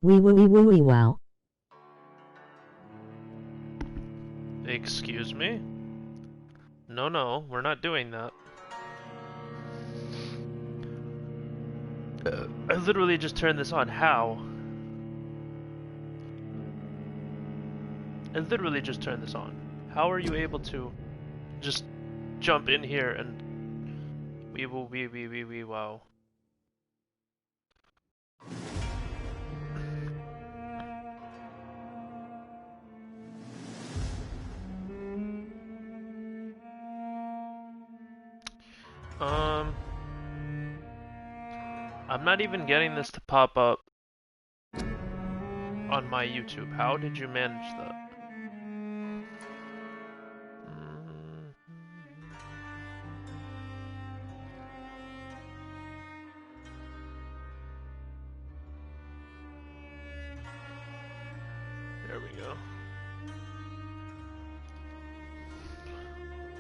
Wee woo wee woo wee wow. Excuse me? No, no, we're not doing that. I literally just turned this on. How? I literally just turned this on. How are you able to just jump in here and wee woo wee wee wee wee wow? I'm not even getting this to pop up on my YouTube. How did you manage that? There we go.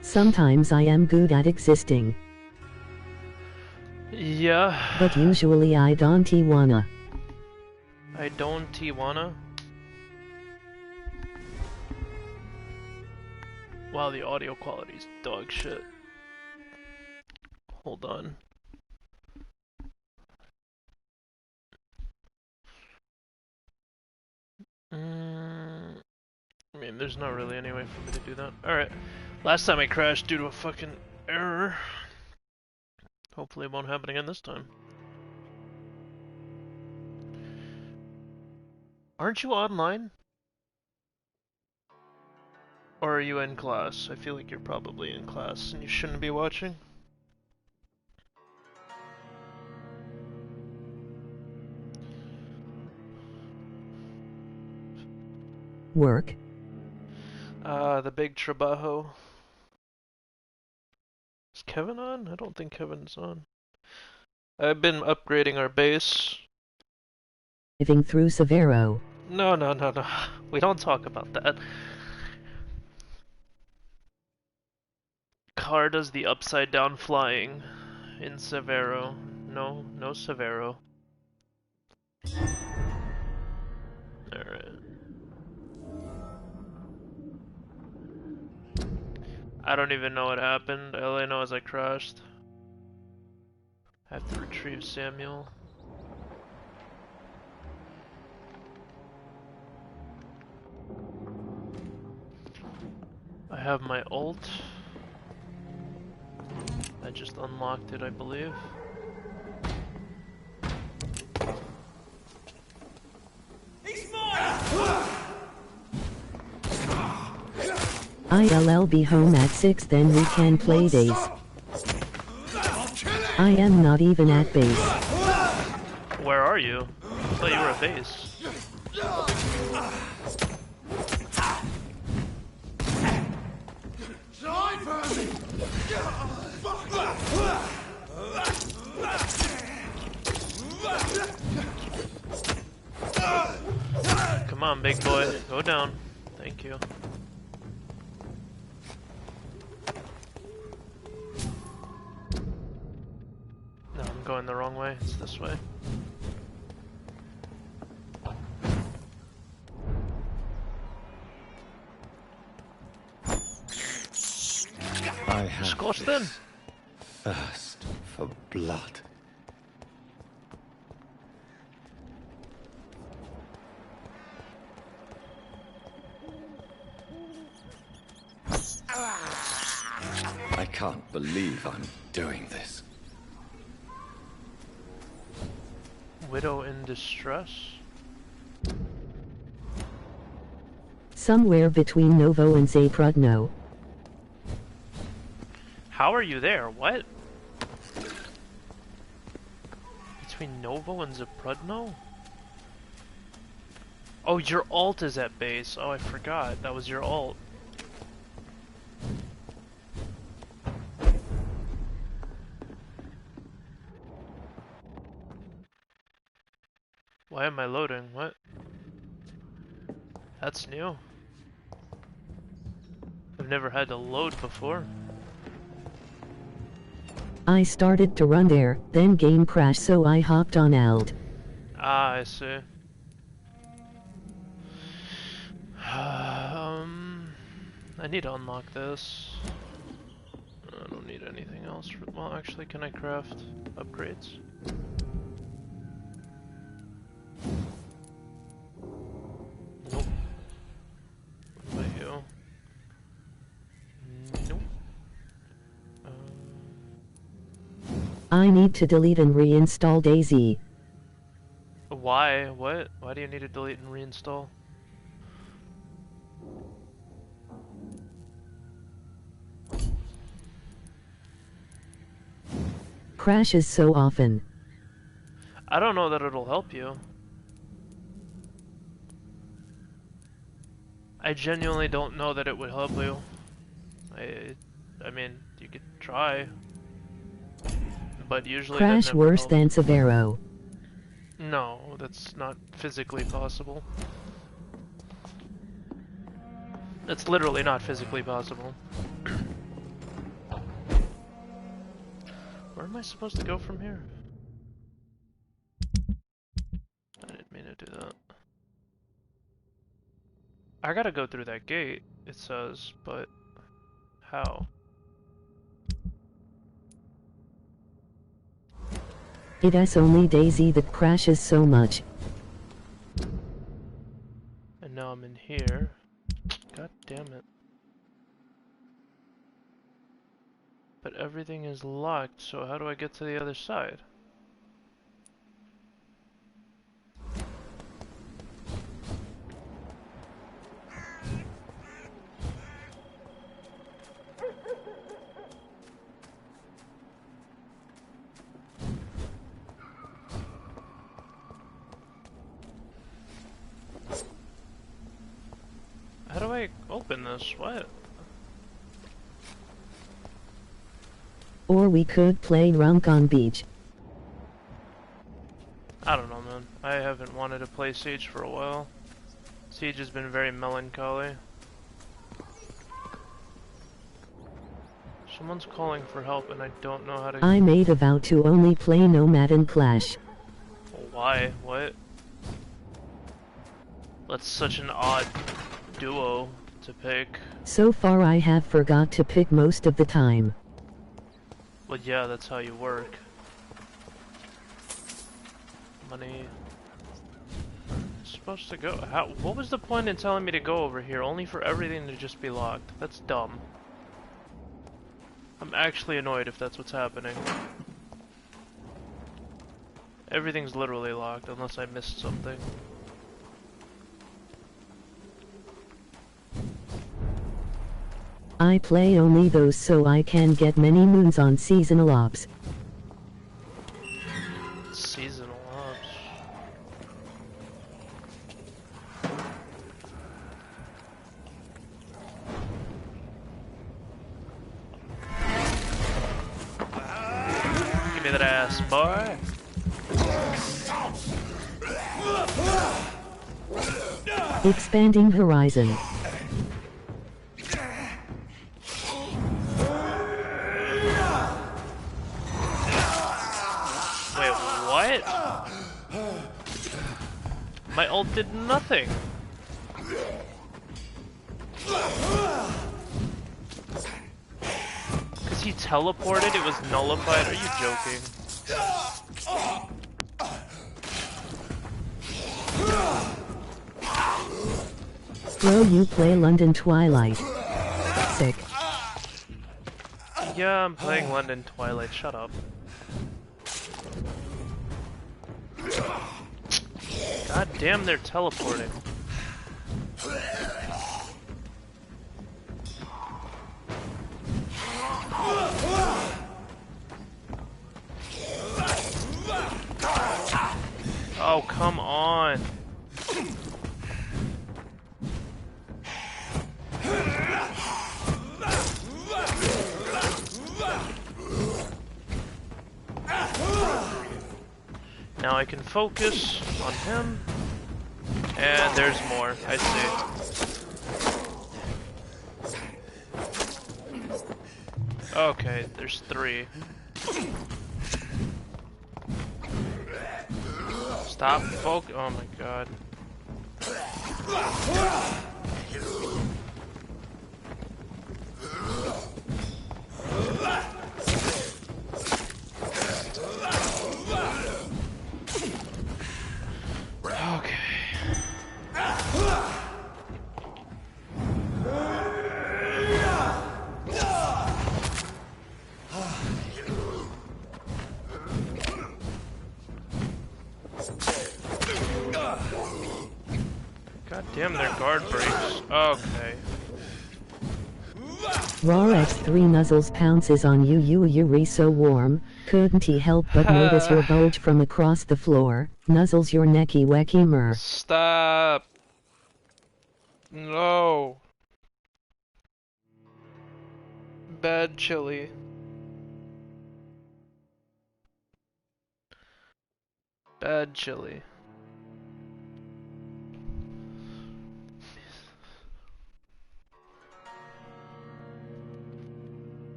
Sometimes I am good at existing. Yeah. But usually I don't wanna. I don't wanna. Wow, the audio quality's dog shit. Hold on. I mean, there's not really any way for me to do that. Alright. Last time I crashed due to a fucking error. Hopefully it won't happen again this time. Aren't you online? Or are you in class? I feel like you're probably in class and you shouldn't be watching. Work. The big trabajo. Is Kevin on? I don't think Kevin's on. I've been upgrading our base. Living through Severo. No, no, no, no. We don't talk about that. Car does the upside down flying in Severo. No, no Severo. Alright. I don't even know what happened. All I know is I crashed. I have to retrieve Samuel. I have my ult. I just unlocked it, I believe. I'll be home at 6, then we can play days. I am not even at base. Where are you? I thought you were at base. Come on, big boy. Go down. Thank you. No, I'm going the wrong way. It's this way. I have Scorch them. Thirst for blood. I can't believe I'm doing this. Widow in distress? Somewhere between Novo and Zaprudno. How are you there? What? Between Novo and Zaprudno? Oh, your ult is at base. Oh, I forgot. That was your ult. Why am I loading? What? That's new. I've never had to load before. I started to run there, then game crashed, so I hopped on alt. Ah, I see. I need to unlock this. I don't need anything else. Well, actually, can I craft upgrades? Nope. What about you? Nope. I need to delete and reinstall DayZ. Why? What? Why do you need to delete and reinstall? Crashes so often. I don't know that it'll help you. I genuinely don't know that it would help you. I mean, you could try. But usually that Crash never worse helps. than Severo. No, that's not physically possible. That's literally not physically possible. Where am I supposed to go from here? I didn't mean to do that. I gotta go through that gate, it says, but how? It is only DayZ that crashes so much. And now I'm in here. God damn it. But everything is locked, so how do I get to the other side? How do I open this? What? Or we could play Runk on Beach. I don't know, man. I haven't wanted to play Siege for a while. Siege has been very melancholy. Someone's calling for help and I don't know how to... I made a vow to only play Nomad and Clash. Why? What? That's such an odd duo to pick. So far I have forgot to pick most of the time. But yeah, that's how you work. Money. Supposed to go. How? What was the point in telling me to go over here, only for everything to just be locked? That's dumb. I'm actually annoyed if that's what's happening. Everything's literally locked unless I missed something. I play only those so I can get many moons on seasonal ops. Seasonal ops. Give me that ass, boy. Expanding horizon. My ult did nothing. Because he teleported, it was nullified. Are you joking? Bro, you play London Twilight. Sick. Yeah, I'm playing London Twilight. Shut up. God damn, they're teleporting. Oh, come on. Now I can focus on him. And there's more, I see. Okay, there's 3. Stop focus. Oh my god. time their guard breaks. Okay. Raw X3 nuzzles pounces on you. You re so warm. Couldn't he help but notice your bulge from across the floor. Nuzzles your necky wecky mer. Stop. No. Bad chili. Bad chili.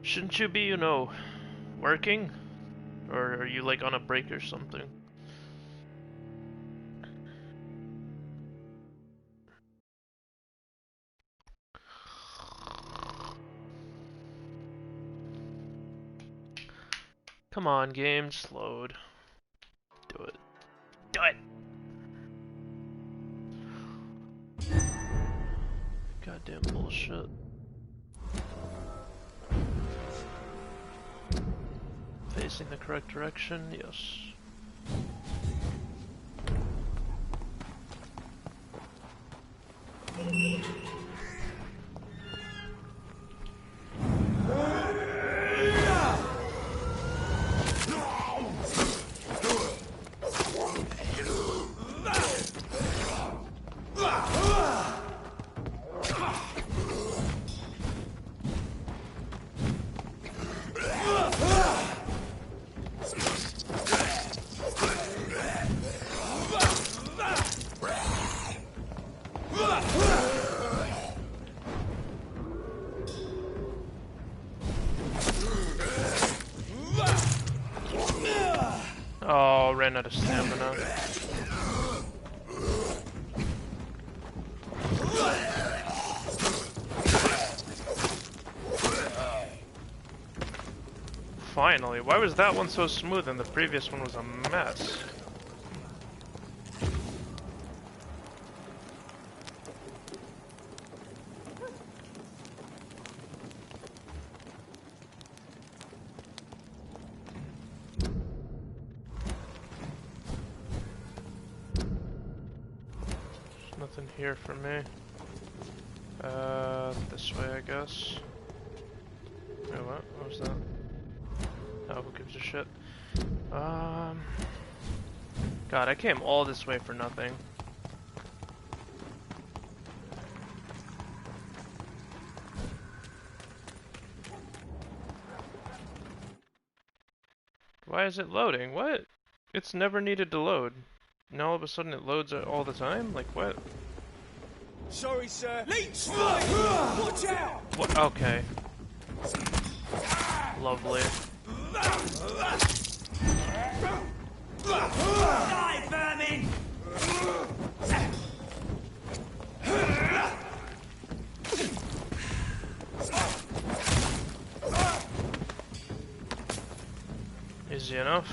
Shouldn't you be, you know, working? Or are you like on a break or something? Come on, game, just load. Do it. Do it! Goddamn bullshit. Facing the correct direction, yes. Oh, ran out of stamina. Finally, why was that one so smooth and the previous one was a mess? Nothing here for me. This way, I guess. Wait, what? What was that? Oh, who gives a shit? God, I came all this way for nothing. Why is it loading? What? It's never needed to load. Now all of a sudden it loads all the time? Like what? Sorry, sir. Leech strike! Watch out! What? Okay. Lovely. Die, vermin! Easy enough.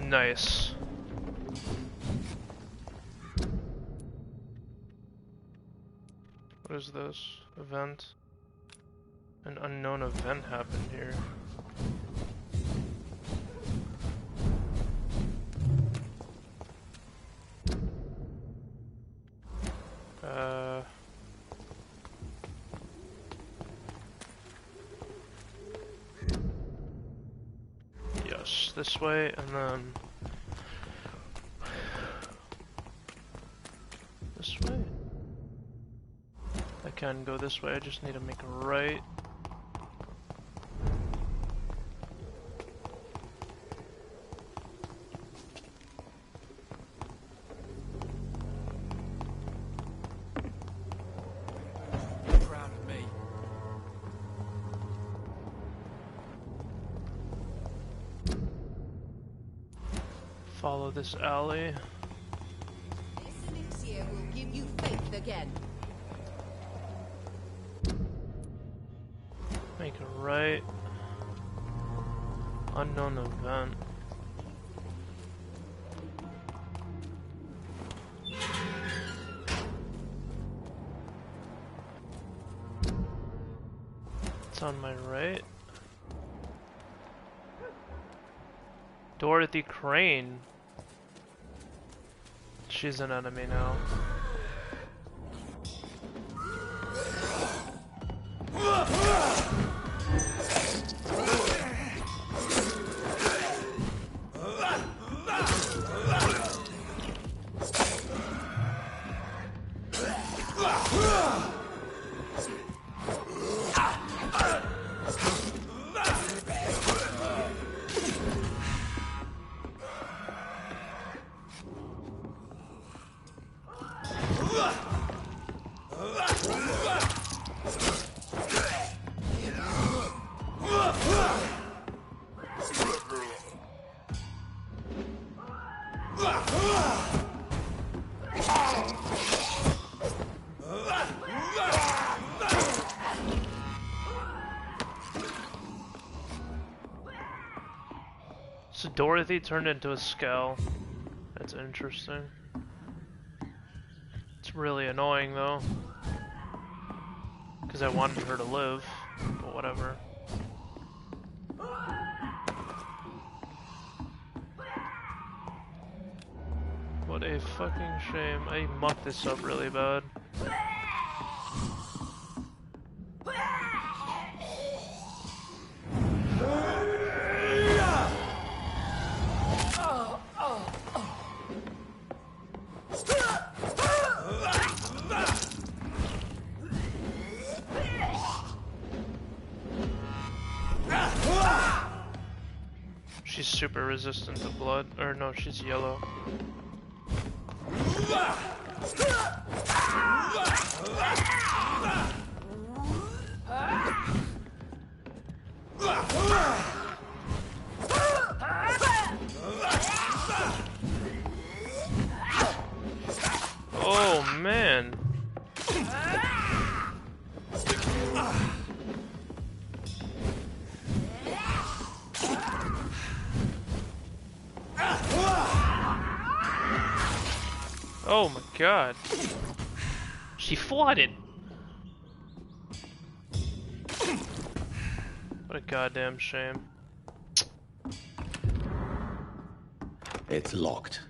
Nice. What is this? Event? An unknown event happened here. Yes, this way, and then this way. I can go this way, I just need to make a right. Proud of me. Follow this alley. This elixir will give you faith again. Make a right. Unknown event. It's on my right. Dorothy Crane. She's an enemy now. So Dorothy turned into a skull. That's interesting. It's really annoying though. Because I wanted her to live, but whatever. What a fucking shame. I mucked this up really bad. She's super resistant to blood. Or no, she's yellow. Oh man. Oh my god. She flooded. What a goddamn shame. It's locked.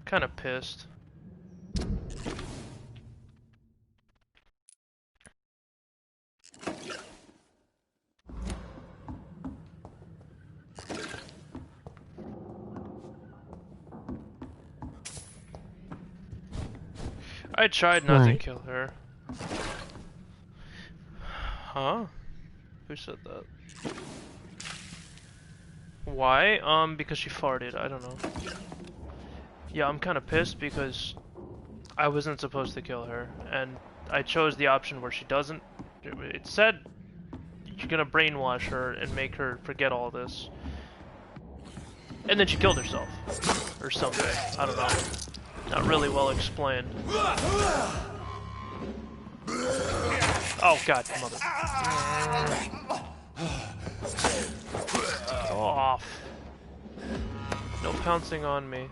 Kinda pissed. I tried not to kill her. Huh? Who said that? Why? Because she farted. I don't know. Yeah, I'm kind of pissed because I wasn't supposed to kill her, and I chose the option where she doesn't. It said you're gonna brainwash her and make her forget all this, and then she killed herself or something. I don't know. Not really well explained. Oh god, mother. Off. No pouncing on me.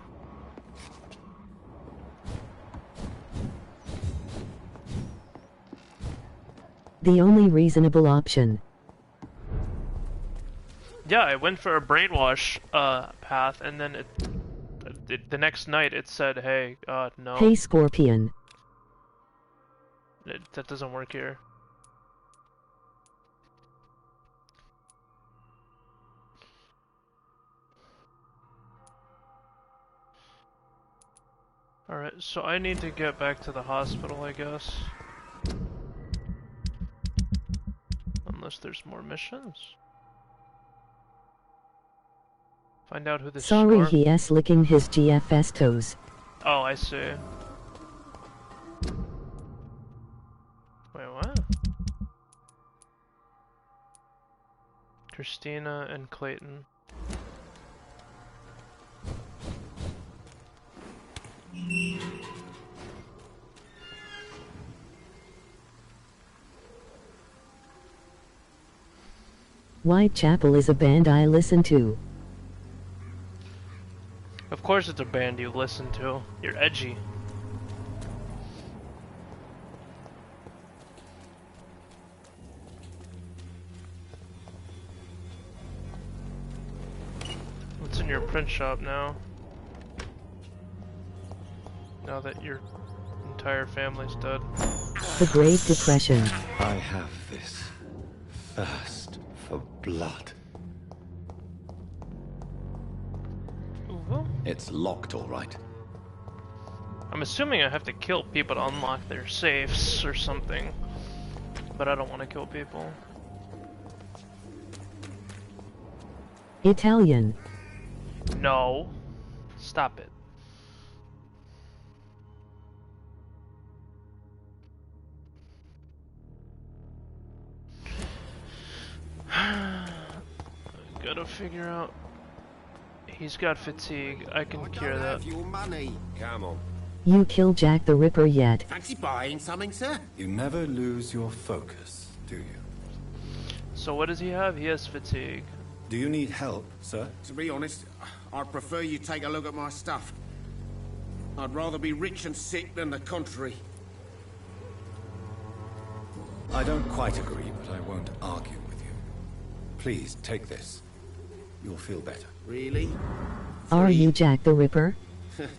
The only reasonable option. Yeah, I went for a brainwash path, and then the next night it said, "Hey, no." Hey, Scorpion. That doesn't work here. Alright, so I need to get back to the hospital, I guess. Unless there's more missions. Find out who this Sorry, scarf- he is licking his GFS toes. Oh, I see. Wait, what? Christina and Clayton. Whitechapel is a band I listen to. Of course it's a band you listen to. You're edgy. What's in your print shop now? Now that your entire family's dead. The Great Depression. I have this thirst for blood. Well, It's locked, all right. I'm assuming I have to kill people to unlock their safes or something. But I don't want to kill people. Italian. No. Stop it. Gotta figure out. He's got fatigue. I can cure that. Your money. Come on. You kill Jack the Ripper yet? Fancy buying something, sir? You never lose your focus, do you? So what does he have? He has fatigue. Do you need help, sir? To be honest, I'd prefer you take a look at my stuff. I'd rather be rich and sick than the contrary. I don't quite agree, but I won't argue with you. Please, take this. You'll feel better. Really? Are you Jack the Ripper?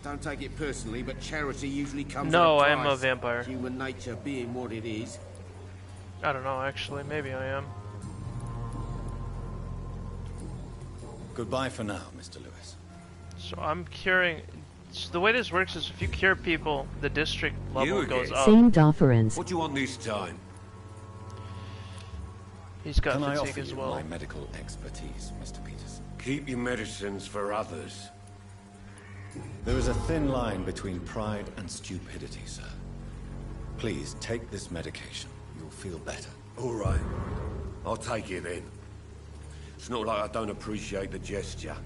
Don't take it personally, but charity usually comes No, at I a am a price. vampire. Human nature being what it is. I don't know, actually. Maybe I am. Goodbye for now, Mr. Lewis. So I'm curing... So the way this works is if you cure people, the district level goes up. Same difference. What do you want this time? He's got Can I fatigue offer as you well. my medical expertise, Mr. Peterson? Keep your medicines for others. There is a thin line between pride and stupidity, sir. Please, take this medication. You'll feel better. All right. I'll take it then. It's not like I don't appreciate the gesture.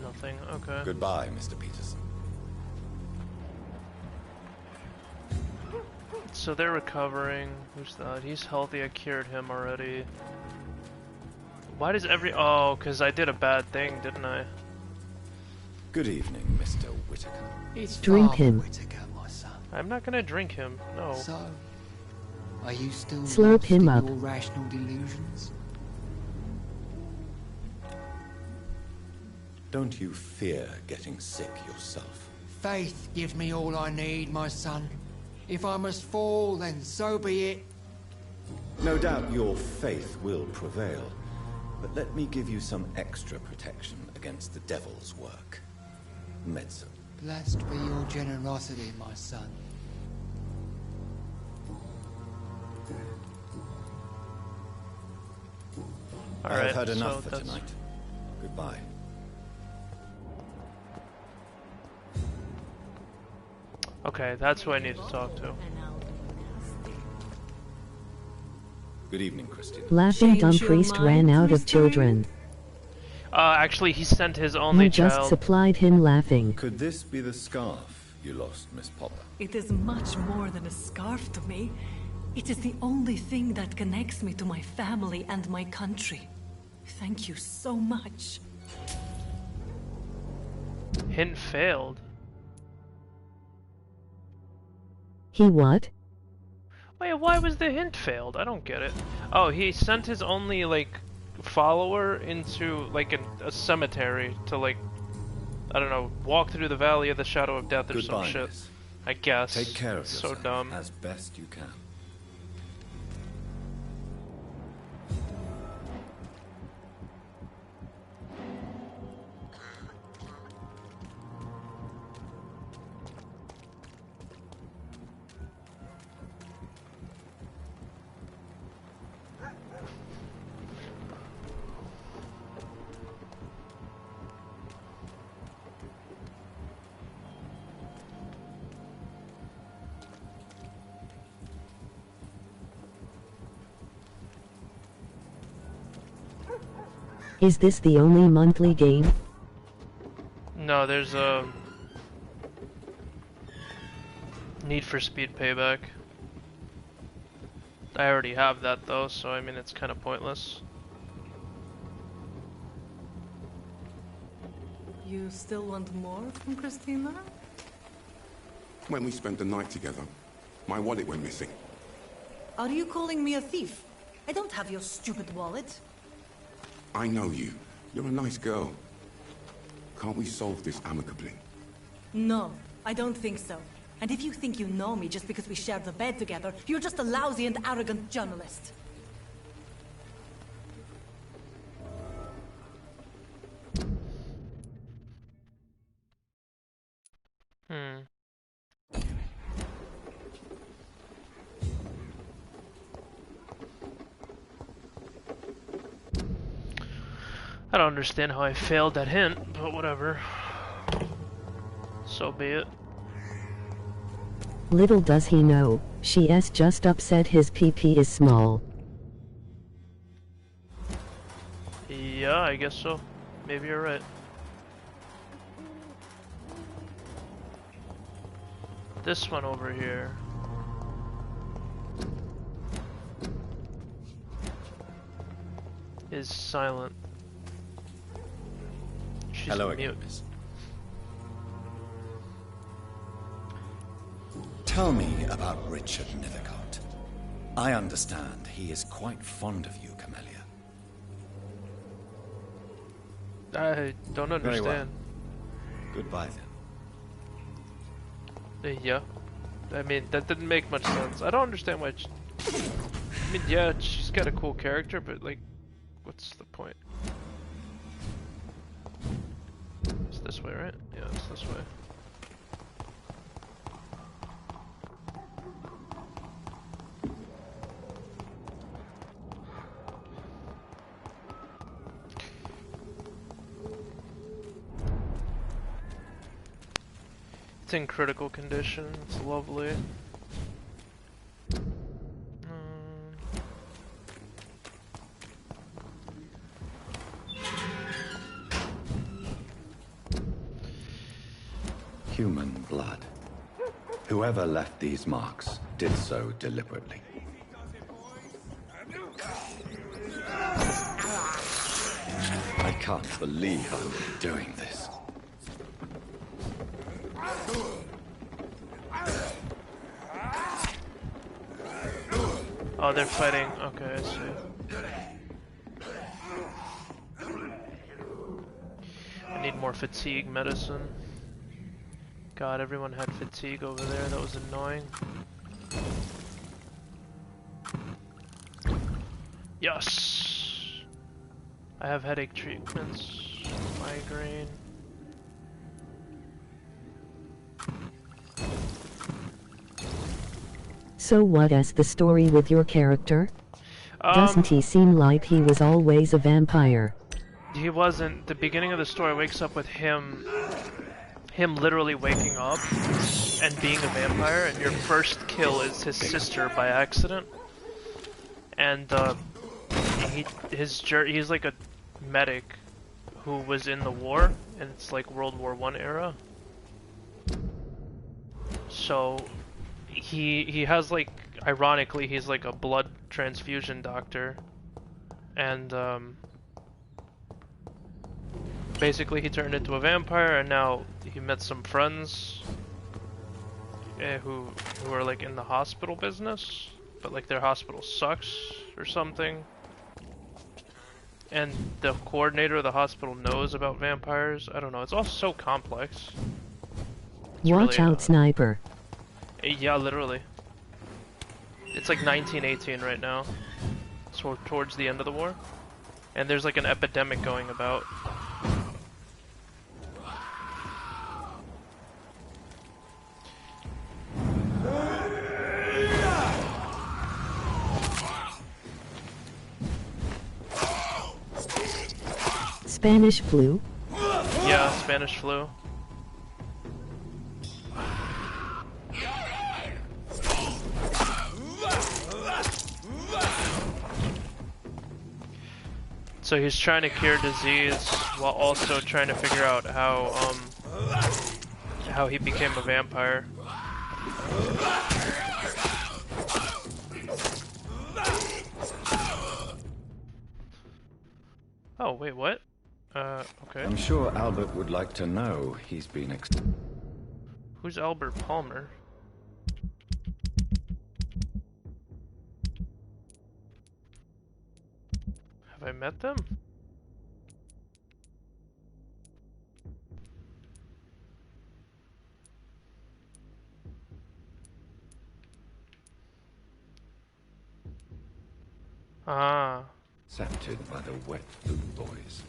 Nothing, okay. Goodbye, Mr. Peterson. So they're recovering. Who's that? He's healthy. I cured him already. Why does every... Oh, because I did a bad thing, didn't I? Good evening, Mr. Whitaker. It's Drink Father him. Whitaker, my son. I'm not gonna drink him. No. So, are you still Slurp lost him in up. your rational delusions? Don't you fear getting sick yourself? Faith gives me all I need, my son. If I must fall, then so be it. No doubt your faith will prevail, but let me give you some extra protection against the devil's work. Medicine. Blessed be your generosity, my son. Alright, I've had enough so for that's... tonight. Goodbye. Okay, that's who I need to talk to. Good evening, Christine. Laughing dumb Change your priest mind, ran out of Christine? children. Actually, he sent his only You just child. supplied him laughing. Could this be the scarf you lost, Miss Popper? It is much more than a scarf to me. It is the only thing that connects me to my family and my country. Thank you so much. Hint failed. He what? Wait, why was the hint failed? I don't get it. Oh, he sent his only, like, follower into, like, a cemetery to, like, I don't know, walk through the valley of the shadow of death or Goodbye, some shit. miss. I guess. Take care of So yourself dumb. as best you can. Is this the only monthly game? No, there's a Need for Speed Payback. I already have that though, so I mean it's kind of pointless. You still want more from Christina? When we spent the night together, my wallet went missing. Are you calling me a thief? I don't have your stupid wallet. I know you. You're a nice girl. Can't we solve this amicably? No, I don't think so. And if you think you know me just because we shared the bed together, you're just a lousy and arrogant journalist. I don't understand how I failed that hint, but whatever. So be it. Little does he know, she's just upset his PP is small. Yeah, I guess so. Maybe you're right. This one over here. Is silent. She's Hello mute. again, miss. Tell me about Richard Nithercott. I understand he is quite fond of you, Camellia. I don't understand. Very well. Goodbye then. Yeah. I mean, that didn't make much sense. I don't understand why. I mean, yeah, she's got a cool character, but like, what's the point? It's this way, right? Yeah, it's this way. It's in critical condition. It's lovely. Human blood. Whoever left these marks did so deliberately. I can't believe I'm doing this. Oh, they're fighting. Okay, I see. I need more fatigue medicine. God, everyone had fatigue over there. That was annoying. Yes! I have headache treatments. Migraine. So what's the story with your character? Doesn't he seem like he was always a vampire? He wasn't. The beginning of the story wakes up with him literally waking up and being a vampire, and your first kill is his sister by accident. And he's like a medic who was in the war, and it's like World War I era. So he has like, ironically, he's like a blood transfusion doctor, and basically he turned into a vampire, and now he met some friends who are like in the hospital business, but like their hospital sucks or something. And the coordinator of the hospital knows about vampires. I don't know, it's all so complex. It's Watch really, out, sniper. Yeah, literally. It's like 1918 right now. So towards the end of the war. And there's like an epidemic going about. Spanish flu? Yeah, Spanish flu. So he's trying to cure disease while also trying to figure out how he became a vampire. Oh, wait, what? Okay. I'm sure Albert would like to know he's been Who's Albert Palmer? Have I met them? Ah. accepted by the wet food boys.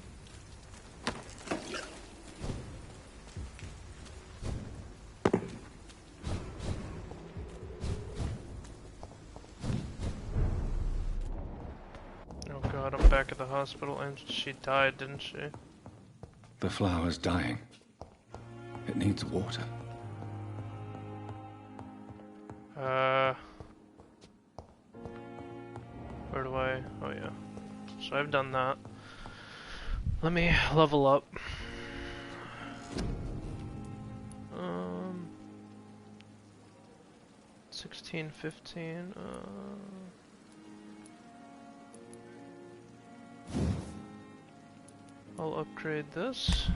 Oh god, I'm back at the hospital and she died, didn't she? The flower's dying. It needs water. Where do I... Oh yeah. So I've done that. Let me level up. 16, 15, I'll upgrade this.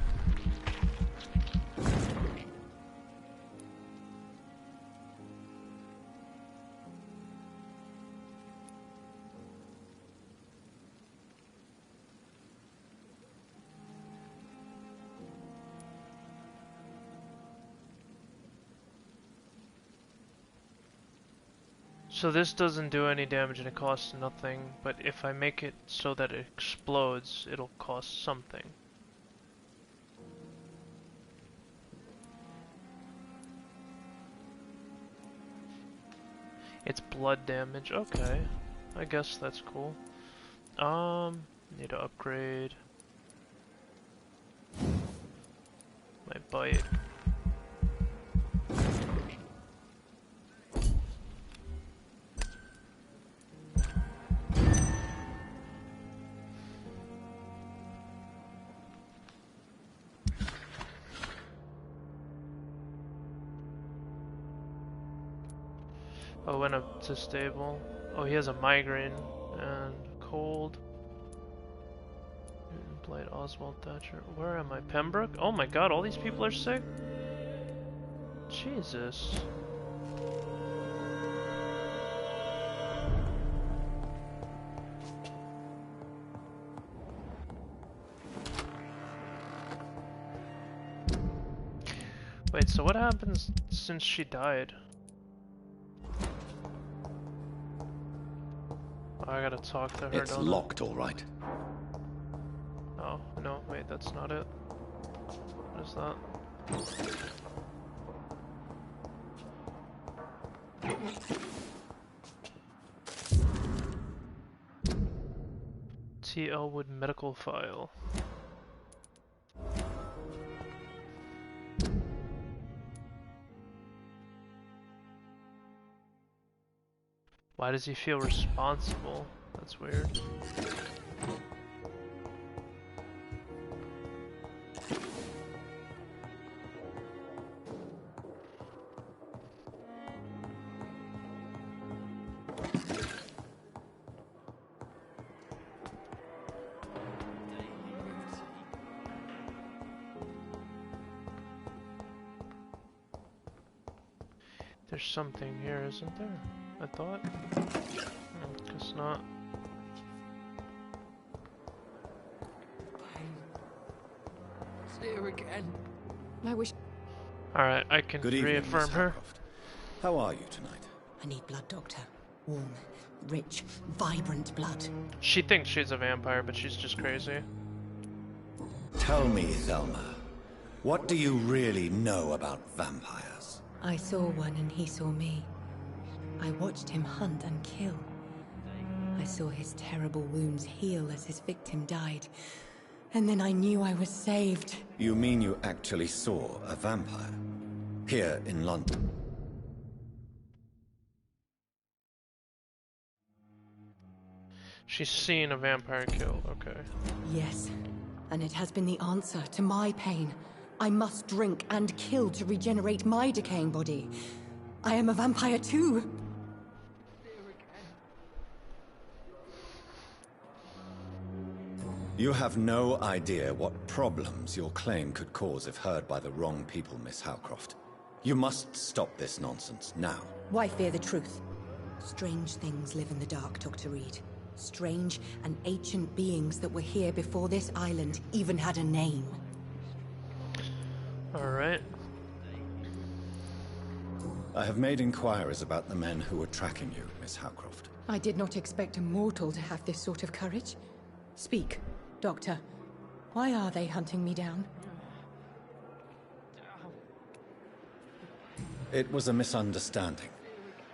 So this doesn't do any damage and it costs nothing, but if I make it so that it explodes, it'll cost something. It's blood damage, okay. I guess that's cool. Need to upgrade my bite. Oh, went up to stable. Oh, he has a migraine and cold. Blight, Oswald, Thatcher. Where am I? Pembroke? Oh my god, all these people are sick? Jesus. Wait, so what happens since she died? Oh, I gotta talk to her. It's locked, all right. Oh, no, wait, that's not it. What is that? T. Elwood medical file. Why does he feel responsible? That's weird. There's something here, isn't there? I thought. Guess not. It's here again. I wish. Alright, I can Good evening, reaffirm Miss her. Harcroft. How are you tonight? I need blood, Doctor. Warm, rich, vibrant blood. She thinks she's a vampire, but she's just crazy. Tell me, Thelma, what do you really know about vampires? I saw one and he saw me. I watched him hunt and kill. I saw his terrible wounds heal as his victim died. And then I knew I was saved. You mean you actually saw a vampire? Here in London? She's seen a vampire killed, okay. Yes, and it has been the answer to my pain. I must drink and kill to regenerate my decaying body. I am a vampire too. You have no idea what problems your claim could cause if heard by the wrong people, Miss Howcroft. You must stop this nonsense, now. Why fear the truth? Strange things live in the dark, Dr. Reed. Strange and ancient beings that were here before this island even had a name. Alright. I have made inquiries about the men who were tracking you, Miss Howcroft. I did not expect a mortal to have this sort of courage. Speak, Doctor. Why are they hunting me down? It was a misunderstanding.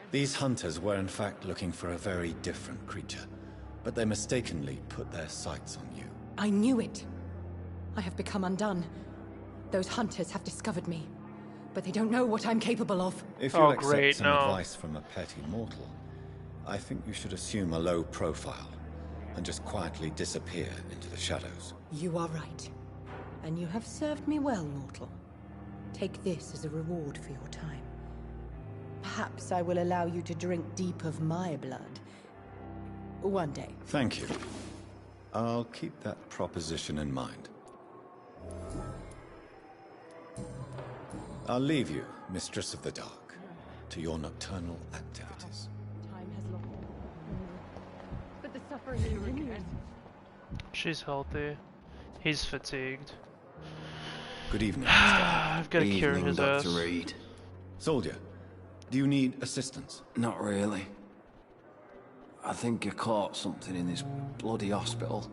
These hunters were in fact looking for a very different creature, but they mistakenly put their sights on you. I knew it. I have become undone. Those hunters have discovered me, but they don't know what I'm capable of. If you accept some advice from a petty mortal, I think you should assume a low profile and just quietly disappear into the shadows. You are right. And you have served me well, mortal. Take this as a reward for your time. Perhaps I will allow you to drink deep of my blood. One day. Thank you. I'll keep that proposition in mind. I'll leave you, Mistress of the Dark, to your nocturnal activities. Time has lost. But the suffering continues. She's healthy. He's fatigued. Good evening, Mr. I've got to cure his ass. Dr. Reed. Soldier, do you need assistance? Not really. I think I caught something in this bloody hospital.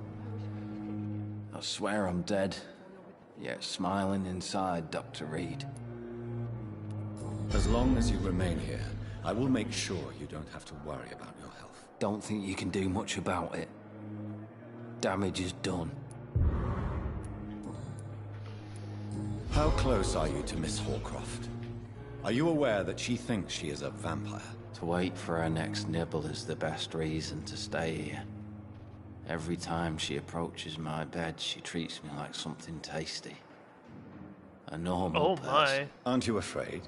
I swear I'm dead, yet smiling inside, Dr. Reed. As long as you remain here, I will make sure you don't have to worry about your health. Don't think you can do much about it. Damage is done. How close are you to Miss Hawcroft? Are you aware that she thinks she is a vampire? To wait for her next nibble is the best reason to stay here. Every time she approaches my bed, she treats me like something tasty. A normal person. Aren't you afraid?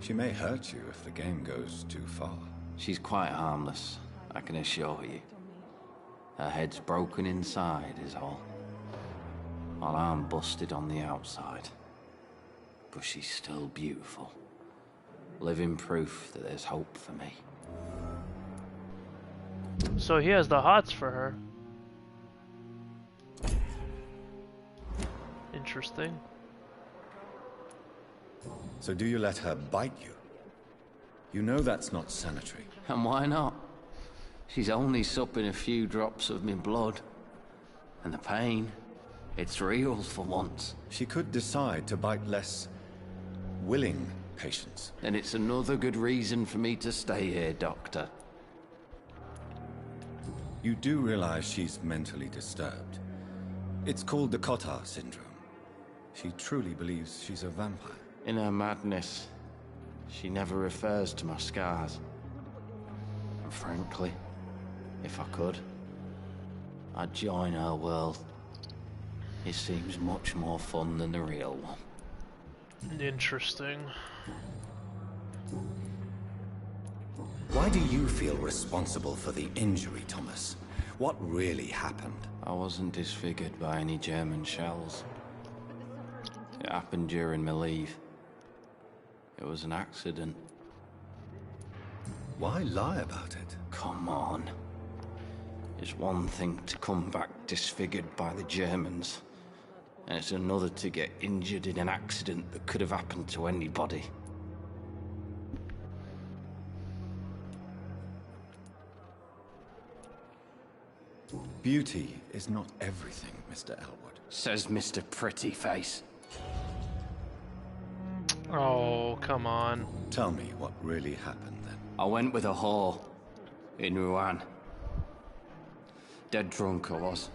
She may hurt you if the game goes too far. She's quite harmless, I can assure you. Her head's broken inside is all. While I'm busted on the outside. But she's still beautiful. Living proof that there's hope for me. So he has the hots for her. Interesting. So do you let her bite you? You know that's not sanitary. And why not? She's only supping a few drops of me blood. And the pain, it's real for once. She could decide to bite less willing patients. Then it's another good reason for me to stay here, Doctor. You do realize she's mentally disturbed. It's called the Cotard syndrome. She truly believes she's a vampire. In her madness, she never refers to my scars. And frankly, if I could, I'd join her world. It seems much more fun than the real one. Interesting. Why do you feel responsible for the injury, Thomas? What really happened? I wasn't disfigured by any German shells. It happened during my leave. It was an accident. Why lie about it? Come on. It's one thing to come back disfigured by the Germans, and it's another to get injured in an accident that could have happened to anybody. Beauty is not everything, Mr. Elwood. Says Mr. Pretty Face. Oh, come on. Tell me what really happened then. I went with a whore in Rouen. Dead drunk I was.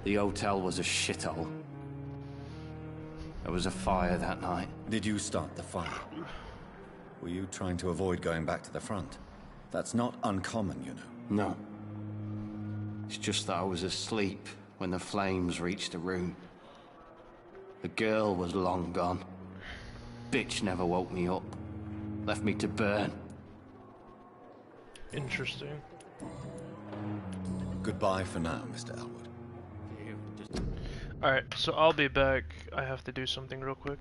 The hotel was a shithole. There was a fire that night. Did you start the fire? Were you trying to avoid going back to the front? That's not uncommon, you know. No. It's just that I was asleep when the flames reached the room. The girl was long gone. Bitch never woke me up. Left me to burn. Interesting. Goodbye for now, Mr. Elwood. Alright, so I'll be back. I have to do something real quick.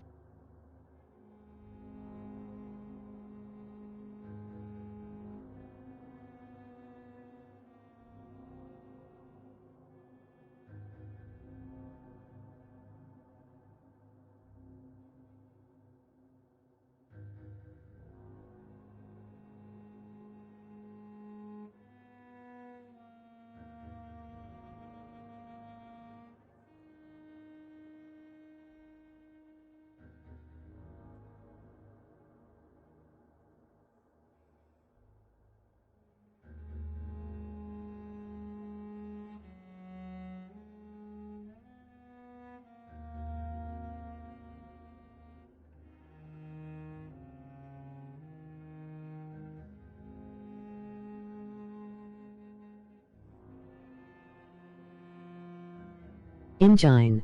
Engine.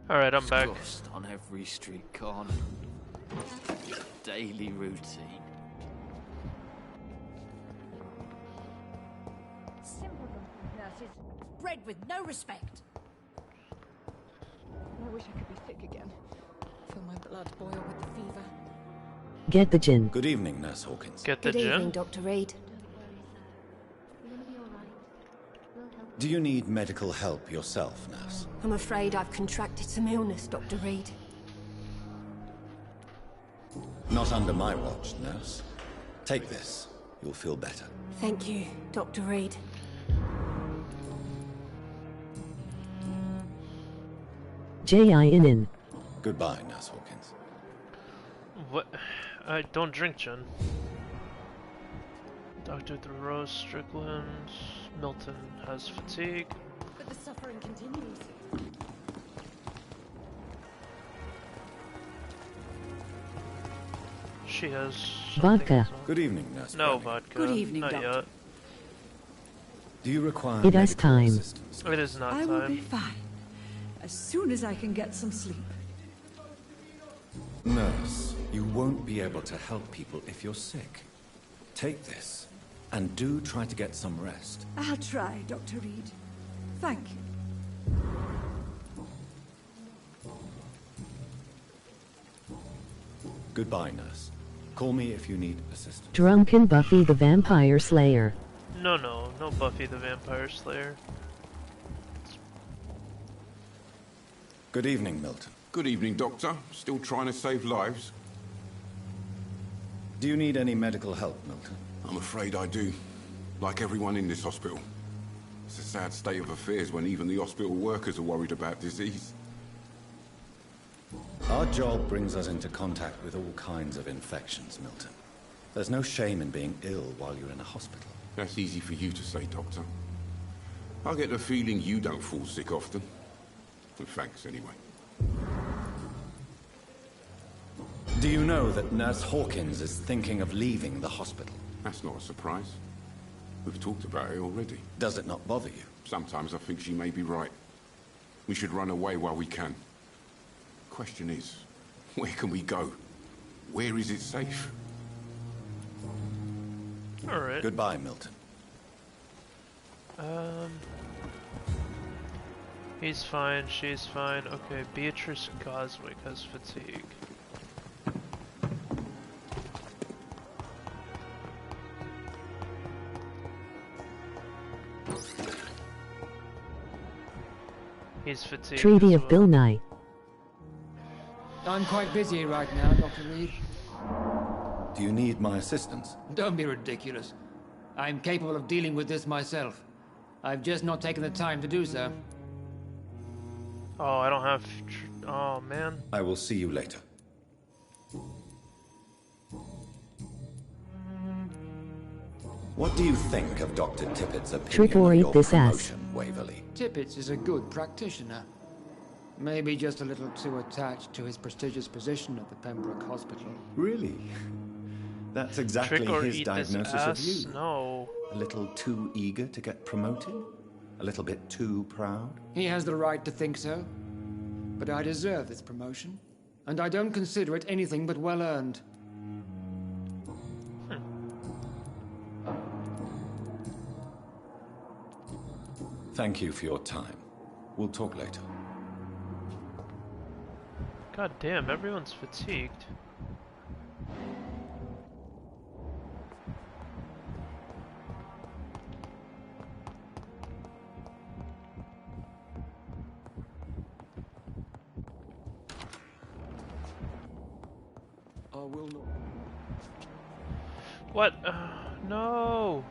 Alright, I'm back. Disgust on every street corner. Daily routine. Simple nurses, bred with no respect. I wish I could be sick again. Feel my blood boil with the fever. Get the gin. Good evening, Nurse Hawkins. Get the Good evening, gin? Dr. Reed. Do you need medical help yourself, Nurse? I'm afraid I've contracted some illness, Dr. Reed. Not under my watch, Nurse. Take this. You'll feel better. Thank you, Dr. Reed. J.I.N.N. Goodbye, Nurse Hawkins. What? I don't drink gin. Dr. Rose Strickland. Milton has fatigue. But the suffering continues. She has Vodka. Good evening, Nurse. No Brannigan. vodka. Good evening, Not Doctor. yet. Do you require It is medical time. assistance? It is not I will be time. fine. As soon as I can get some sleep. Nurse, you won't be able to help people if you're sick. Take this, and do try to get some rest. I'll try, Dr. Reed. Thank you. Goodbye, Nurse. Call me if you need assistance. Drunken Buffy the Vampire Slayer. No Buffy the Vampire Slayer. Good evening, Milton. Good evening, Doctor. Still trying to save lives? Do you need any medical help, Milton? I'm afraid I do. Like everyone in this hospital. It's a sad state of affairs when even the hospital workers are worried about disease. Our job brings us into contact with all kinds of infections, Milton. There's no shame in being ill while you're in a hospital. That's easy for you to say, Doctor. I get the feeling you don't fall sick often. And thanks, anyway. Do you know that Nurse Hawkins is thinking of leaving the hospital? That's not a surprise. We've talked about it already. Does it not bother you? Sometimes I think she may be right. We should run away while we can. Question is, where can we go? Where is it safe? Alright. Goodbye, Milton. He's fine, she's fine. Okay, Beatrice Goswick has fatigue. He's fatigued. Treaty as of Bill well. Nye. I'm quite busy right now, Dr. Reed. Do you need my assistance? Don't be ridiculous. I'm capable of dealing with this myself. I've just not taken the time to do so. Oh, I don't have... Oh, man. I will see you later. What do you think of Dr. Tippett's opinion Trick or of eat your this ass. promotion, Waverly? Tippett is a good practitioner. Maybe just a little too attached to his prestigious position at the Pembroke Hospital. Really? That's exactly Trick or his eat this diagnosis of ass? you. No. A little too eager to get promoted? A little bit too proud? He has the right to think so. But I deserve this promotion. And I don't consider it anything but well earned. Thank you for your time. We'll talk later. God damn, everyone's fatigued. I will not. What? No!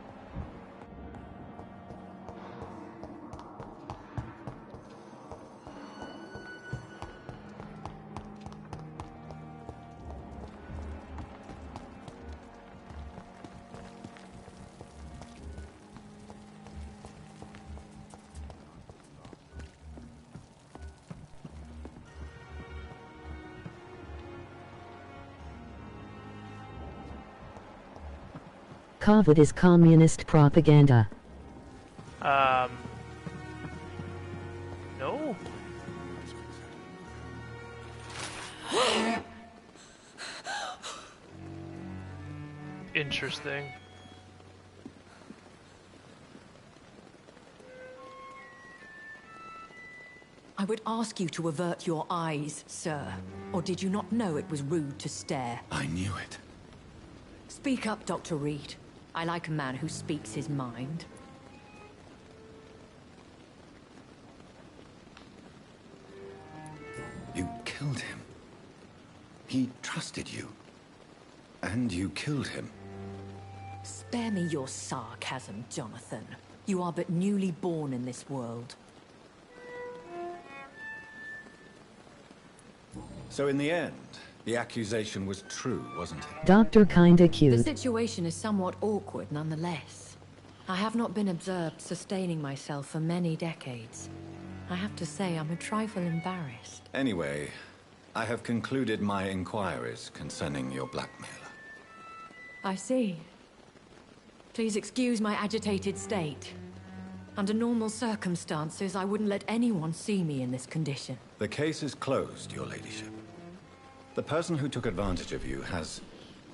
COVID is communist propaganda. No? Interesting. I would ask you to avert your eyes, sir. Or did you not know it was rude to stare? I knew it. Speak up, Dr. Reed. I like a man who speaks his mind. You killed him. He trusted you. And you killed him. Spare me your sarcasm, Jonathan. You are but newly born in this world. So in the end, the accusation was true, wasn't it? Doctor kinda The cute. situation is somewhat awkward nonetheless. I have not been observed sustaining myself for many decades. I have to say I'm a trifle embarrassed. Anyway, I have concluded my inquiries concerning your blackmailer. I see. Please excuse my agitated state. Under normal circumstances, I wouldn't let anyone see me in this condition. The case is closed, your ladyship. The person who took advantage of you has,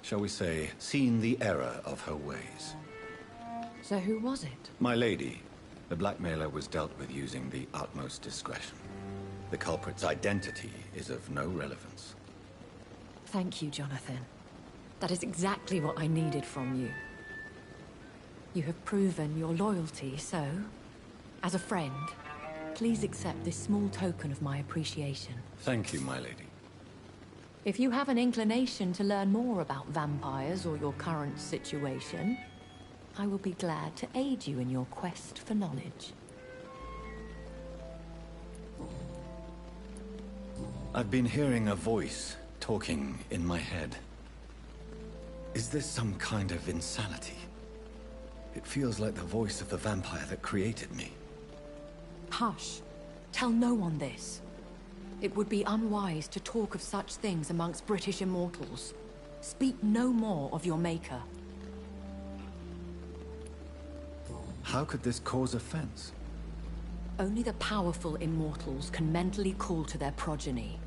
shall we say, seen the error of her ways. So who was it? My lady, the blackmailer was dealt with using the utmost discretion. The culprit's identity is of no relevance. Thank you, Jonathan. That is exactly what I needed from you. You have proven your loyalty, so, as a friend, please accept this small token of my appreciation. Thank you, my lady. If you have an inclination to learn more about vampires or your current situation, I will be glad to aid you in your quest for knowledge. I've been hearing a voice talking in my head. Is this some kind of insanity? It feels like the voice of the vampire that created me. Hush. Tell no one this. It would be unwise to talk of such things amongst British immortals. Speak no more of your maker. How could this cause offense? Only the powerful immortals can mentally call to their progeny.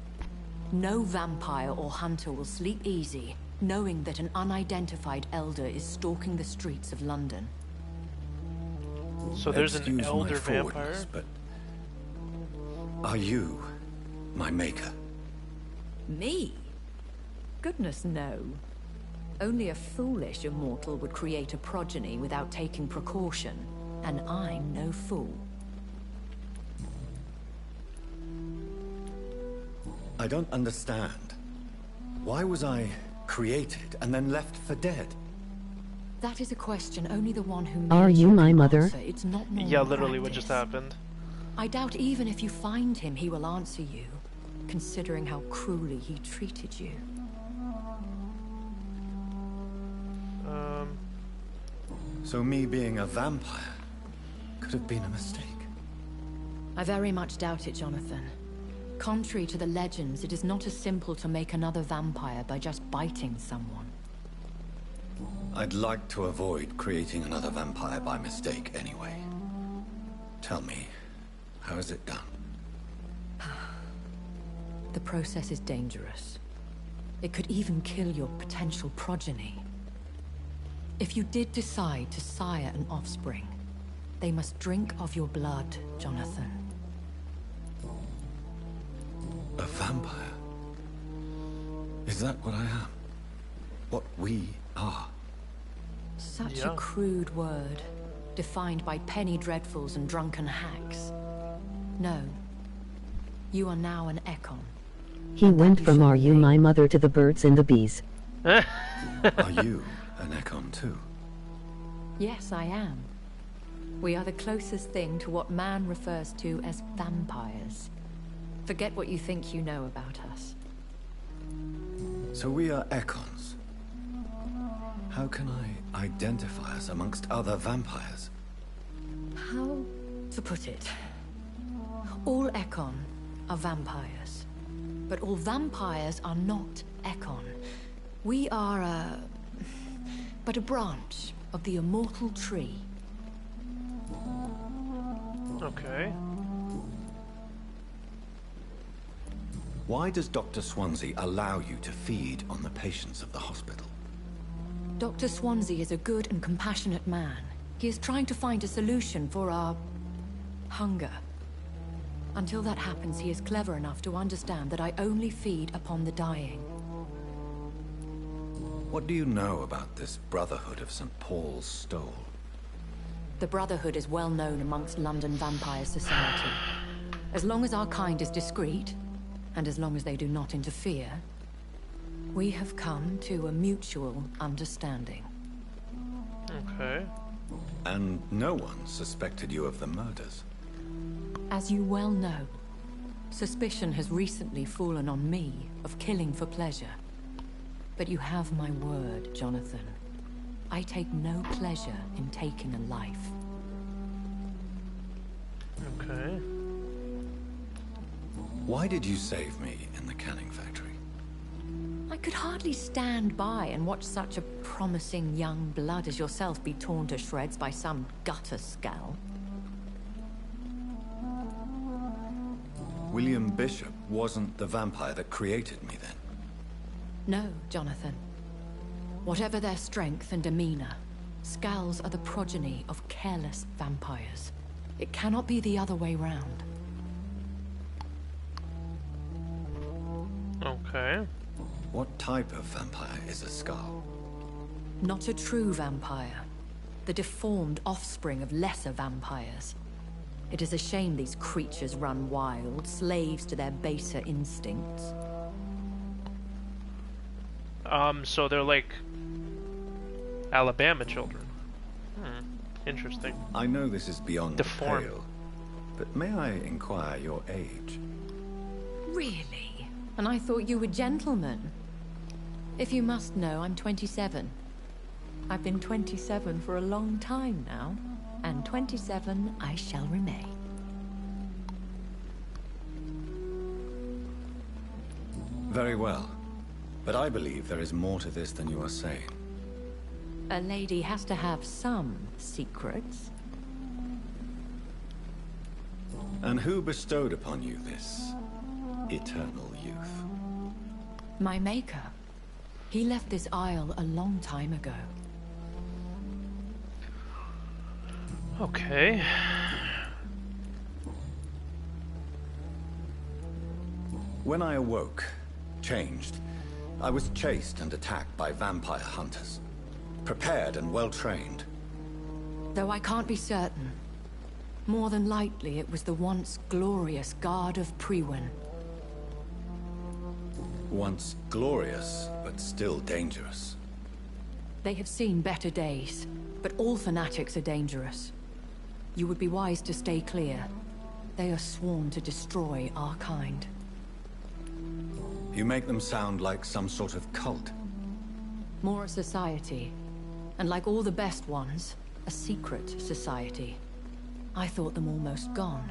No vampire or hunter will sleep easy, knowing that an unidentified elder is stalking the streets of London. So there's Excuse an elder my vampire? forwardness, but are you my maker? Me? Goodness, no. Only a foolish immortal would create a progeny without taking precaution, and I'm no fool. I don't understand. Why was I created and then left for dead? That is a question only the one who Are made you can my mother? answer. It's not normal Yeah, literally what practice. just happened. I doubt even if you find him, he will answer you, considering how cruelly he treated you. So me being a vampire could have been a mistake. I very much doubt it, Jonathan. Contrary to the legends, it is not as simple to make another vampire by just biting someone. I'd like to avoid creating another vampire by mistake anyway. Tell me, how is it done? The process is dangerous. It could even kill your potential progeny. If you did decide to sire an offspring, they must drink of your blood, Jonathan. A vampire? Is that what I am? What we are? Such Yeah. a crude word, defined by penny dreadfuls and drunken hacks. No. You are now an Ekon. He went from "Are you my mother" to the birds and the bees. Are you an Ekon too? Yes, I am. We are the closest thing to what man refers to as vampires. Forget what you think you know about us. So we are Ekons. How can I identify us amongst other vampires? How to put it? All Ekon are vampires. But all vampires are not Ekon. We are but a branch of the immortal tree. Okay. Why does Dr. Swansea allow you to feed on the patients of the hospital? Dr. Swansea is a good and compassionate man. He is trying to find a solution for our hunger. Until that happens, he is clever enough to understand that I only feed upon the dying. What do you know about this Brotherhood of St. Paul's Stole? The Brotherhood is well known amongst London Vampire Society. As long as our kind is discreet, and as long as they do not interfere, we have come to a mutual understanding. Okay. And no one suspected you of the murders? As you well know, suspicion has recently fallen on me of killing for pleasure. But you have my word, Jonathan. I take no pleasure in taking a life. Okay. Why did you save me in the canning factory? I could hardly stand by and watch such a promising young blood as yourself be torn to shreds by some gutter scowl. William Bishop wasn't the vampire that created me then? No, Jonathan. Whatever their strength and demeanor, Scowls are the progeny of careless vampires. It cannot be the other way round. Okay. What type of vampire is a Scowl? Not a true vampire. The deformed offspring of lesser vampires. It is a shame these creatures run wild, slaves to their baser instincts. So they're like Alabama children. Interesting. I know this is beyond the Deformed. pale, but may I inquire your age? Really? And I thought you were gentlemen. If you must know, I'm 27. I've been 27 for a long time now, and 27 I shall remain. Very well, but I believe there is more to this than you are saying. A lady has to have some secrets. And who bestowed upon you this eternal youth? My maker. He left this isle a long time ago. Okay. When I awoke, changed, I was chased and attacked by vampire hunters. Prepared and well-trained. Though I can't be certain. More than likely, it was the once glorious Guard of Priwen. Once glorious, but still dangerous. They have seen better days, but all fanatics are dangerous. You would be wise to stay clear. They are sworn to destroy our kind. You make them sound like some sort of cult. More a society. And like all the best ones, a secret society. I thought them almost gone,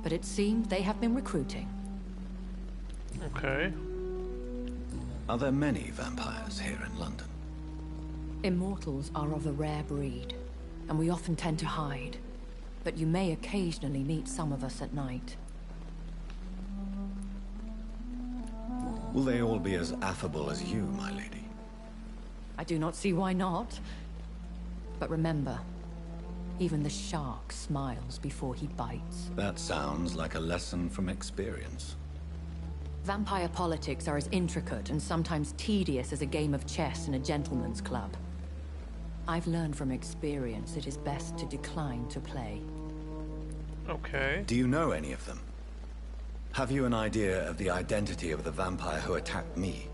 but it seemed they have been recruiting. Okay. Are there many vampires here in London? Immortals are of a rare breed, and we often tend to hide. But you may occasionally meet some of us at night. Will they all be as affable as you, my lady? I do not see why not. But remember, even the shark smiles before he bites. That sounds like a lesson from experience. Vampire politics are as intricate and sometimes tedious as a game of chess in a gentleman's club. I've learned from experience it is best to decline to play. Okay. Do you know any of them? Have you an idea of the identity of the vampire who attacked me?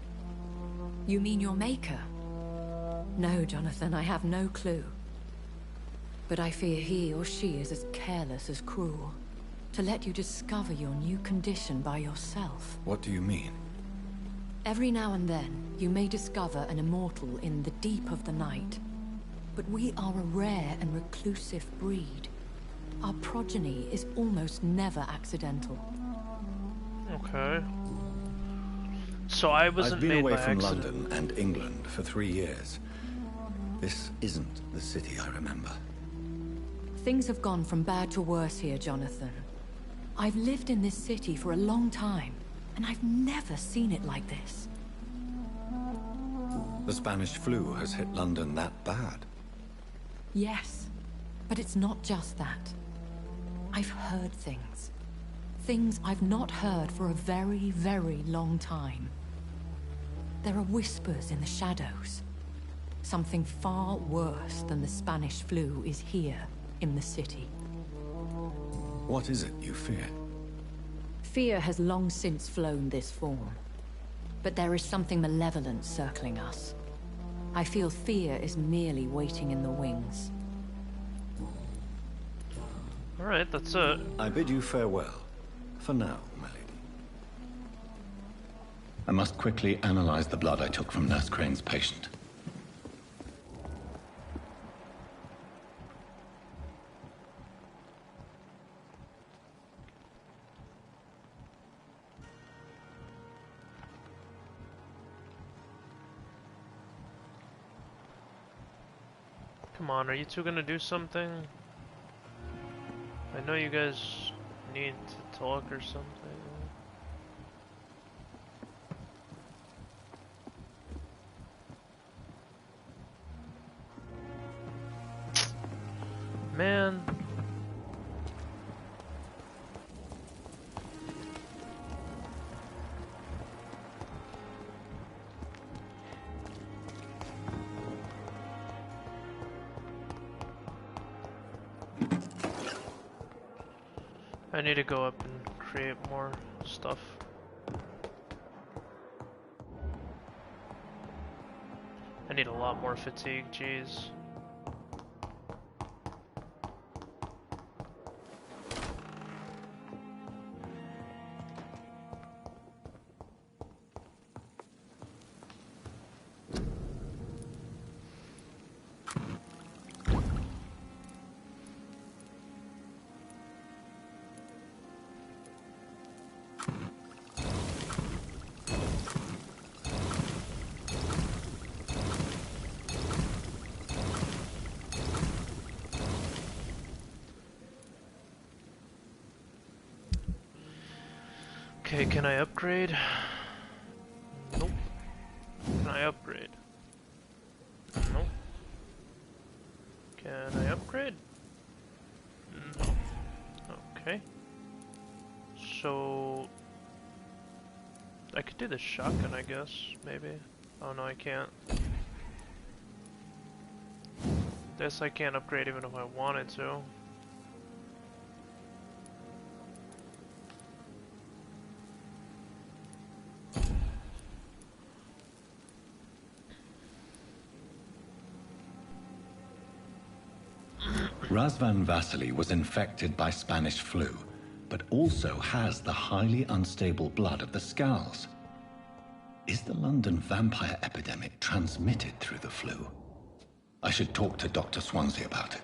You mean your maker? No, Jonathan, I have no clue. But I fear he or she is as careless as cruel. To let you discover your new condition by yourself. What do you mean? Every now and then, you may discover an immortal in the deep of the night. But we are a rare and reclusive breed. Our progeny is almost never accidental. Okay. So I wasn't I've been made away by from accident. London and England for 3 years. This isn't the city I remember. Things have gone from bad to worse here, Jonathan. I've lived in this city for a long time, And I've never seen it like this. The Spanish flu has hit London that bad? Yes, but it's not just that. I've heard things. Things I've not heard for a very, very long time. There are whispers in the shadows. Something far worse than the Spanish flu is here in the city. What is it you fear? Fear has long since flown this form. But there is something malevolent circling us. I feel fear is merely waiting in the wings. Alright, that's it. I bid you farewell. For now, my lady. I must quickly analyze the blood I took from Nurse Crane's patient. Come on, are you two gonna do something? I know you guys need to talk or something. Man. I need to go up and create more stuff. I need a lot more fatigue, jeez. Okay, can I upgrade? Nope. Can I upgrade? Nope. Can I upgrade? No. Okay. So I could do the shotgun, I guess, maybe. Oh no, I can't. This I can't upgrade even if I wanted to. Razvan Vasily was infected by Spanish flu, but also has the highly unstable blood of the Scowls. Is the London vampire epidemic transmitted through the flu? I should talk to Dr. Swansea about it.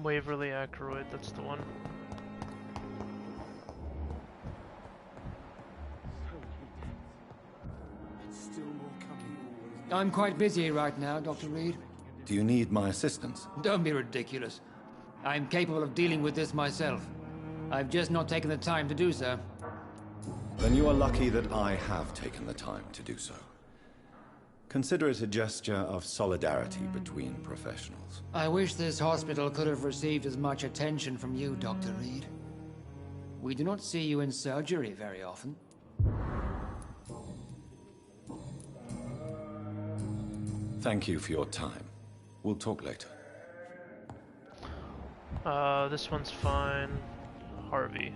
Waverly Ackroyd, that's the one. I'm quite busy right now, Dr. Reed. Do you need my assistance? Don't be ridiculous. I'm capable of dealing with this myself. I've just not taken the time to do so. Then you are lucky that I have taken the time to do so. Consider it a gesture of solidarity between professionals. I wish this hospital could have received as much attention from you, Dr. Reed. We do not see you in surgery very often. Thank you for your time. We'll talk later. This one's fine. Harvey.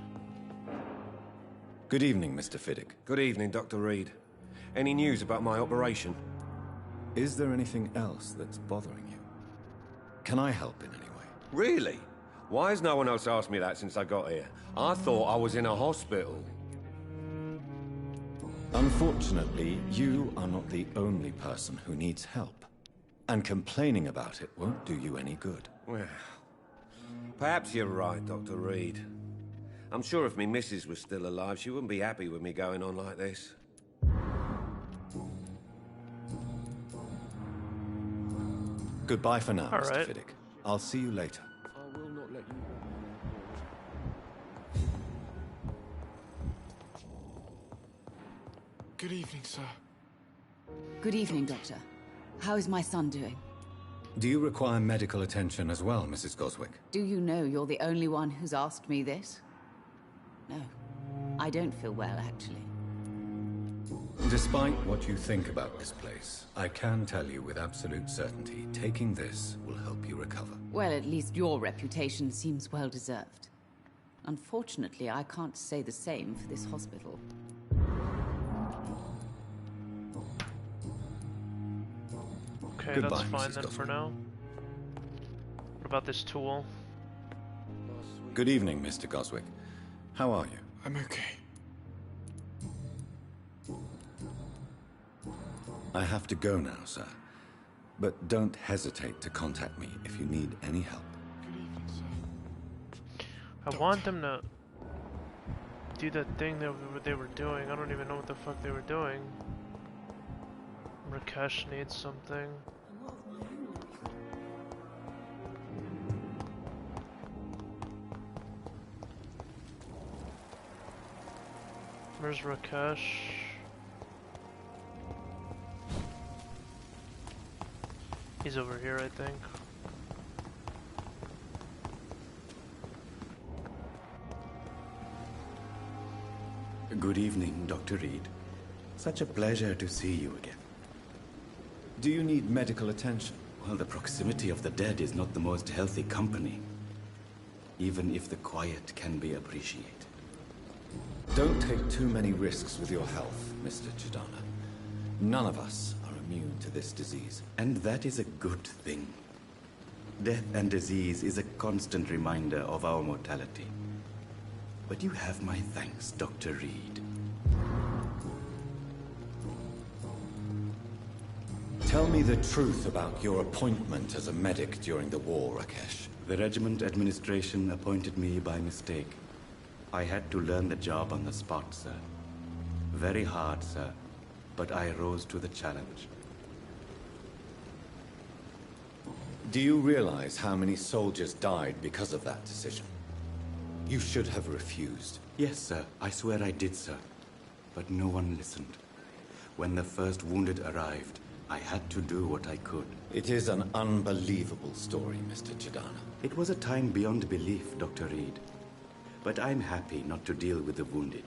Good evening, Mr. Fiddick. Good evening, Dr. Reed. Any news about my operation? Is there anything else that's bothering you? Can I help in any way? Really? Why has no one else asked me that since I got here? I thought I was in a hospital. Unfortunately, you are not the only person who needs help. And complaining about it won't do you any good. Well, perhaps you're right, Dr. Reed. I'm sure if me missus was still alive, she wouldn't be happy with me going on like this. Goodbye for now, All Mr. right. Fiddick. I'll see you later. I will not let you... Good evening, sir. Good evening, Doctor. How is my son doing? Do you require medical attention as well, Mrs. Goswick? Do you know you're the only one who's asked me this? No. I don't feel well, actually. Despite what you think about this place, I can tell you with absolute certainty, taking this will help you recover. Well, at least your reputation seems well-deserved. Unfortunately, I can't say the same for this hospital. Okay, Goodbye, that's fine Mrs. then for Goswick. now. What about this tool? Good evening, Mr. Goswick. How are you? I'm okay. I have to go now, sir. But don't hesitate to contact me if you need any help. Good evening, sir. I want them to do that thing that they were doing. I don't even know what the fuck they were doing. Rakesh needs something. Where's Rakesh? He's over here, I think. Good evening, Dr. Reed. Such a pleasure to see you again. Do you need medical attention? Well, the proximity of the dead is not the most healthy company, even if the quiet can be appreciated. Don't take too many risks with your health, Mr. Chidana. None of us are immune to this disease. And that is a good thing. Death and disease is a constant reminder of our mortality. But you have my thanks, Dr. Reed. Tell me the truth about your appointment as a medic during the war, Rakesh. The regiment administration appointed me by mistake. I had to learn the job on the spot, sir. Very hard, sir, but I rose to the challenge. Do you realize how many soldiers died because of that decision? You should have refused. Yes, sir. I swear I did, sir. But no one listened. When the first wounded arrived, I had to do what I could. It is an unbelievable story, Mr. Chidana. It was a time beyond belief, Dr. Reed. But I'm happy not to deal with the wounded.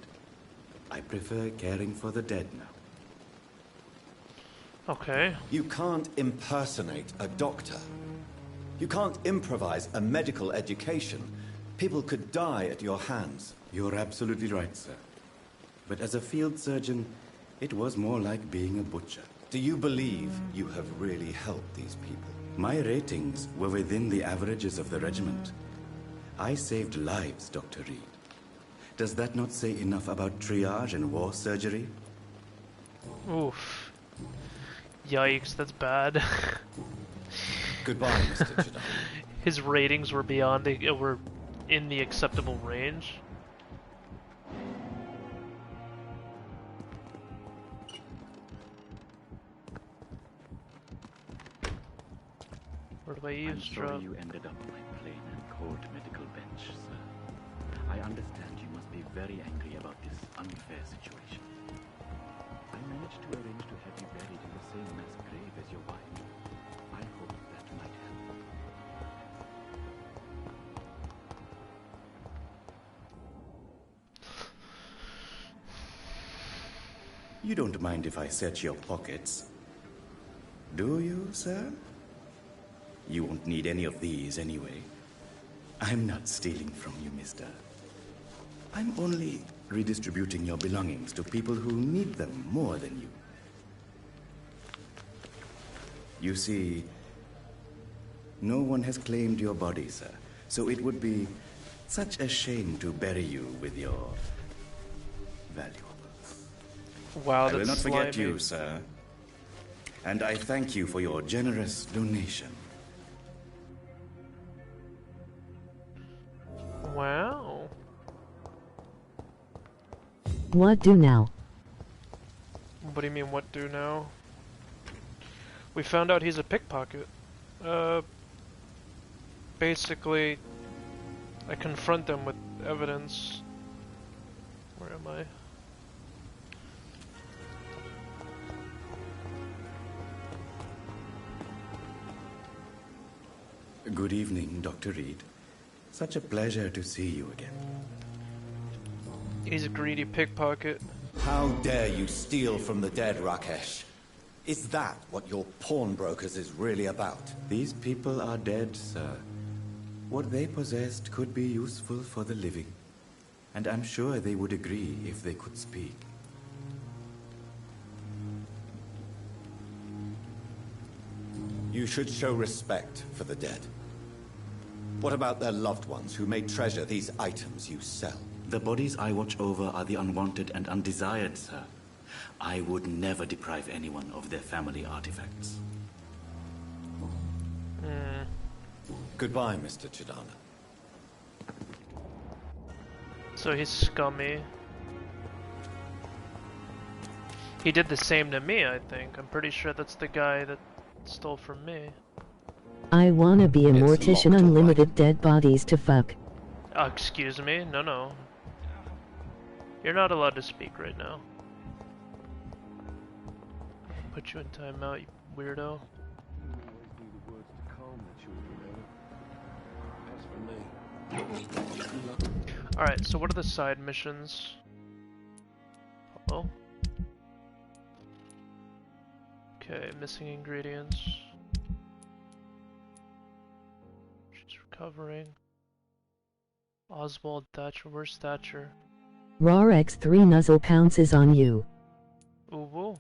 I prefer caring for the dead now. Okay. You can't impersonate a doctor. You can't improvise a medical education. People could die at your hands. You're absolutely right, sir. But as a field surgeon, it was more like being a butcher. Do you believe you have really helped these people? My ratings were within the averages of the regiment. I saved lives, Dr. Reed. Does that not say enough about triage and war surgery? Oof. Yikes, that's bad. Goodbye, Mr. Chidana. His ratings were beyond were in the acceptable range. Where do I eavesdrop? I'm sorry you ended up on my plain and cold medical bench, sir. I understand you must be very angry about this unfair situation. I managed to arrange to have you buried in the same mass grave as your wife. I hope that might help. You don't mind if I search your pockets, do you, sir? You won't need any of these anyway. I'm not stealing from you, mister. I'm only redistributing your belongings to people who need them more than you. You see, no one has claimed your body, sir. So it would be such a shame to bury you with your valuables. Wow, I will not that's forget slimy. you, sir. And I thank you for your generous donation. Wow. What do now? What do you mean, what do now? We found out he's a pickpocket. Basically, I confront them with evidence. Where am I? Good evening, Dr. Reed. Such a pleasure to see you again. He's a greedy pickpocket. How dare you steal from the dead, Rakesh? Is that what your pawnbrokers is really about? These people are dead, sir. What they possessed could be useful for the living. And I'm sure they would agree if they could speak. You should show respect for the dead. What about their loved ones who may treasure these items you sell? The bodies I watch over are the unwanted and undesired, sir. I would never deprive anyone of their family artifacts. Goodbye, Mr. Chidana. So he's scummy. He did the same to me, I think. I'm pretty sure that's the guy that stole from me. I wanna be a mortician, unlimited dead bodies to fuck. Excuse me? No, no. You're not allowed to speak right now. Put you in timeout, you weirdo. Alright, so what are the side missions? Hello? Okay, missing ingredients. She's recovering. Oswald Thatcher, where's Thatcher? RAR X3 Nuzzle pounces on you. Ooh, woo.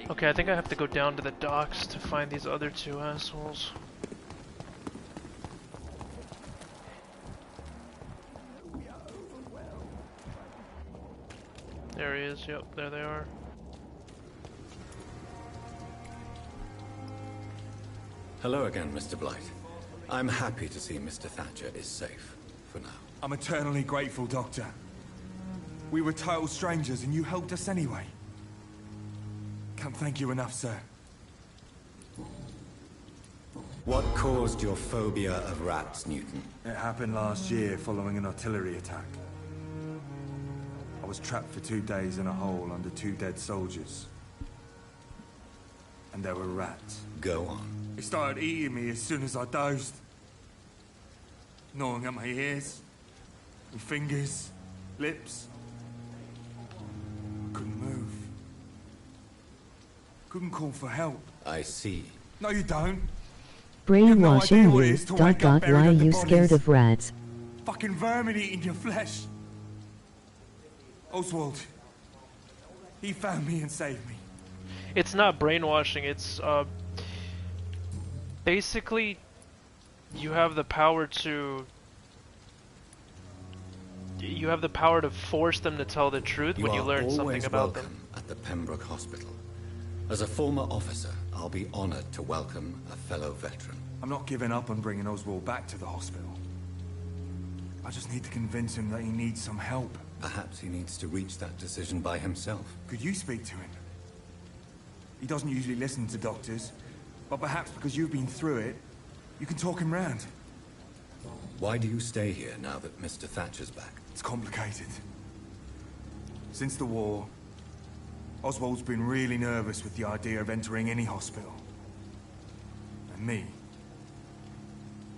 Okay, I think I have to go down to the docks to find these other two assholes. There he is, yep, there they are. Hello again, Mr. Blight. I'm happy to see Mr. Thatcher is safe, for now. I'm eternally grateful, Doctor. We were total strangers and you helped us anyway. Can't thank you enough, sir. What caused your phobia of rats, Newton? It happened last year following an artillery attack. I was trapped for 2 days in a hole under 2 dead soldiers. And there were rats. Go on. They started eating me as soon as I dozed. Gnawing at my ears, my fingers, lips. I couldn't move. Couldn't call for help. I see. No, you don't. Brainwashing idea what it you. is to wake up buried Why are under you bodies. scared of rats? Fucking vermin eating your flesh. Oswald. He found me and saved me. It's not brainwashing, it's basically you have the power to force them to tell the truth when you learn something about them. You are always welcome at the Pembroke Hospital. As a former officer, I'll be honored to welcome a fellow veteran. I'm not giving up on bringing Oswald back to the hospital. I just need to convince him that he needs some help. Perhaps he needs to reach that decision by himself. Could you speak to him? He doesn't usually listen to doctors, but perhaps because you've been through it, you can talk him round. Why do you stay here now that Mr. Thatcher's back? It's complicated. Since the war, Oswald's been really nervous with the idea of entering any hospital. And me,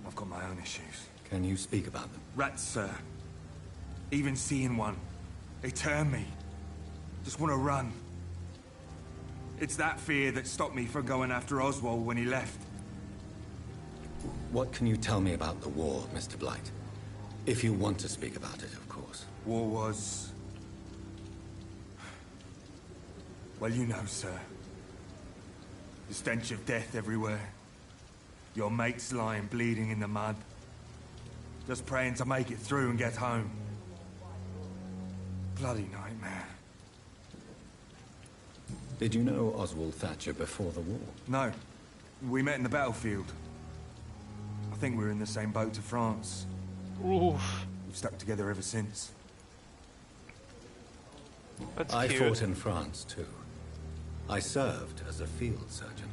I've got my own issues. Can you speak about them? Rats, sir. Even seeing one, they turn me. Just want to run. It's that fear that stopped me from going after Oswald when he left. What can you tell me about the war, Mr. Blight? If you want to speak about it, of course. War was... well, you know, sir. The stench of death everywhere. Your mates lying bleeding in the mud. Just praying to make it through and get home. Bloody nightmare. Did you know Oswald Thatcher before the war? No. We met in the battlefield. I think we were in the same boat to France. Oof. We've stuck together ever since. That's I cute. fought in France, too. I served as a field surgeon,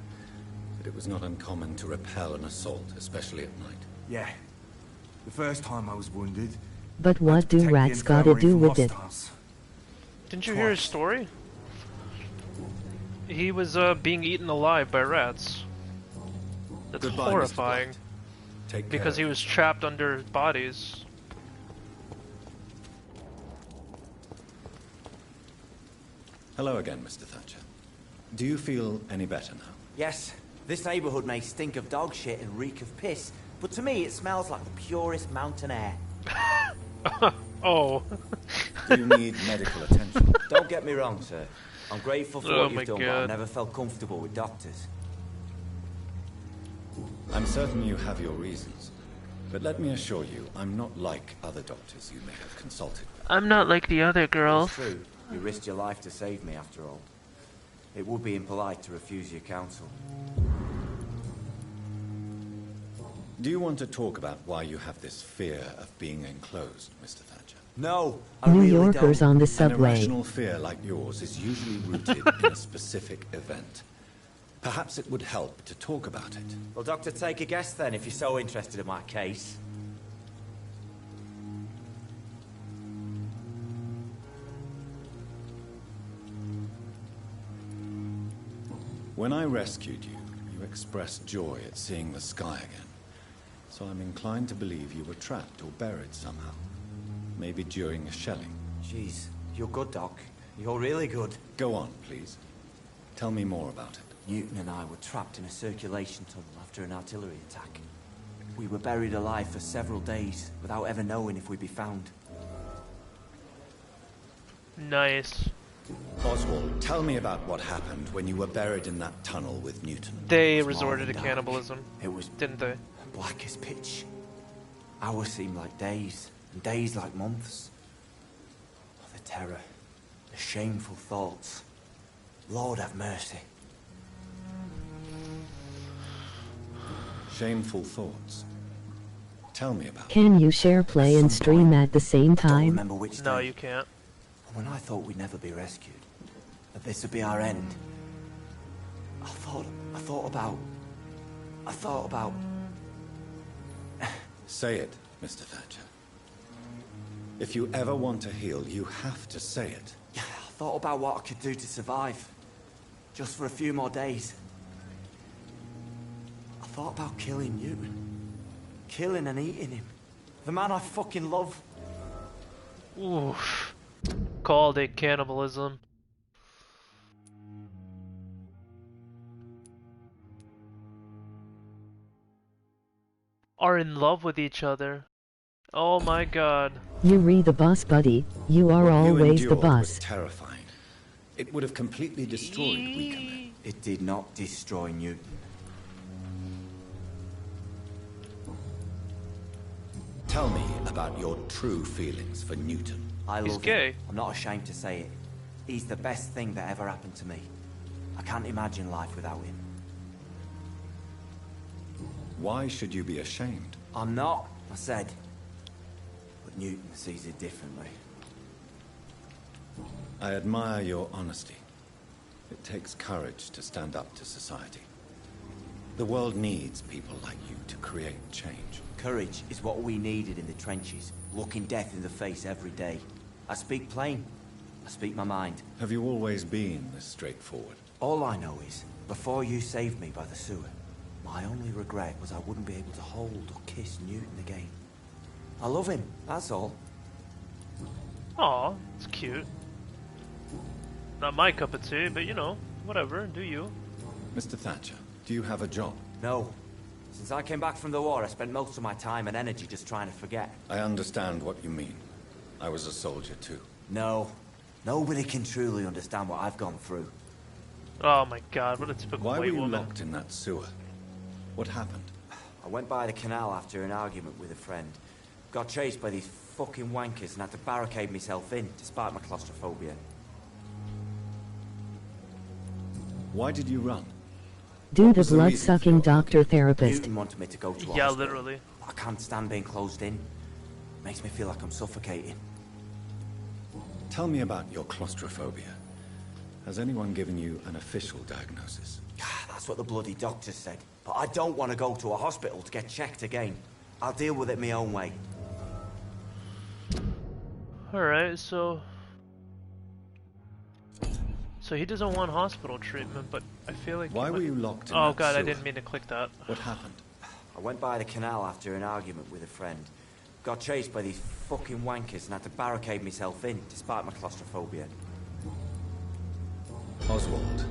but it was not uncommon to repel an assault, especially at night. Yeah. The first time I was wounded... But what do rats gotta do with it? Didn't you hear his story? He was being eaten alive by rats. That's Goodbye, horrifying. Take because care. he was trapped under bodies. Hello again, Mr. Thatcher. Do you feel any better now? Yes, this neighborhood may stink of dog shit and reek of piss, but to me it smells like the purest mountain air. Oh. Do you need medical attention? Don't get me wrong, sir. I'm grateful for what my you've done, but God. I've never felt comfortable with doctors. I'm certain you have your reasons, but let me assure you, I'm not like other doctors you may have consulted with. I'm not like the other girls. It's true. You risked your life to save me, after all. It would be impolite to refuse your counsel. Do you want to talk about why you have this fear of being enclosed, Mr. Thatcher? No, I New really Yorkers don't. on the An subway. irrational fear like yours is usually rooted in a specific event. Perhaps it would help to talk about it. Well, Doctor, take a guess then, if you're so interested in my case. When I rescued you, you expressed joy at seeing the sky again. So I'm inclined to believe you were trapped or buried somehow. Maybe during a shelling. Jeez, you're good, Doc. You're really good. Go on, please. Tell me more about it. Newton and I were trapped in a circulation tunnel after an artillery attack. We were buried alive for several days, without ever knowing if we'd be found. Nice. Oswald, tell me about what happened when you were buried in that tunnel with Newton. They It's resorted to more than cannibalism. It was Didn't they? black as pitch. Hours seemed like days, and days like months. Oh, the terror, the shameful thoughts. Lord have mercy. Shameful thoughts. Tell me about it. Can you share play and stream at the same Don't time? remember which No, day. you can't. When I thought we'd never be rescued, that this would be our end, I thought about... Say it, Mr. Thatcher. If you ever want to heal, you have to say it. I thought about what I could do to survive. Just for a few more days. I thought about killing Newton. Killing and eating him. The man I fucking love. Oof. Called it cannibalism. Are in love with each other. Oh my god. You re the bus, buddy. You are What you always the endured bus. was terrifying. It would have completely destroyed weaker men. It did not destroy Newton. Tell me about your true feelings for Newton. I He's love gay. him. I'm not ashamed to say it. He's the best thing that ever happened to me. I can't imagine life without him. Why should you be ashamed? I'm not, I said. But Newton sees it differently. I admire your honesty. It takes courage to stand up to society. The world needs people like you to create change. Courage is what we needed in the trenches, looking death in the face every day. I speak plain. I speak my mind. Have you always been this straightforward? All I know is, before you saved me by the sewer, my only regret was I wouldn't be able to hold or kiss Newton again. I love him, that's all. Aw, it's cute. Not my cup of tea, but you know, whatever, do you. Mr. Thatcher, do you have a job? No. Since I came back from the war, I spent most of my time and energy just trying to forget. I understand what you mean. I was a soldier too. No. Nobody can truly understand what I've gone through. Oh my god, what a typical Why were white you woman. locked in that sewer? What happened? I went by the canal after an argument with a friend. Got chased by these fucking wankers and had to barricade myself in, despite my claustrophobia. Why did you run? Do the blood-sucking doctor therapist. Newton wanted me to go to a Yeah, hospital. literally. I can't stand being closed in. Makes me feel like I'm suffocating. Tell me about your claustrophobia. Has anyone given you an official diagnosis? That's what the bloody doctor said. But I don't want to go to a hospital to get checked again. I'll deal with it my own way. Alright, so he doesn't want hospital treatment, but I feel like... Why were you locked in Oh that god, I sewer? didn't mean to click that. What happened? I went by the canal after an argument with a friend. Got chased by these fucking wankers and had to barricade myself in, despite my claustrophobia. Oswald,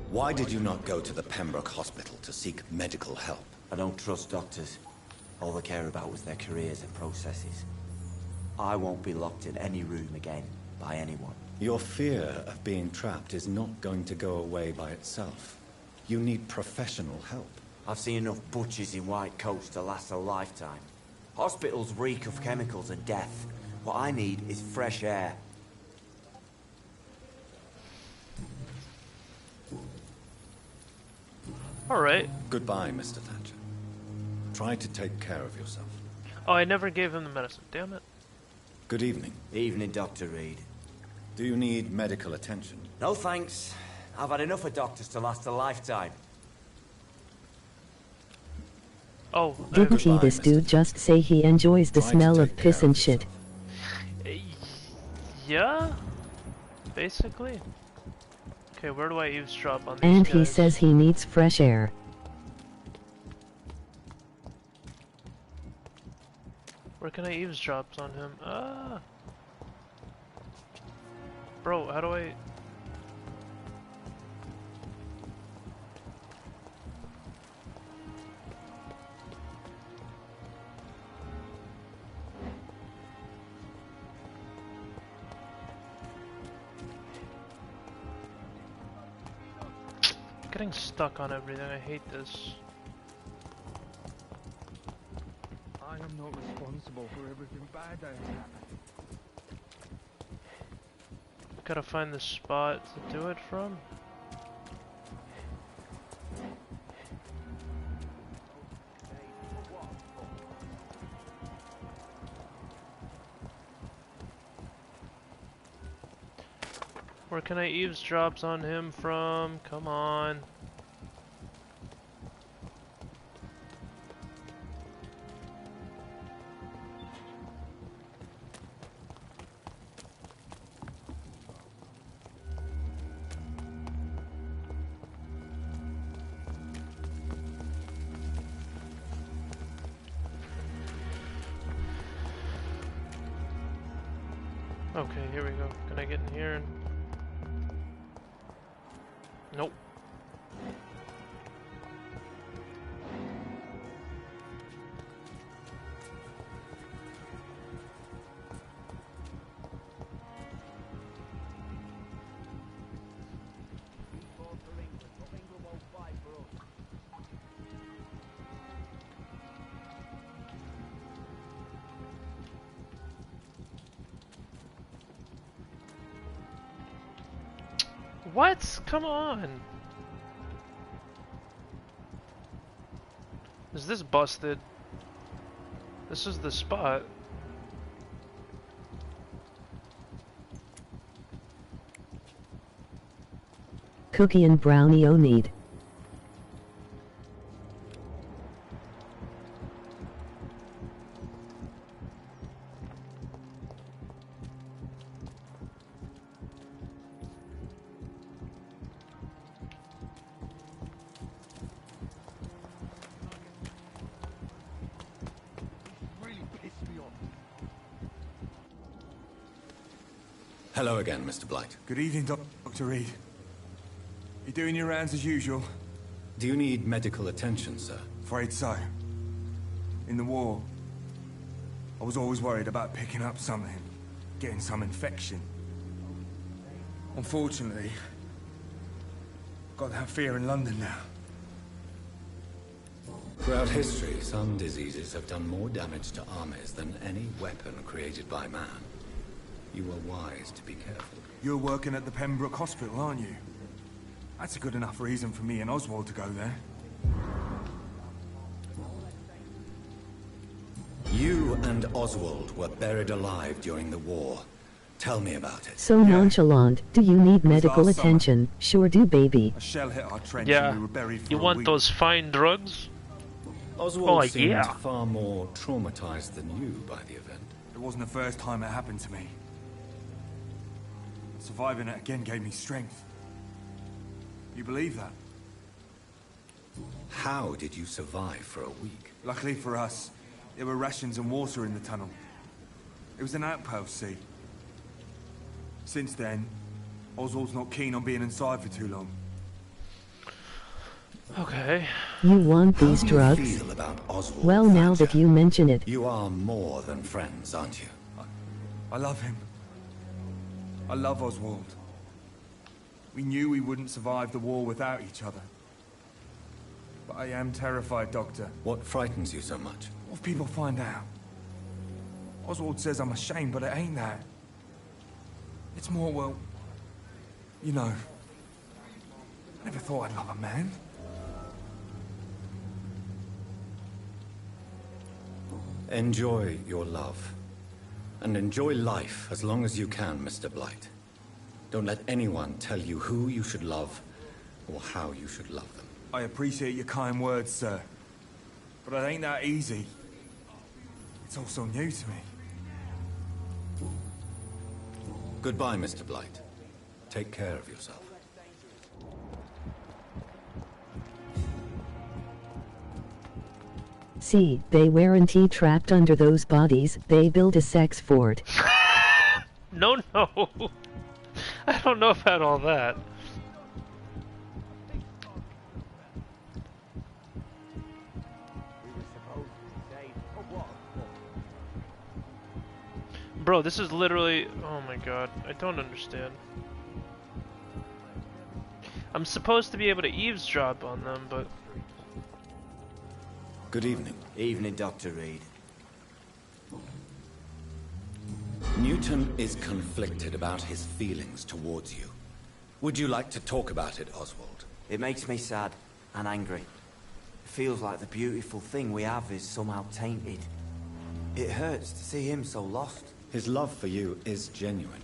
why did you not go to the Pembroke Hospital to seek medical help? I don't trust doctors. All they care about was their careers and processes. I won't be locked in any room again, by anyone. Your fear of being trapped is not going to go away by itself. You need professional help. I've seen enough butchers in white coats to last a lifetime. Hospitals reek of chemicals and death. What I need is fresh air. Alright. Goodbye, Mr. Thatcher. Try to take care of yourself. Oh, I never gave him the medicine, damn it. Good evening. Evening, Dr. Reed. Do you need medical attention? No thanks. I've had enough of doctors to last a lifetime. Oh, Didn't he, this dude, just say he enjoys the smell of piss and shit? Yeah? Basically. Okay, where do I eavesdrop on these And guys? he says he needs fresh air. Where can I eavesdrop on him? Ah! Bro, how do I... Getting stuck on everything, I hate this. I am not responsible for everything bad that has happened. Gotta find the spot to do it from. Where can I eavesdrop on him from? Come on. Okay, here we go. Can I get in here and... Nope. What? Come on! Is this busted? This is the spot. Cookie and brownie o need. Hello again, Mr. Blight. Good evening, Dr. Reed. You doing your rounds as usual? Do you need medical attention, sir? Afraid so. In the war, I was always worried about picking up something, getting some infection. Unfortunately, got that fear in London now. Throughout history, some diseases have done more damage to armies than any weapon created by man. You were wise to be careful. You're working at the Pembroke Hospital, aren't you? That's a good enough reason for me and Oswald to go there. You and Oswald were buried alive during the war. Tell me about it. So nonchalant. Do you need medical attention? Sure do, baby. A shell hit our trench Yeah. and we were buried for You a want week. those fine drugs? Oswald seemed yeah. far more traumatized than you by the event. It wasn't the first time it happened to me. Surviving it again gave me strength. You believe that? How did you survive for a week? Luckily for us, there were rations and water in the tunnel. It was an outpost, see? Since then, Oswald's not keen on being inside for too long. Okay. You want these How do you drugs? feel about Oswald? Well, now that you mention it. You are more than friends, aren't you? I love him. I love Oswald. We knew we wouldn't survive the war without each other. But I am terrified, Doctor. What frightens you so much? What if people find out? Oswald says I'm ashamed, but it ain't that. It's more, well, you know, I never thought I'd love a man. Enjoy your love. And enjoy life as long as you can, Mr. Blight. Don't let anyone tell you who you should love or how you should love them. I appreciate your kind words, sir. But it ain't that easy. It's all so new to me. Goodbye, Mr. Blight. Take care of yourself. See, they weren't trapped under those bodies. They built a sex fort. No. I don't know about all that. Bro, this is literally... Oh my god, I don't understand. I'm supposed to be able to eavesdrop on them, but... Good evening. Evening, Dr. Reed. Newton is conflicted about his feelings towards you. Would you like to talk about it, Oswald? It makes me sad and angry. It feels like the beautiful thing we have is somehow tainted. It hurts to see him so lost. His love for you is genuine.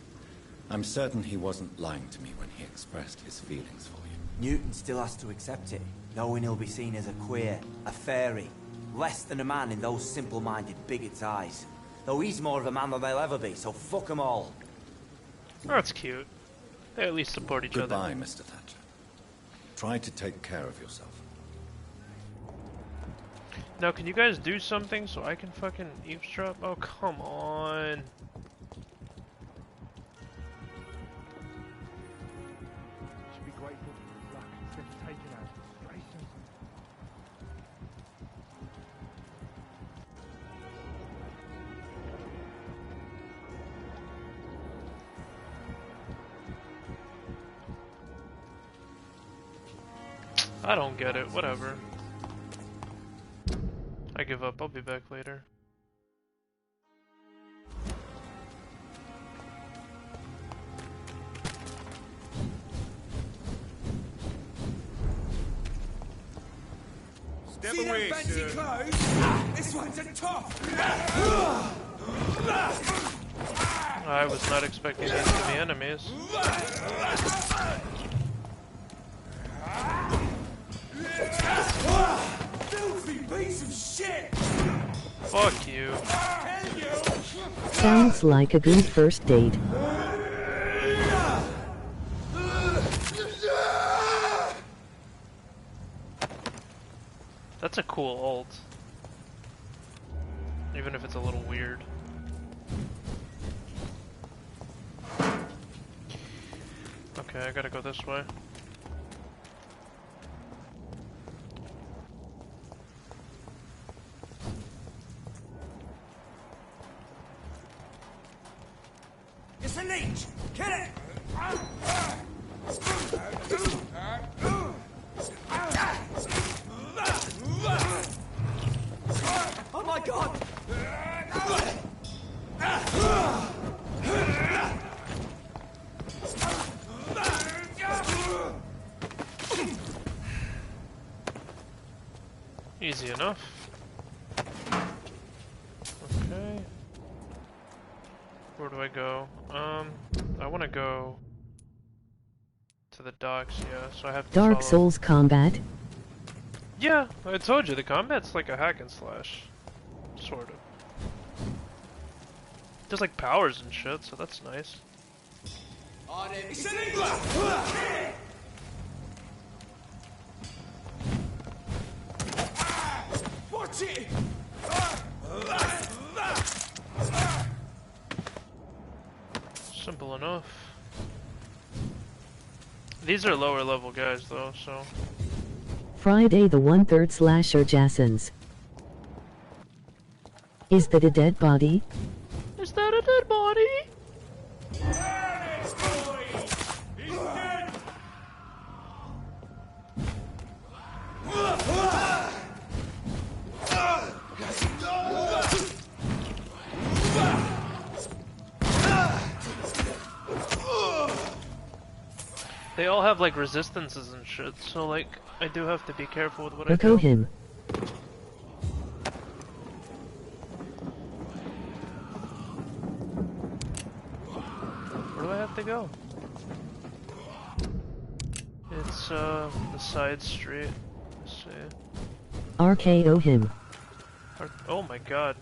I'm certain he wasn't lying to me when he expressed his feelings for you. Newton still has to accept it, knowing he'll be seen as a queer, a fairy, less than a man in those simple-minded bigots' eyes. Though he's more of a man than they'll ever be, so fuck them all. That's cute. They at least support each Goodbye, other. Mr. Thatcher. Try to take care of yourself. Now, can you guys do something so I can fucking eavesdrop? Oh, come on. Should be grateful for his luck instead of taking out frustrations. I don't get it. Whatever. I give up. I'll be back later. Step away, fancy clothes? This one's a top! I was not expecting these to be enemies. Filthy piece of shit! Fuck you. Sounds like a good first date. That's a cool ult. Even if it's a little weird. Okay, I gotta go this way. It's a leech! Kill it! Oh my god! Easy enough. Okay. Where do I go? I want to go to the docks, yeah, so I have to Dark follow. Souls combat. Yeah, I told you, the combat's like a hack and slash. Sort of. There's like powers and shit, so that's nice. Watch it! Simple enough. These are lower level guys though, so. Friday the 1/3 slasher Jasons. Is that a dead body? Is that a dead body? They all have like resistances and shit, so like I do have to be careful with what I do. him. Where do I have to go? It's the side street. Let's see. RKO him. Oh my god.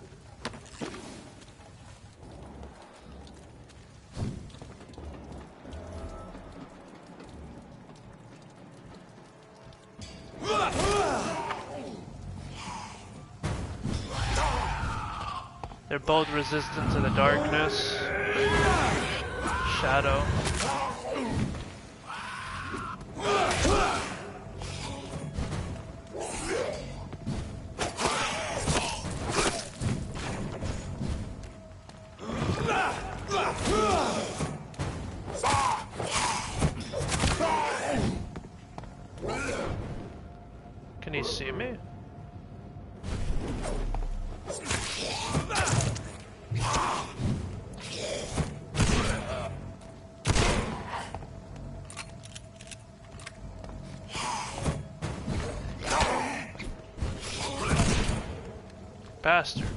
They're both resistant to the darkness. Shadow. Can he see me? Bastard.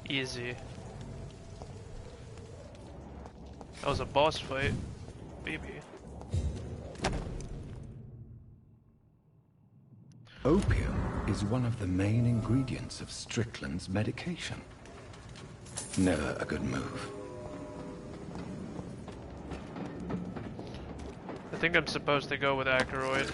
Easy. That was a boss fight, baby. Opium is one of the main ingredients of Strickland's medication. Never a good move. I think I'm supposed to go with Ackroyd.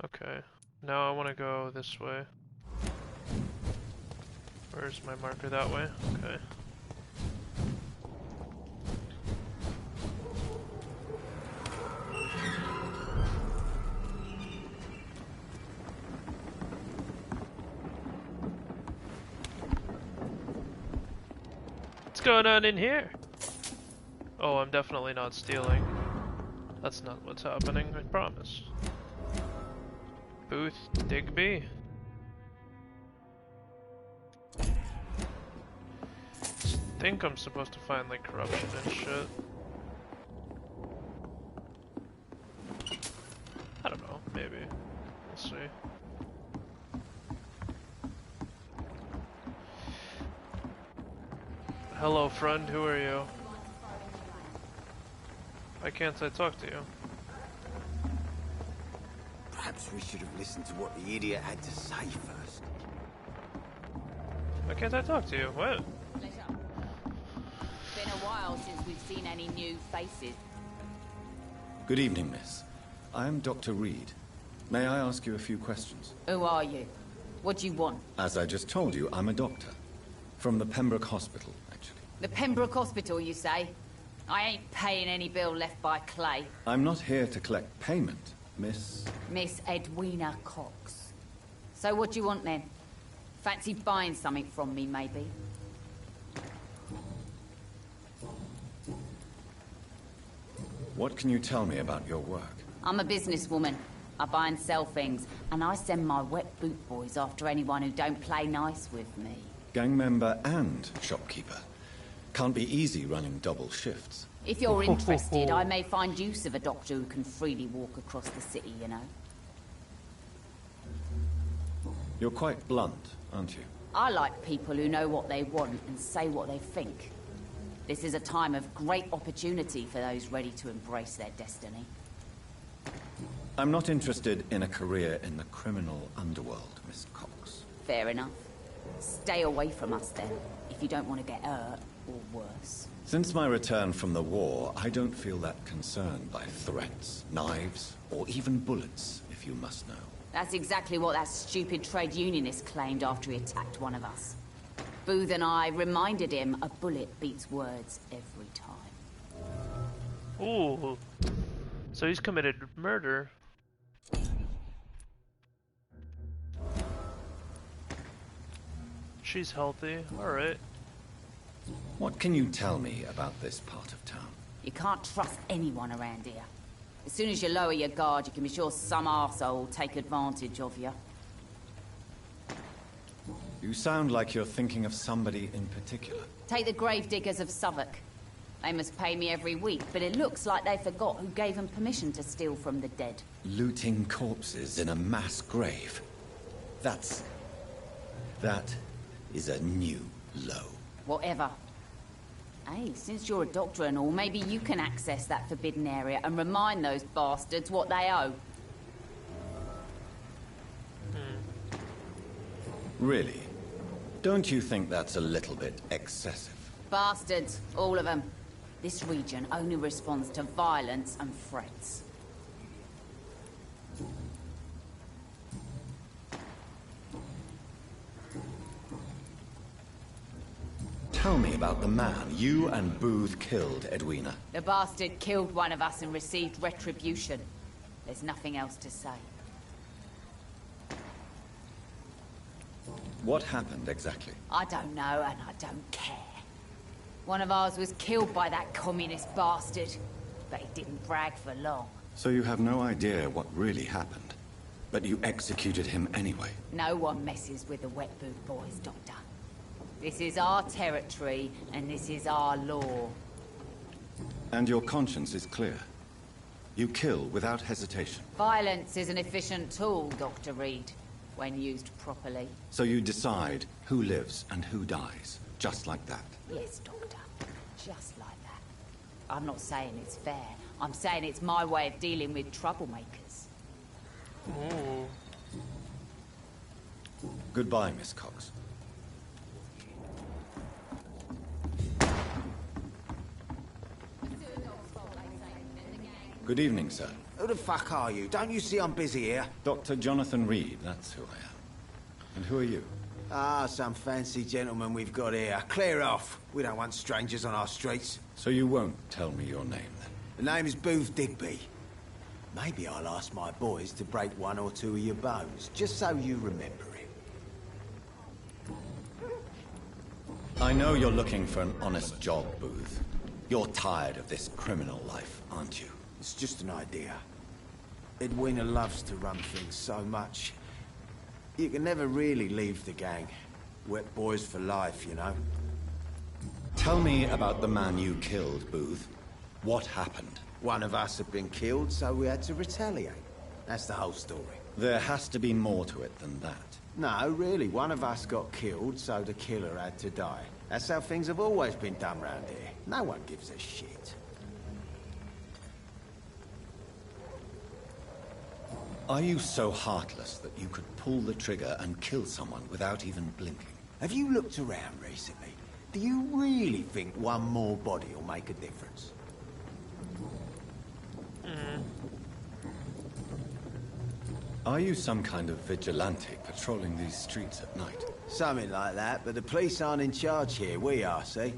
Okay, now I want to go this way. Where's my marker? That way? Okay. What's going on in here? Oh, I'm definitely not stealing. That's not what's happening, I promise. Booth Digby. I think I'm supposed to find like corruption and shit. I don't know, maybe. We'll see. Hello friend, who are you? Why can't I talk to you? Perhaps we should have listened to what the idiot had to say first. Why can't I talk to you? What? while since we've seen any new faces. Good evening, miss. I am Dr. Reed. May I ask you a few questions? Who are you? What do you want? As I just told you, I'm a doctor. From the Pembroke Hospital, actually. The Pembroke Hospital, you say? I ain't paying any bill left by Clay. I'm not here to collect payment, Miss... Miss Edwina Cox. So what do you want then? Fancy buying something from me, maybe? What can you tell me about your work? I'm a businesswoman. I buy and sell things, and I send my wet boot boys after anyone who don't play nice with me. Gang member and shopkeeper. Can't be easy running double shifts. If you're interested, I may find use of a doctor who can freely walk across the city, you know. You're quite blunt, aren't you? I like people who know what they want and say what they think. This is a time of great opportunity for those ready to embrace their destiny. I'm not interested in a career in the criminal underworld, Miss Cox. Fair enough. Stay away from us then, if you don't want to get hurt, or worse. Since my return from the war, I don't feel that concerned by threats, knives, or even bullets, if you must know. That's exactly what that stupid trade unionist claimed after he attacked one of us. Booth and I reminded him a bullet beats words every time. Ooh. So he's committed murder. She's healthy. Alright. What can you tell me about this part of town? You can't trust anyone around here. As soon as you lower your guard, you can be sure some arsehole will take advantage of you. You sound like you're thinking of somebody in particular. Take the gravediggers of Southwark. They must pay me every week, but it looks like they forgot who gave them permission to steal from the dead. Looting corpses in a mass grave. That is a new low. Whatever. Hey, since you're a doctor and all, maybe you can access that forbidden area and remind those bastards what they owe. Really? Don't you think that's a little bit excessive? Bastards, all of them. This region only responds to violence and threats. Tell me about the man you and Booth killed, Edwina. The bastard killed one of us and received retribution. There's nothing else to say. What happened exactly? I don't know, and I don't care. One of ours was killed by that communist bastard, but he didn't brag for long. So you have no idea what really happened, but you executed him anyway. No one messes with the wet boot boys, Doctor. This is our territory, and this is our law. And your conscience is clear. You kill without hesitation. Violence is an efficient tool, Dr. Reed, when used properly. So you decide who lives and who dies, just like that? Yes, Doctor. Just like that. I'm not saying it's fair. I'm saying it's my way of dealing with troublemakers. Ooh. Goodbye, Miss Cox. Good evening, sir. Who the fuck are you? Don't you see I'm busy here? Dr. Jonathan Reed, that's who I am. And who are you? Ah, some fancy gentleman we've got here. Clear off. We don't want strangers on our streets. So you won't tell me your name, then? The name is Booth Digby. Maybe I'll ask my boys to break one or two of your bones, just so you remember him. I know you're looking for an honest job, Booth. You're tired of this criminal life, aren't you? It's just an idea. Edwina loves to run things so much. You can never really leave the gang. Wet boys for life, you know. Tell me about the man you killed, Booth. What happened? One of us had been killed, so we had to retaliate. That's the whole story. There has to be more to it than that. No, really. One of us got killed, so the killer had to die. That's how things have always been done round here. No one gives a shit. Are you so heartless that you could pull the trigger and kill someone without even blinking? Have you looked around recently? Do you really think one more body will make a difference? Are you some kind of vigilante patrolling these streets at night? Something like that, but the police aren't in charge here. We are, see?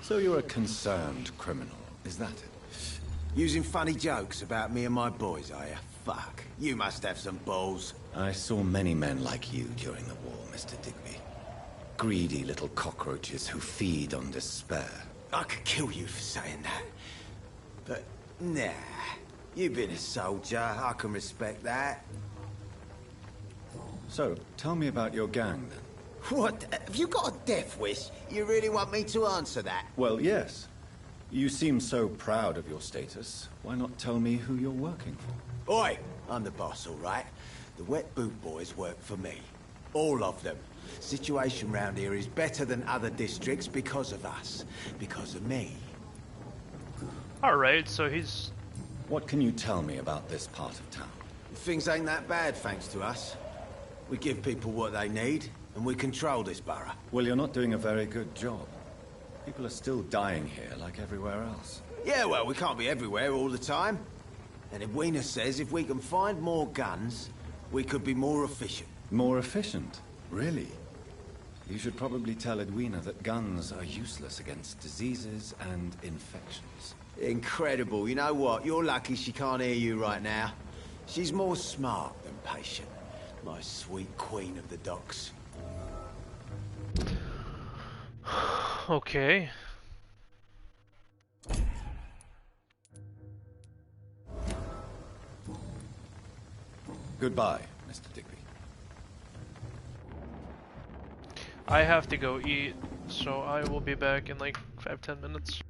So you're a concerned criminal, is that it? Using funny jokes about me and my boys, are you? Fuck. You must have some balls. I saw many men like you during the war, Mr. Digby. Greedy little cockroaches who feed on despair. I could kill you for saying that. But, nah. You've been a soldier. I can respect that. So, tell me about your gang, then. What? Have you got a death wish? You really want me to answer that? Well, yes. You seem so proud of your status. Why not tell me who you're working for? Oi! I'm the boss, all right? The Wet Boot Boys work for me. All of them. Situation round here is better than other districts because of us. Because of me. Alright, so he's... What can you tell me about this part of town? Things ain't that bad, thanks to us. We give people what they need, and we control this borough. Well, you're not doing a very good job. People are still dying here, like everywhere else. Yeah, well, we can't be everywhere all the time. And Edwina says if we can find more guns, we could be more efficient. More efficient? Really? You should probably tell Edwina that guns are useless against diseases and infections. Incredible. You know what? You're lucky she can't hear you right now. She's more smart than patient. My sweet queen of the docks. Okay. Goodbye, Mr. Digby. I have to go eat, so I will be back in like 5-10 minutes.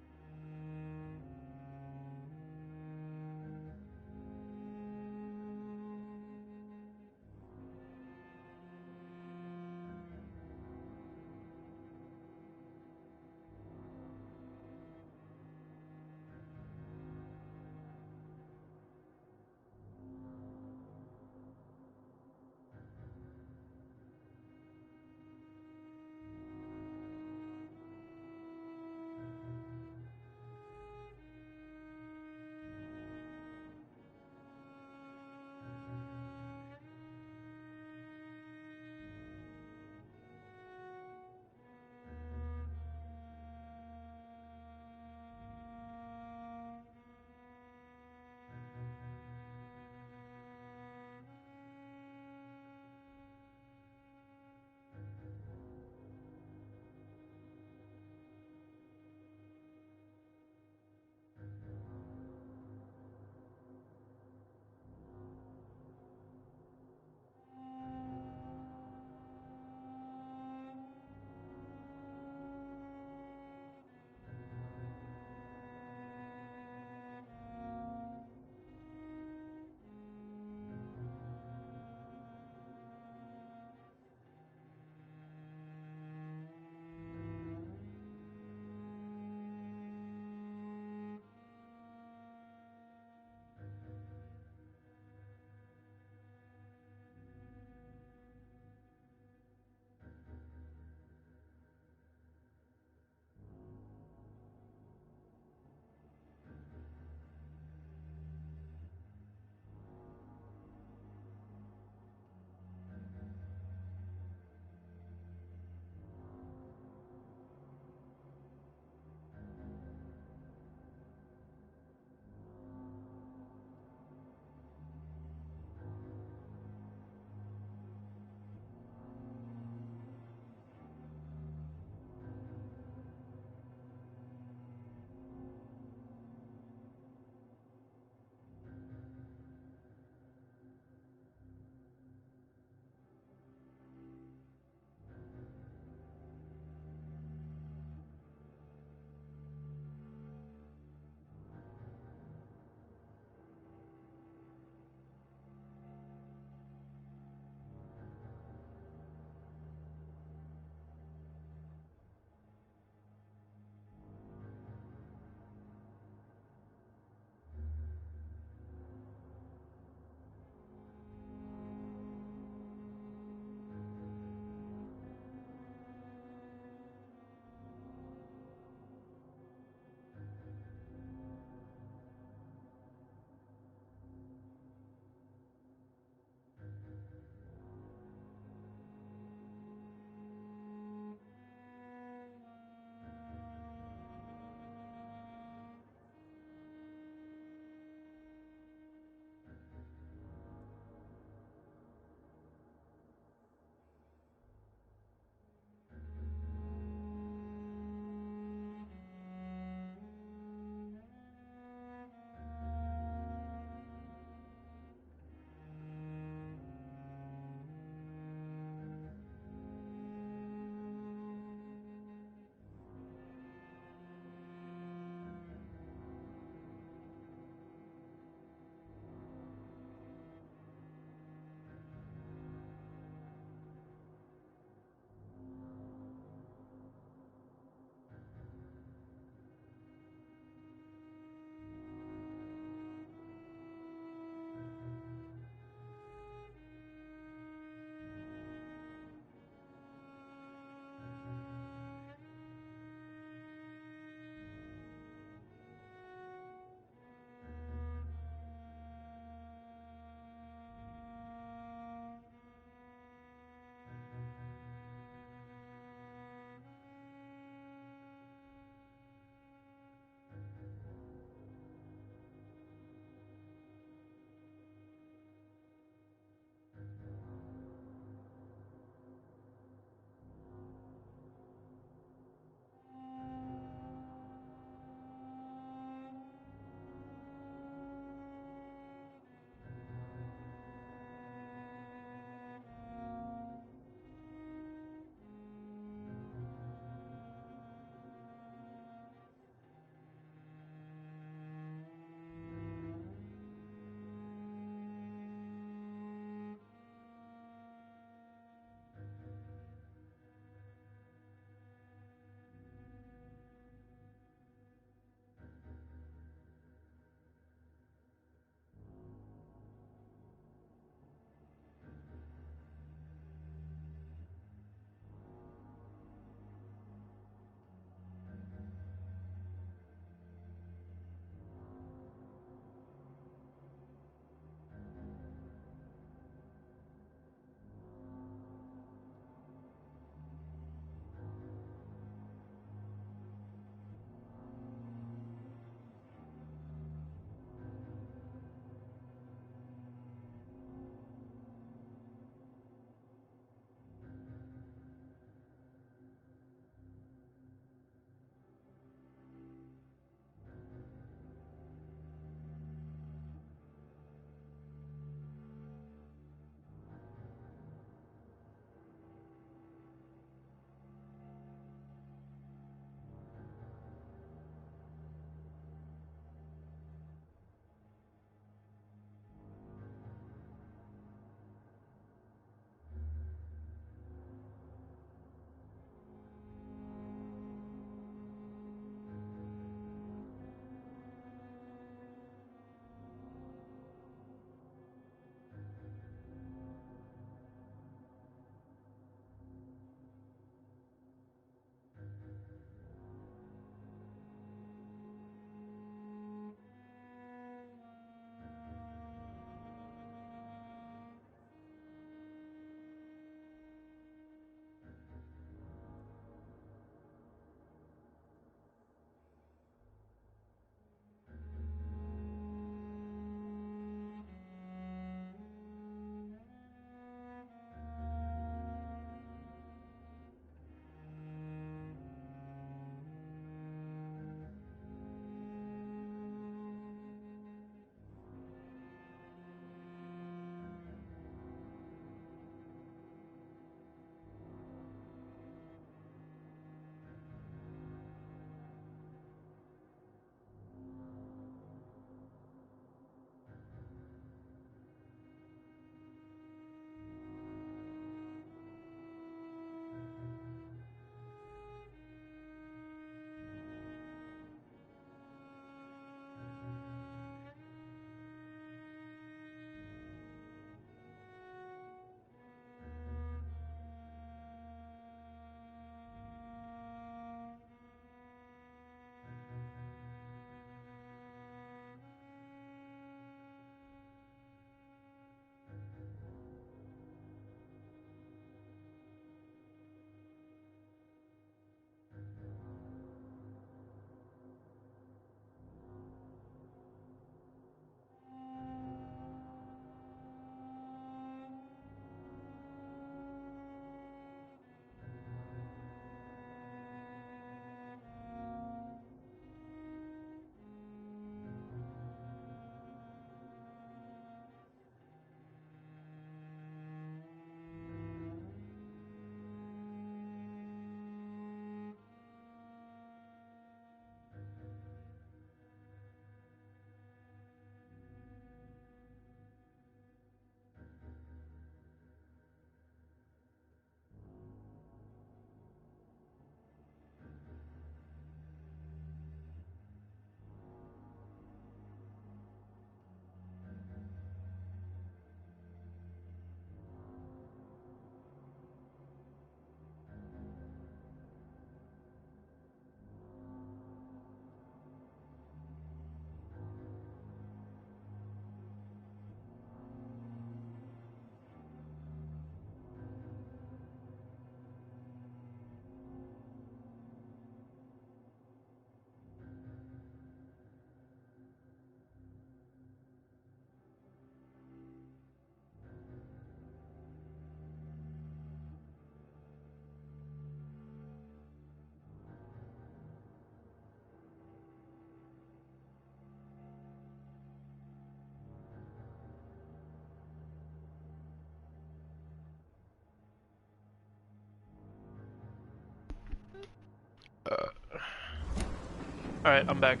Alright, I'm back.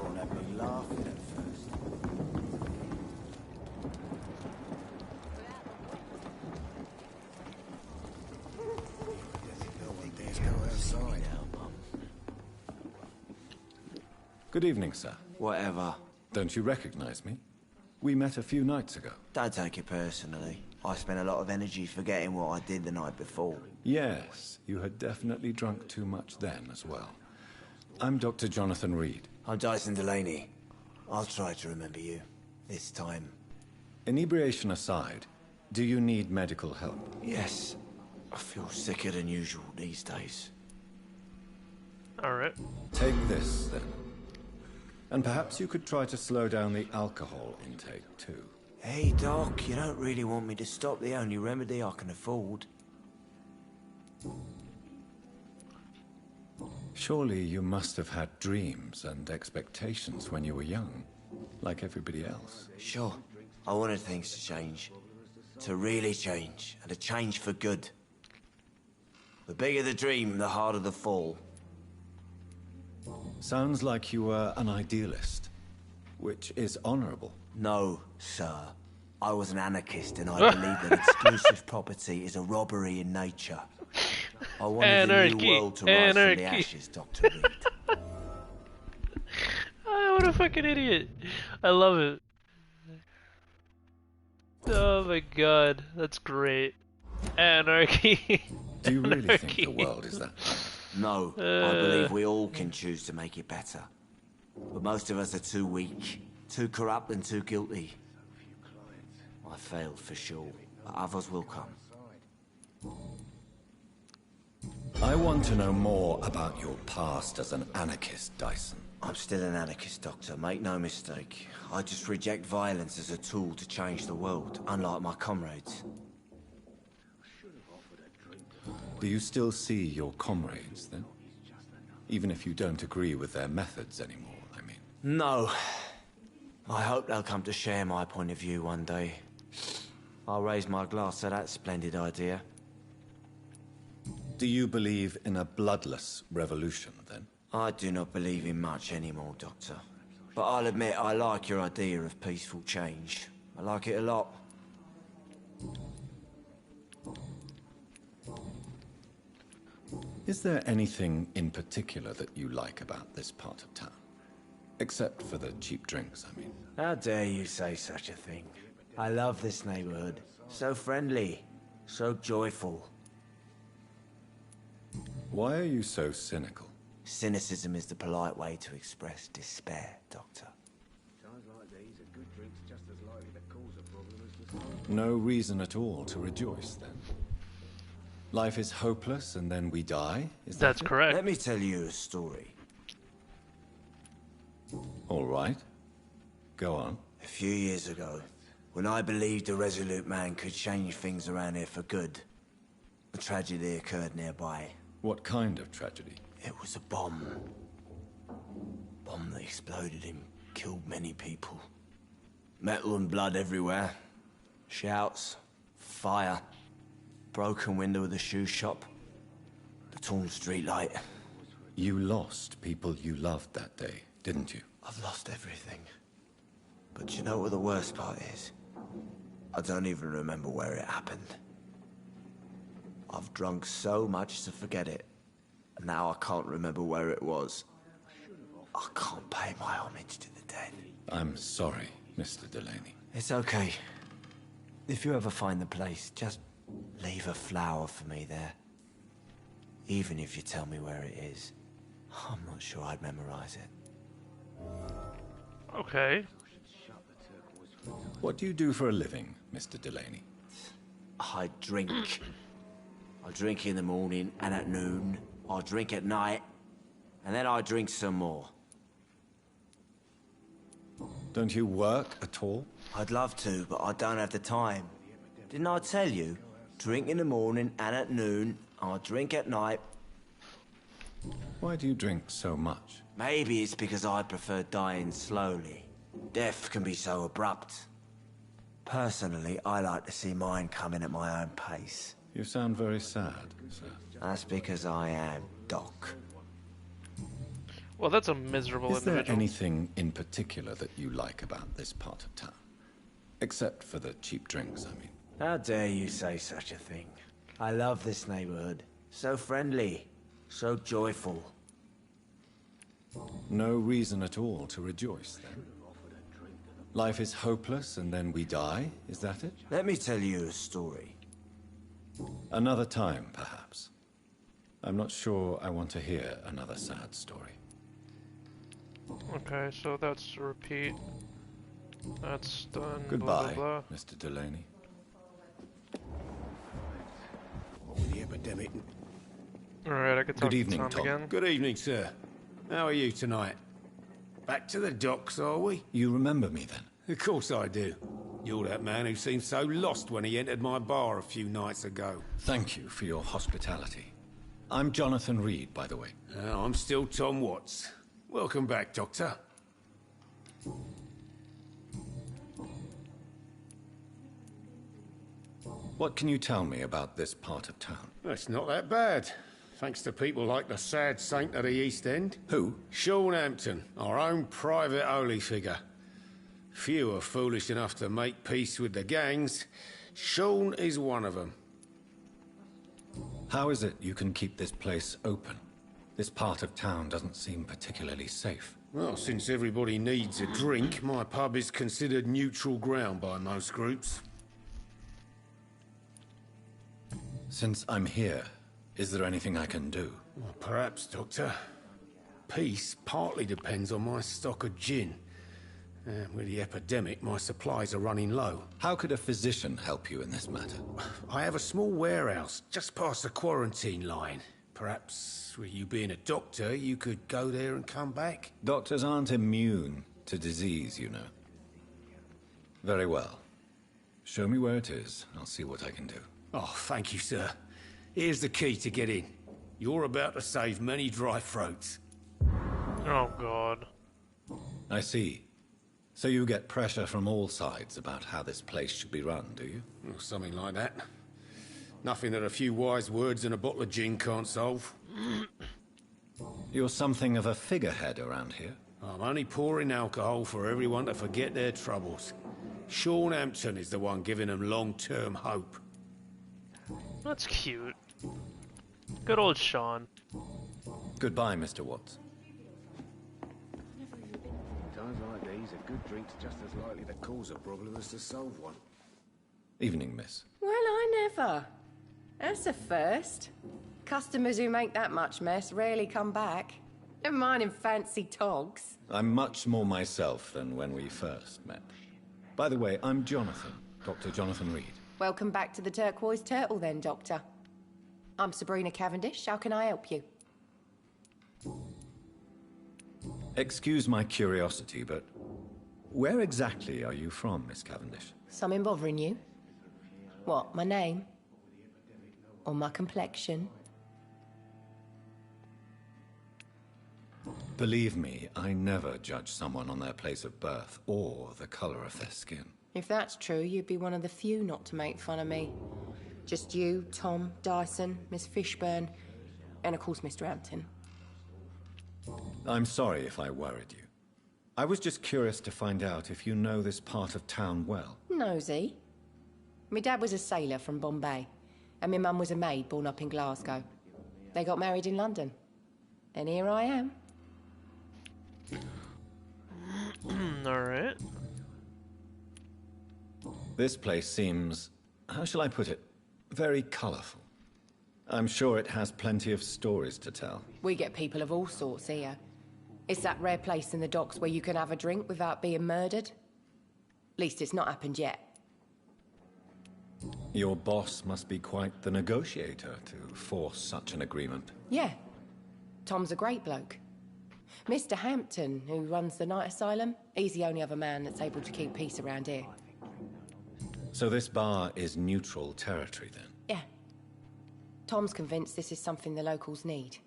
Won't have me laughing at first. Good evening, sir. Whatever. Don't you recognize me? We met a few nights ago. Don't take it personally. I spent a lot of energy forgetting what I did the night before. Yes, you had definitely drunk too much then as well. I'm Dr. Jonathan Reed. I'm Dyson Delaney. I'll try to remember you. This time. Inebriation aside, do you need medical help? Yes. I feel sicker than usual these days. Alright. Take this, then. And perhaps you could try to slow down the alcohol intake, too. Hey, Doc, you don't really want me to stop the only remedy I can afford. Surely you must have had dreams and expectations when you were young, like everybody else. Sure. I wanted things to change. To really change, and to change for good. The bigger the dream, the harder the fall. Sounds like you were an idealist, which is honorable. No, sir. I was an anarchist, and I believe that exclusive property is a robbery in nature. I wanted the new world to rise from the ashes, Dr. Reed. Oh, what a fucking idiot. I love it. Oh my god, that's great. Anarchy. Do you really think the world is that? No, I believe we all can choose to make it better. But most of us are too weak, too corrupt and too guilty. I failed for sure, but others will come. I want to know more about your past as an anarchist, Dyson. I'm still an anarchist, Doctor, make no mistake. I just reject violence as a tool to change the world, unlike my comrades. Do you still see your comrades, then? Even if you don't agree with their methods anymore, I mean. No. I hope they'll come to share my point of view one day. I'll raise my glass to that splendid idea. Do you believe in a bloodless revolution, then? I do not believe in much anymore, Doctor. But I'll admit I like your idea of peaceful change. I like it a lot. Is there anything in particular that you like about this part of town? Except for the cheap drinks, I mean. How dare you say such a thing? I love this neighborhood. So friendly. So joyful. Why are you so cynical? Cynicism is the polite way to express despair, Doctor. No reason at all to rejoice, then. Life is hopeless and then we die? Is that That's correct. Let me tell you a story. All right. Go on. A few years ago, when I believed a resolute man could change things around here for good, a tragedy occurred nearby. What kind of tragedy? It was a bomb. Bomb that exploded and killed many people. Metal and blood everywhere. Shouts, fire, broken window of the shoe shop, the torn street light. You lost people you loved that day, didn't you? I've lost everything. But you know what the worst part is? I don't even remember where it happened. I've drunk so much to forget it. Now I can't remember where it was. I can't pay my homage to the dead. I'm sorry, Mr. Delaney. It's okay. If you ever find the place, just leave a flower for me there. Even if you tell me where it is. I'm not sure I'd memorize it. Okay. What do you do for a living, Mr. Delaney? I drink. I drink in the morning and at noon. I drink at night. And then I drink some more. Don't you work at all? I'd love to, but I don't have the time. Didn't I tell you? Drink in the morning and at noon. I drink at night. Why do you drink so much? Maybe it's because I prefer dying slowly. Death can be so abrupt. Personally, I like to see mine coming at my own pace. You sound very sad, sir. That's because I am, Doc. Well, that's a miserable Is there individual. anything in particular that you like about this part of town? Except for the cheap drinks, I mean. How dare you say such a thing? I love this neighborhood. So friendly, so joyful. No reason at all to rejoice, then? Life is hopeless and then we die, is that it? Let me tell you a story. Another time, perhaps. I'm not sure I want to hear another sad story. Okay, so that's a repeat. That's done. Goodbye, blah, blah, Mr. Delaney. What with the epidemic? blah. Alright, I could talk Good evening, to Tom again. Good evening, sir. How are you tonight? Back to the docks, are we? You remember me then? Of course I do. You're that man who seemed so lost when he entered my bar a few nights ago. Thank you for your hospitality. I'm Jonathan Reed, by the way. I'm still Tom Watts. Welcome back, Doctor. What can you tell me about this part of town? It's not that bad. Thanks to people like the sad saint of the East End. Who? Sean Hampton, our own private holy figure. Few are foolish enough to make peace with the gangs. Sean is one of them. How is it you can keep this place open? This part of town doesn't seem particularly safe. Well, since everybody needs a drink, my pub is considered neutral ground by most groups. Since I'm here, is there anything I can do? Well, perhaps, Doctor. Peace partly depends on my stock of gin. With the epidemic, my supplies are running low. How could a physician help you in this matter? I have a small warehouse just past the quarantine line. Perhaps, with you being a doctor, you could go there and come back? Doctors aren't immune to disease, you know. Very well. Show me where it is. I'll see what I can do. Oh, thank you, sir. Here's the key to get in. You're about to save many dry throats. Oh, God. I see. So you get pressure from all sides about how this place should be run, do you? Well, something like that. Nothing that a few wise words and a bottle of gin can't solve. You're something of a figurehead around here. I'm only pouring alcohol for everyone to forget their troubles. Sean Hampton is the one giving them long-term hope. That's cute. Good old Sean. Goodbye, Mr. Watts. Times like these, a good drink's just as likely to cause a problem as to solve one. Evening, miss. Well, I never. That's a first. Customers who make that much mess rarely come back. Never mind in fancy togs. I'm much more myself than when we first met. By the way, I'm Jonathan, Dr. Jonathan Reed. Welcome back to the Turquoise Turtle then, Doctor. I'm Sabrina Cavendish. How can I help you? Excuse my curiosity, but where exactly are you from, Miss Cavendish? Something bothering you? What, my name? Or my complexion? Believe me, I never judge someone on their place of birth or the color of their skin. If that's true, you'd be one of the few not to make fun of me. Just you, Tom, Dyson, Miss Fishburne, and of course Mr. Hampton. I'm sorry if I worried you. I was just curious to find out if you know this part of town well. Nosy. My dad was a sailor from Bombay, and my mum was a maid born up in Glasgow. They got married in London. And here I am. Alright. This place seems, how shall I put it, very colorful. I'm sure it has plenty of stories to tell. We get people of all sorts here. It's that rare place in the docks where you can have a drink without being murdered. At least it's not happened yet. Your boss must be quite the negotiator to force such an agreement. Yeah. Tom's a great bloke. Mr. Hampton, who runs the night asylum, he's the only other man that's able to keep peace around here. So this bar is neutral territory then? Yeah. Tom's convinced this is something the locals need.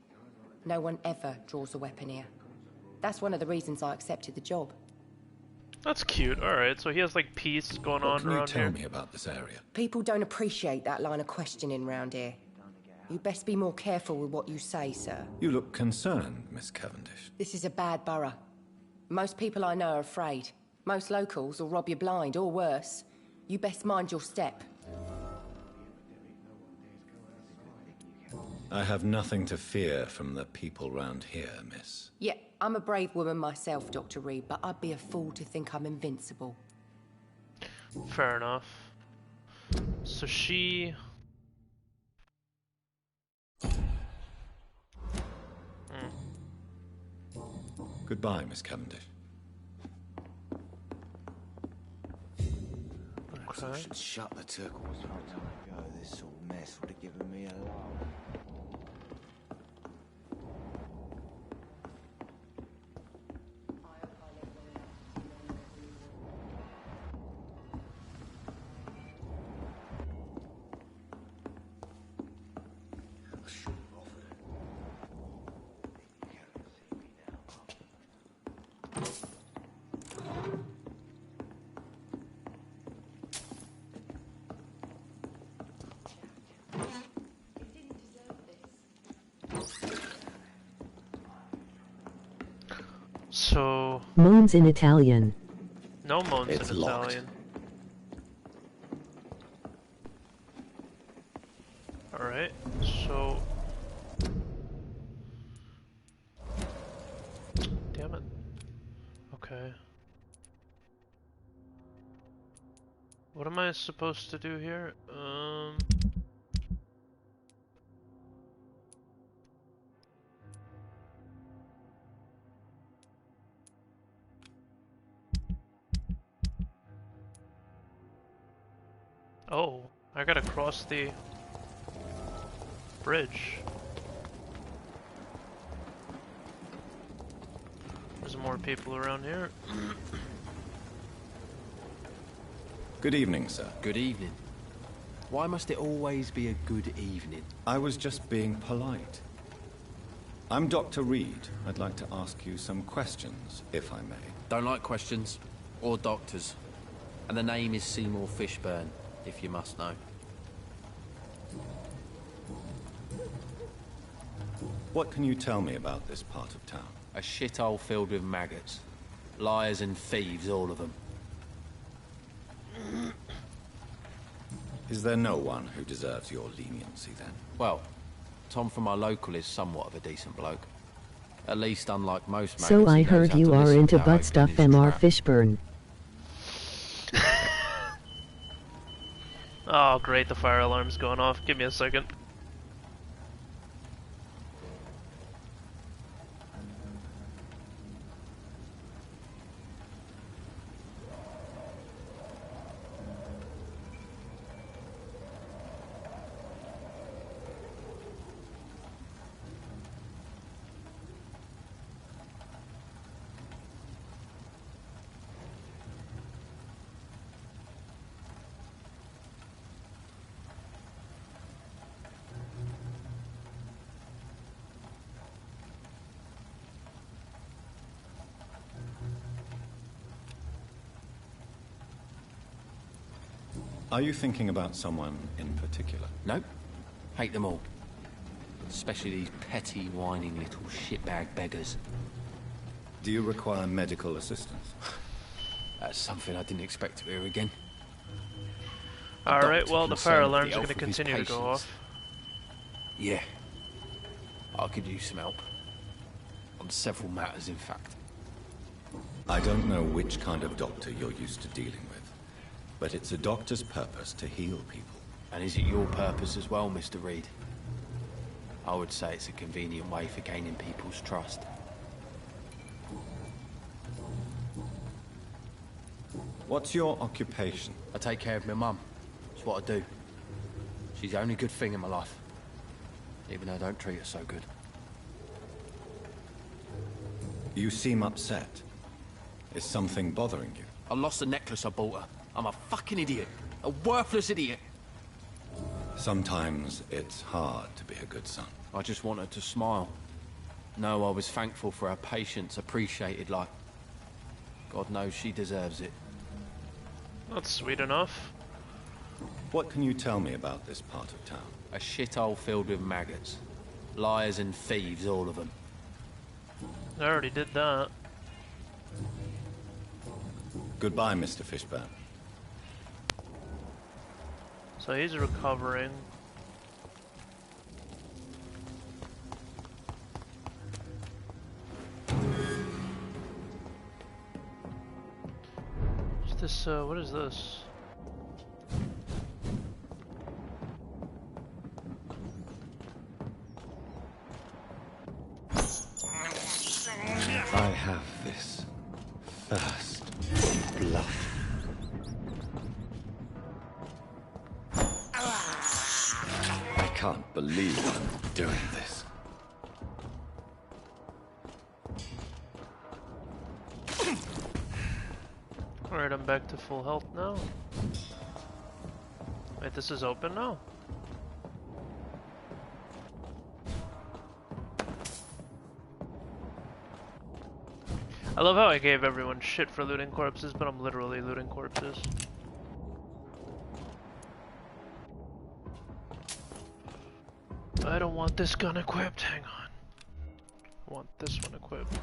No one ever draws a weapon here. That's one of the reasons I accepted the job. That's cute. Alright, so he has like peace going on around here. What can you tell me about this area? People don't appreciate that line of questioning round here. You best be more careful with what you say, sir. You look concerned, Miss Cavendish. This is a bad borough. Most people I know are afraid. Most locals will rob you blind, or worse. You best mind your step. I have nothing to fear from the people round here, miss. Yeah, I'm a brave woman myself, Dr. Reed, but I'd be a fool to think I'm invincible. Fair enough. So she... Goodbye, Miss Cavendish. Perhaps I should shut the turquoise for a time ago. This sort of mess would have given me a laugh. So... Moans in Italian. No moans It's in locked. Italian. Alright, so... Damn it. Okay. What am I supposed to do here? Oh, I gotta cross the bridge. There's more people around here. Good evening, sir. Good evening. Why must it always be a good evening? I was just being polite. I'm Dr. Reed. I'd like to ask you some questions, if I may. Don't like questions. Or doctors. And the name is Seymour Fishburne, if you must know. What can you tell me about this part of town? A shithole filled with maggots. Liars and thieves, all of them. Is there no one who deserves your leniency, then? Well, Tom from our local is somewhat of a decent bloke. At least unlike most maggots. So I he knows heard how you to are listen into without butt opening stuff, his Mr. trap. Fishburne. Oh great, the fire alarm's going off. Give me a second. Are you thinking about someone in particular? Nope. Hate them all. Especially these petty, whining little shitbag beggars. Do you require medical assistance? That's something I didn't expect to hear again. Alright, well, the fire concerned with alarm's the going to health of his continue to go patients. off. Yeah. I could use some help. On several matters, in fact. I don't know which kind of doctor you're used to dealing with, but it's a doctor's purpose to heal people. And is it your purpose as well, Mr. Reed? I would say it's a convenient way for gaining people's trust. What's your occupation? I take care of my mum. It's what I do. She's the only good thing in my life. Even though I don't treat her so good. You seem upset. Is something bothering you? I lost the necklace I bought her. I'm a fucking idiot. A worthless idiot. Sometimes it's hard to be a good son. I just want her to smile. No, I was thankful for her patience, appreciated like... God knows she deserves it. That's sweet enough. What can you tell me about this part of town? A shithole filled with maggots. Liars and thieves, all of them. I already did that. Goodbye, Mr. Fishburne. So he's recovering. What's this, what is this? I have this first bluff. I can't believe I'm doing this. Alright, I'm back to full health now. Wait, this is open now? I love how I gave everyone shit for looting corpses, but I'm literally looting corpses. I don't want this gun equipped, hang on. I want this one equipped.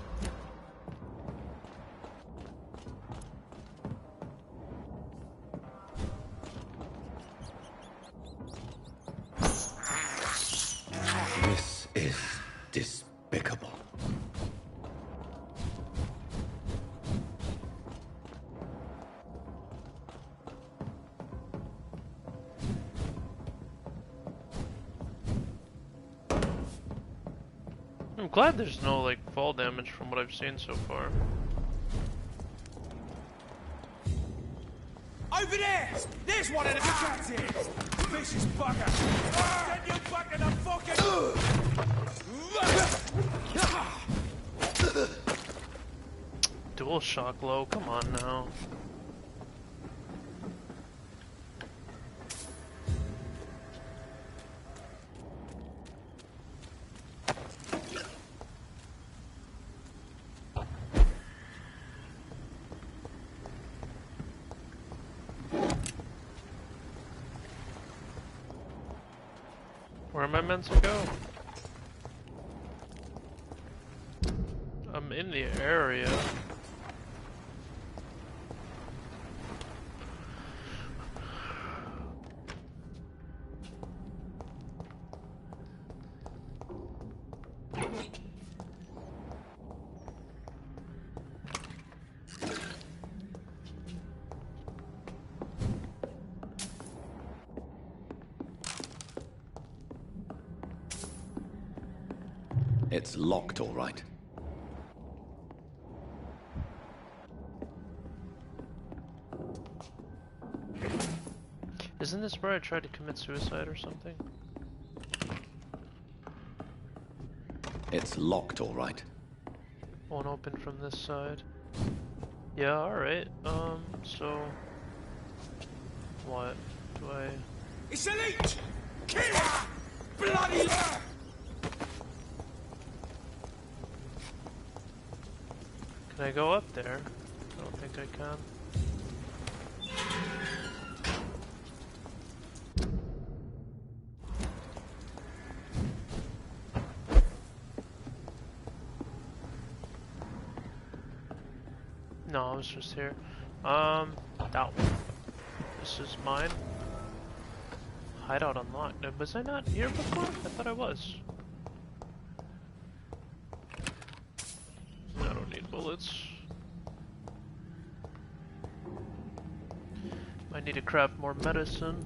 This is despicable. I'm glad there's no, like, fall damage from what I've seen so far. Over there! There's one of the cats here! Vicious bugger! Send you back in the fucking... Dual shock low, come on now. Where am I meant to go? I'm in the area. It's locked, all right. Isn't this where I tried to commit suicide or something? It's locked, all right. Won't open from this side. Yeah, alright. So... What? Do I... It's a leech! Kill her! Bloody... Can I go up there? I don't think I can. No, I was just here. That one. This is mine. Hideout unlocked. Was I not here before? I thought I was. I don't need bullets. Might need to craft more medicine.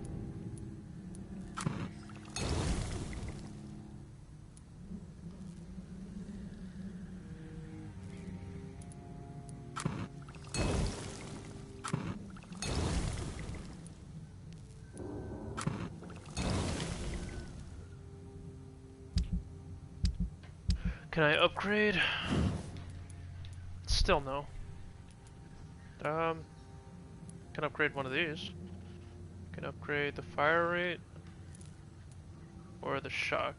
Can I upgrade? Still no. Can upgrade one of these. Can upgrade the fire rate or the shock.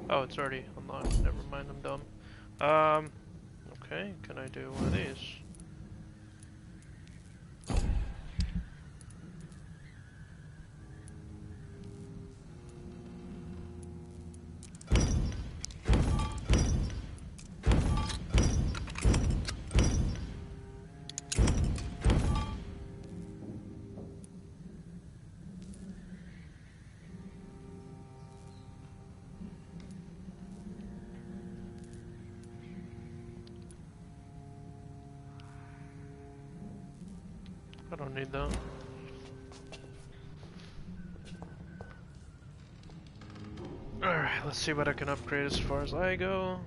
Oh, it's already unlocked. Never mind, I'm dumb. Okay, can I do one of these? need that. Alright, let's see what I can upgrade as far as I go.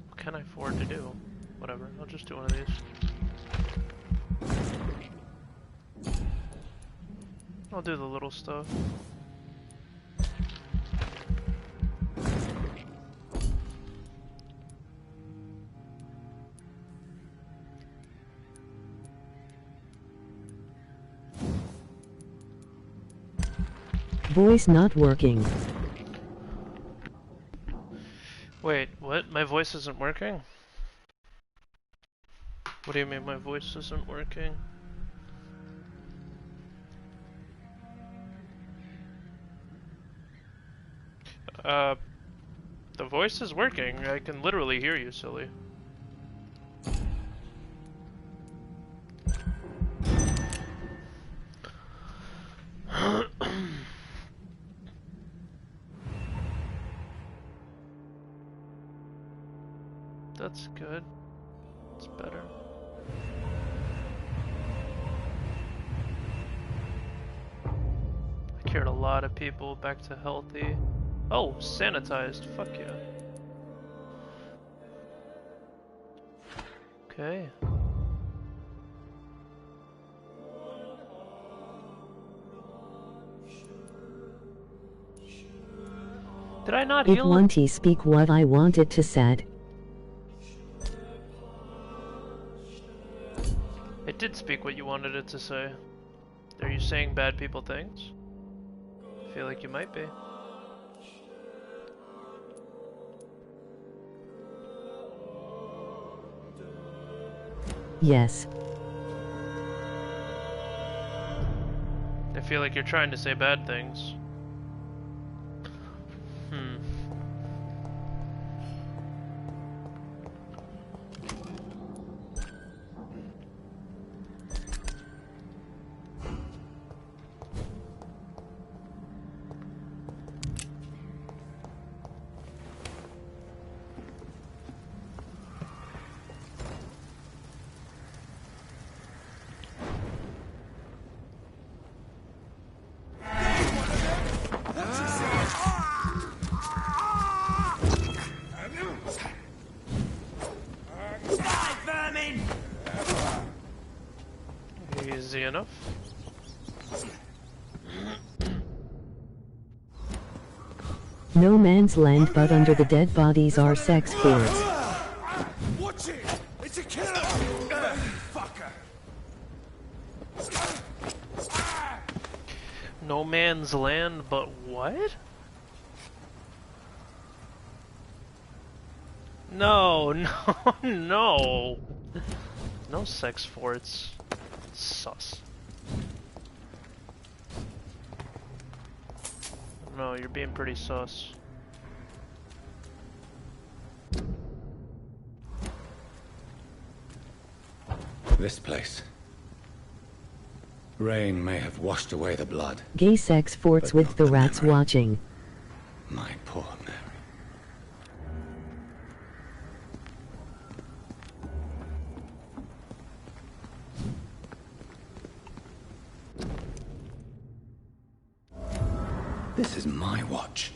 What can I afford to do? Whatever, I'll just do one of these. I'll do the little stuff. Voice not working. Wait, what? My voice isn't working? What do you mean my voice isn't working? The voice is working. I can literally hear you, silly. That's good. It's better. I cured a lot of people back to healthy. Oh, sanitized. Fuck yeah. Okay. Did I not It heal? won't speak what I wanted to said. It did speak what you wanted it to say. Are you saying bad people things? I feel like you might be. Yes. I feel like you're trying to say bad things. Easy enough. No man's land, but under the dead bodies are sex forts. Watch it! It's a killer! Fucker! No man's land, but what? No, no, no. No sex forts. Sus. No, you're being pretty sus. This place. Rain may have washed away the blood. Gay sex forts with the rats watching. My poor Mary. This is my watch.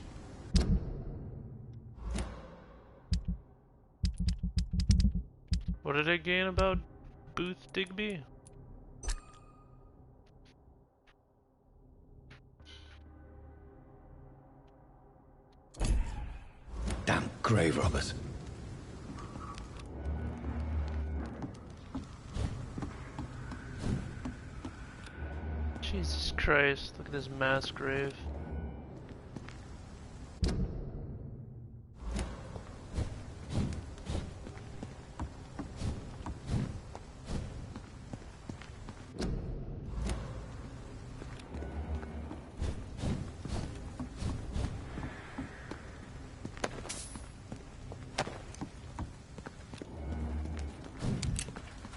What did I gain about Booth Digby? Damn grave robbers. Christ, look at this mass grave.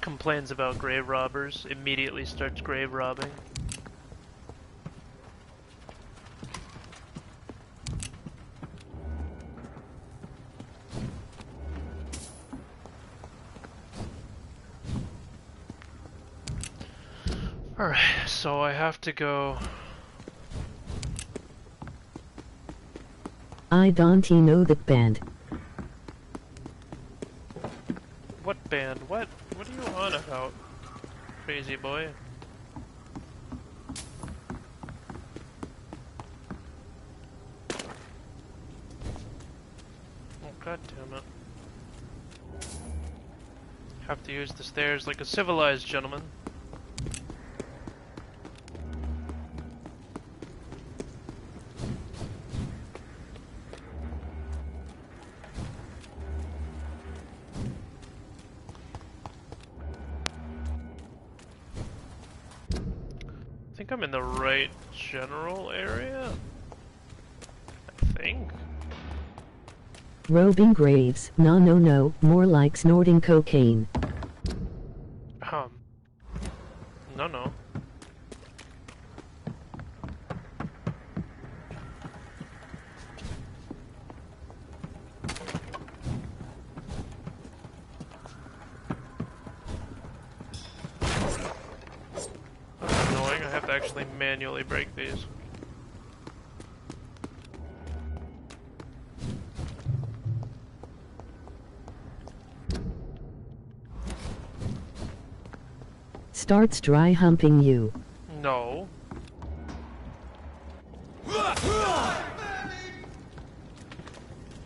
Complains about grave robbers, immediately starts grave robbing. Alright, so I have to go... I don't know that band. What band? What are you on about, crazy boy? Oh, god damn it. Have to use the stairs like a civilized gentleman. I think I'm in the right general area. I think. Robing graves. No, more like snorting cocaine. No. That's annoying, I have to actually manually break these. Starts dry humping you. No.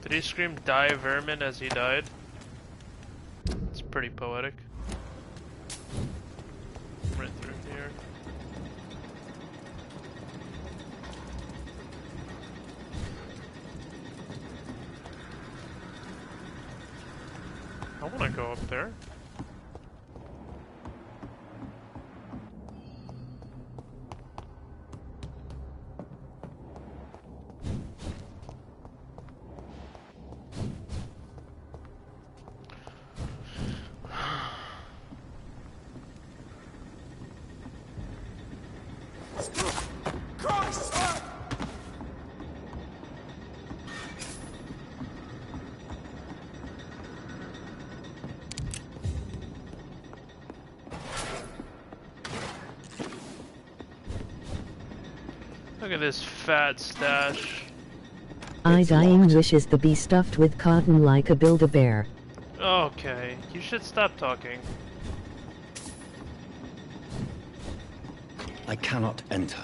Did he scream "die vermin" as he died? It's pretty poetic. Right through here. I wanna go up there. Look at this fat stash. I dying wishes to be stuffed with cotton like a Build-A-Bear. Okay, you should stop talking. I cannot enter.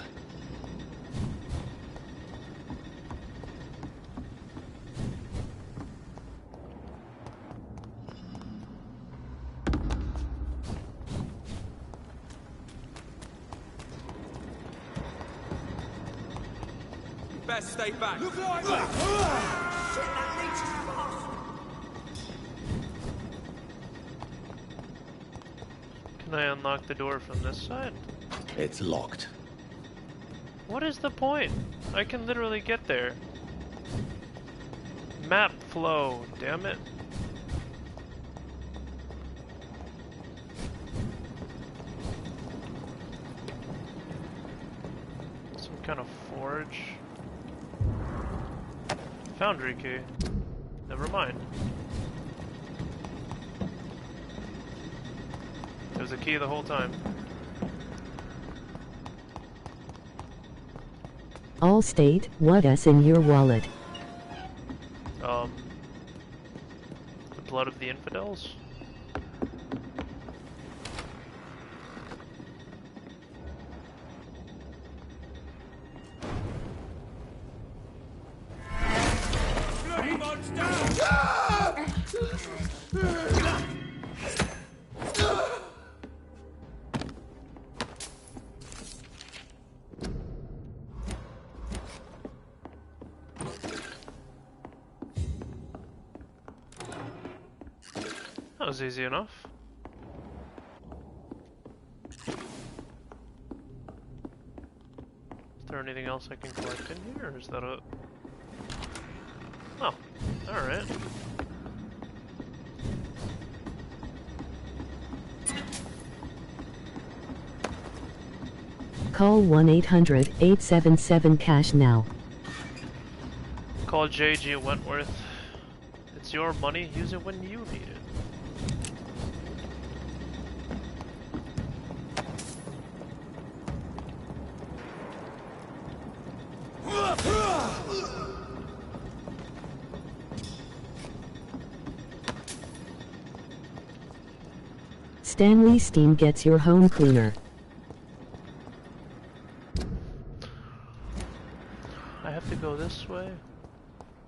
Best stay back. Look like Can I unlock the door from this side? It's locked. What is the point? I can literally get there. Map flow, damn it. Some kind of forge. Foundry key. Never mind. There was a key the whole time. Allstate, what's in your wallet? The blood of the infidels? That was easy enough. Is there anything else I can collect in here, or is that a... Oh, alright. Call 1-800-877-CASH now. Call JG Wentworth. It's your money, use it when you need it. Stanley Steam gets your home cleaner. I have to go this way?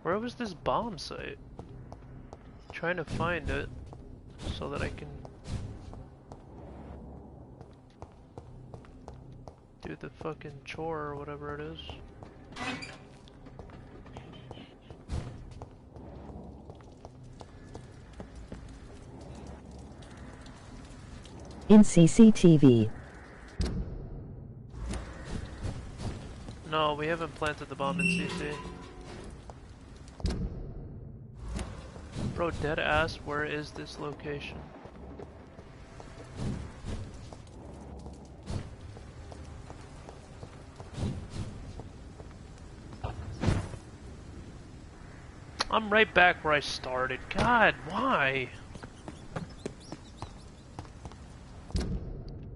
Where was this bomb site? Trying to find it so that I can do the fucking chore or whatever it is. In CCTV. No, we haven't planted the bomb in CC. Bro, dead ass, where is this location? I'm right back where I started. God, why?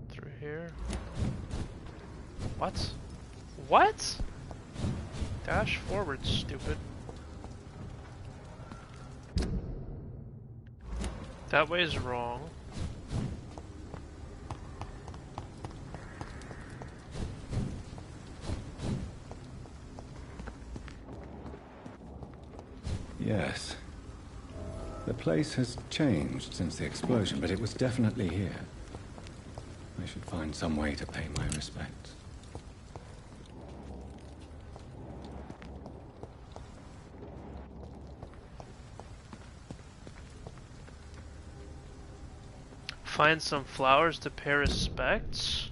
Through here. What? What? Dash forward, stupid. That way is wrong. Yes. The place has changed since the explosion, but it was definitely here. I should find some way to pay my respects. Find some flowers to pay respects?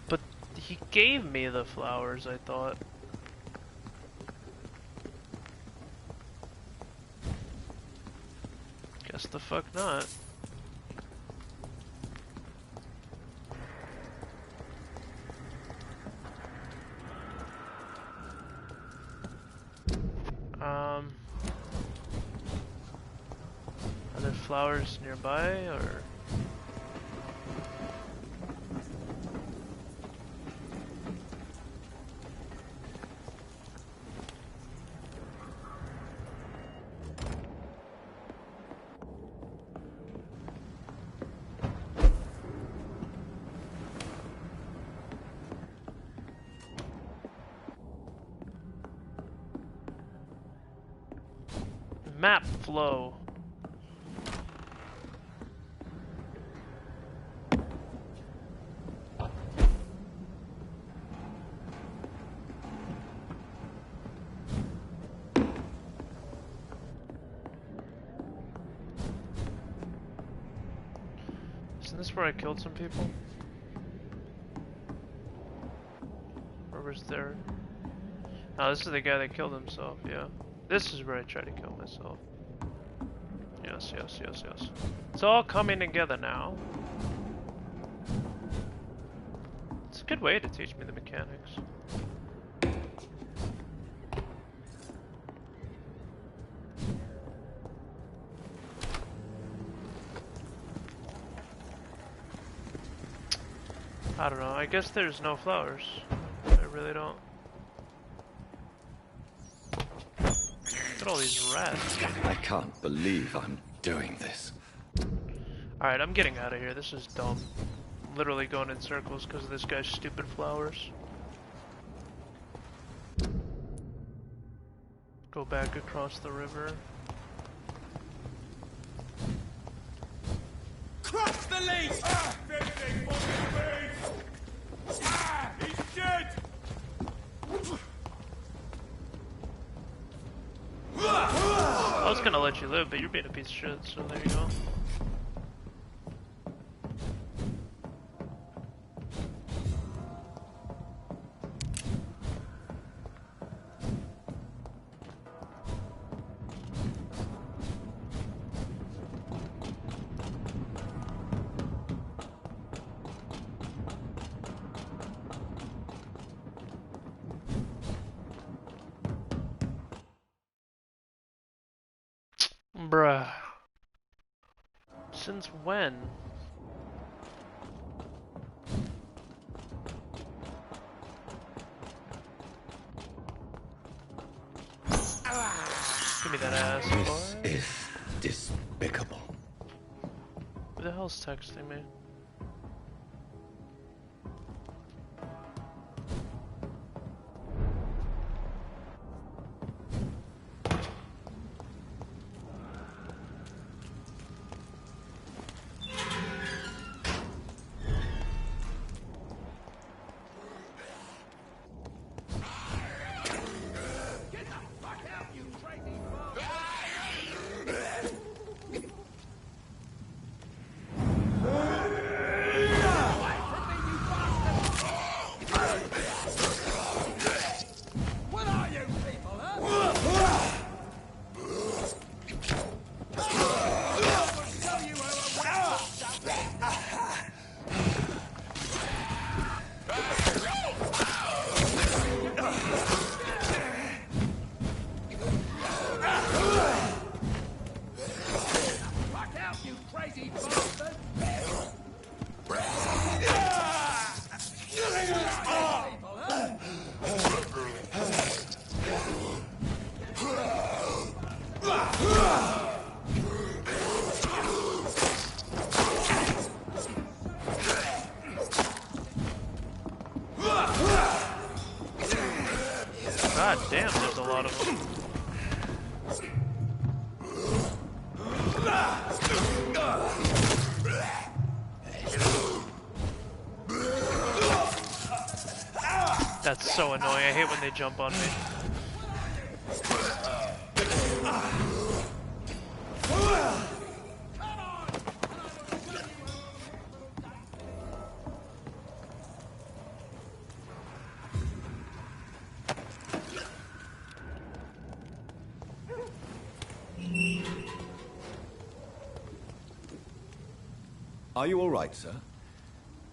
But he gave me the flowers, I thought. Guess the fuck not. Are there flowers nearby, or? Map flow. Isn't this where I killed some people? Or was there... No, this is the guy that killed himself, yeah. This is where I tried to kill myself. Yes, yes, yes, yes. It's all coming together now. It's a good way to teach me the mechanics. I don't know, I guess there's no flowers. I really don't. Look at all these rats. I can't believe I'm doing this. Alright, I'm getting out of here. This is dumb. I'm literally going in circles because of this guy's stupid flowers. Go back across the river. Crush the leash! Ah, 50 fucking leash! Ah, he's dead! That was gonna let you live, but you're being a piece of shit, so there you go. Bruh. Since when? Give me that ass. This is despicable. Who the hell's texting me? God damn, there's a lot of them. That's so annoying. I hate when they jump on me. Are you all right, sir?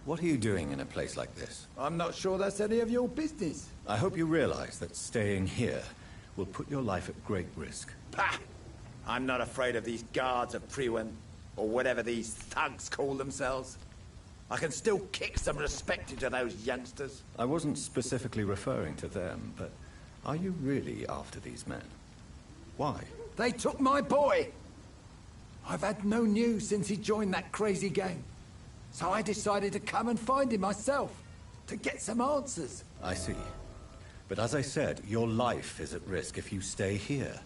What are you doing in a place like this? I'm not sure that's any of your business. I hope you realize that staying here will put your life at great risk. Pah! I'm not afraid of these guards of Priwen, or whatever these thugs call themselves. I can still kick some respect into those youngsters. I wasn't specifically referring to them, but are you really after these men? Why? They took my boy! I've had no news since he joined that crazy gang. So I decided to come and find him myself, to get some answers. I see. But as I said, your life is at risk if you stay here.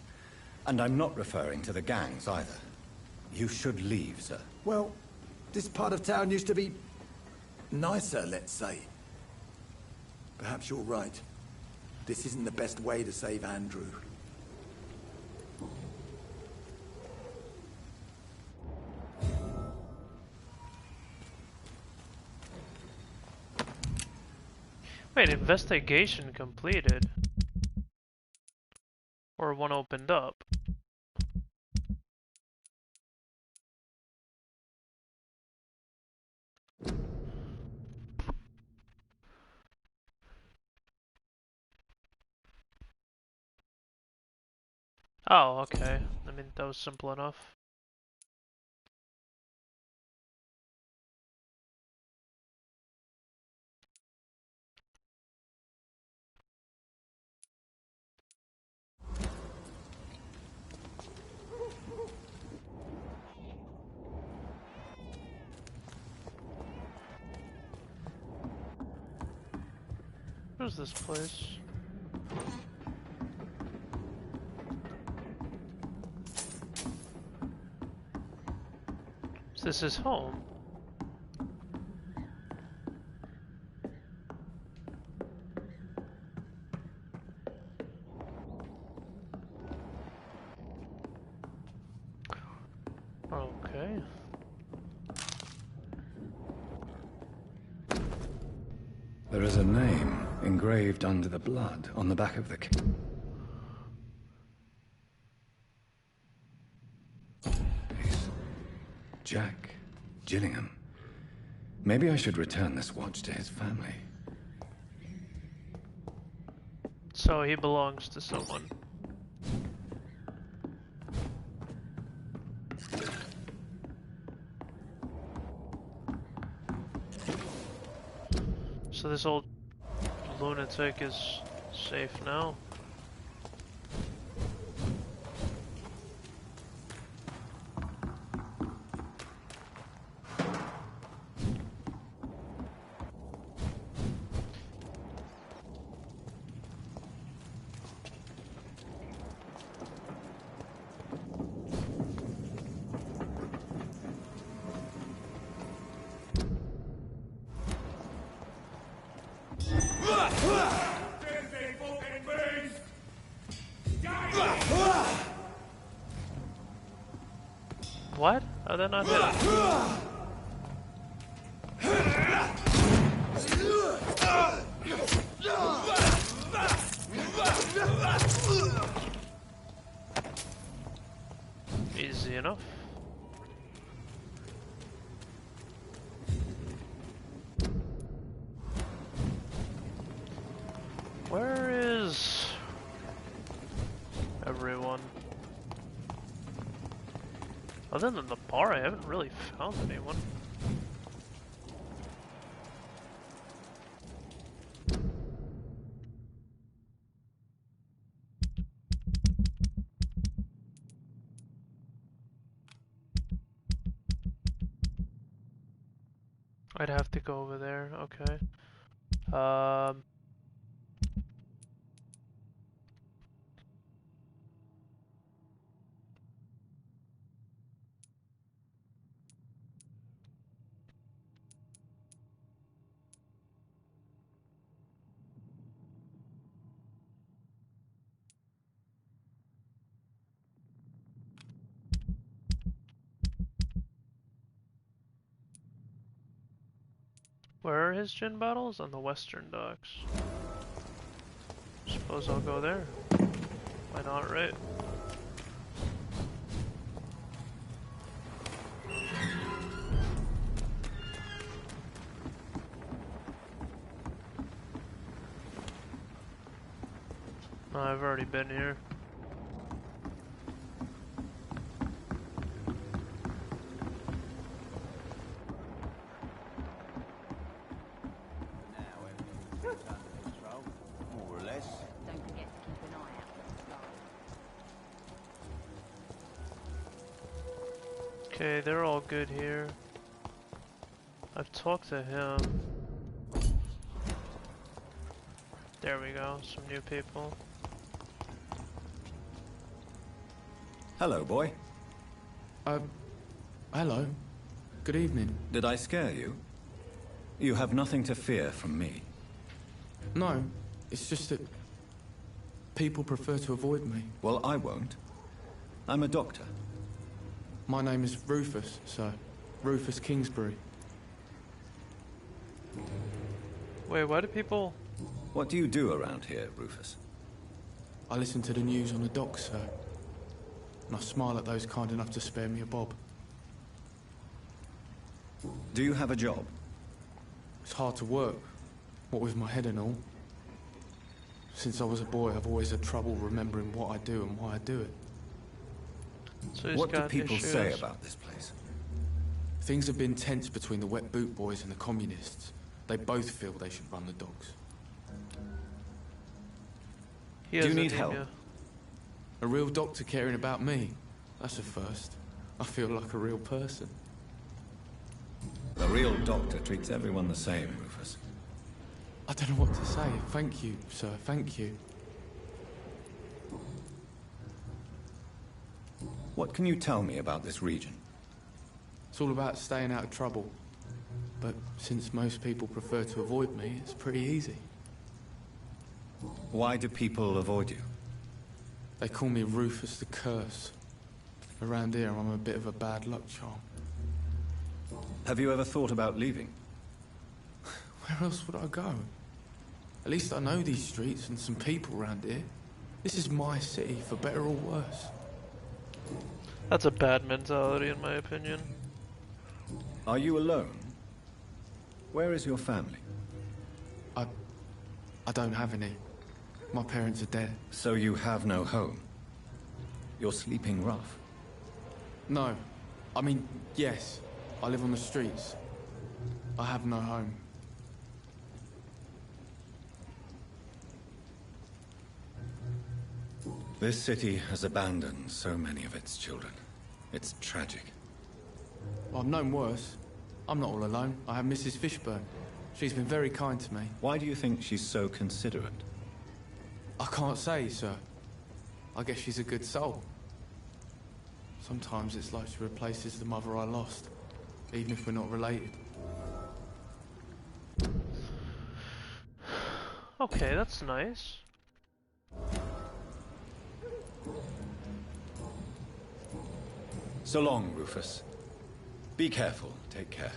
And I'm not referring to the gangs either. You should leave, sir. Well, this part of town used to be nicer, let's say. Perhaps you're right. This isn't the best way to save Andrew. Wait, investigation completed. Or one opened up. Oh, okay. I mean, that was simple enough. Where's this place? So this is home. There is a name engraved under the blood on the back of the case. Jack Gillingham. Maybe I should return this watch to his family. So he belongs to someone. So this old lunatic is safe now. What? How did that not hit him? Easy enough. Where is everyone? Other than the bar, I haven't really found anyone. I'd have to go over there, okay. Where are his gin bottles? On the western docks. Suppose I'll go there. Why not, right? Oh, I've already been here. Okay, they're all good here. I've talked to him. There we go, some new people. Hello, boy. Hello. Good evening. Did I scare you? You have nothing to fear from me. No, it's just that people prefer to avoid me. Well, I won't. I'm a doctor. My name is Rufus, sir. Rufus Kingsbury. Wait, why do people... What do you do around here, Rufus? I listen to the news on the docks, sir. And I smile at those kind enough to spare me a bob. Do you have a job? It's hard to work, what with my head and all. Since I was a boy, I've always had trouble remembering what I do and why I do it. So what do people say about this place? Things have been tense between the wet boot boys and the communists. They both feel they should run the docks. Do you need help? A real doctor caring about me. That's a first. I feel like a real person. A real doctor treats everyone the same, Rufus. I don't know what to say. Thank you, sir. Thank you. What can you tell me about this region? It's all about staying out of trouble. But since most people prefer to avoid me, it's pretty easy. Why do people avoid you? They call me Rufus the Curse. Around here, I'm a bit of a bad luck charm. Have you ever thought about leaving? Where else would I go? At least I know these streets and some people around here. This is my city, for better or worse. That's a bad mentality, in my opinion. Are you alone? Where is your family? I don't have any. My parents are dead. So you have no home? You're sleeping rough? No. I mean, yes. I live on the streets. I have no home. This city has abandoned so many of its children. It's tragic. Well, I've known worse. I'm not all alone. I have Mrs. Fishburne. She's been very kind to me. Why do you think she's so considerate? I can't say, sir. I guess she's a good soul. Sometimes it's like she replaces the mother I lost, even if we're not related. Okay, that's nice. So long, Rufus. Be careful. Take care.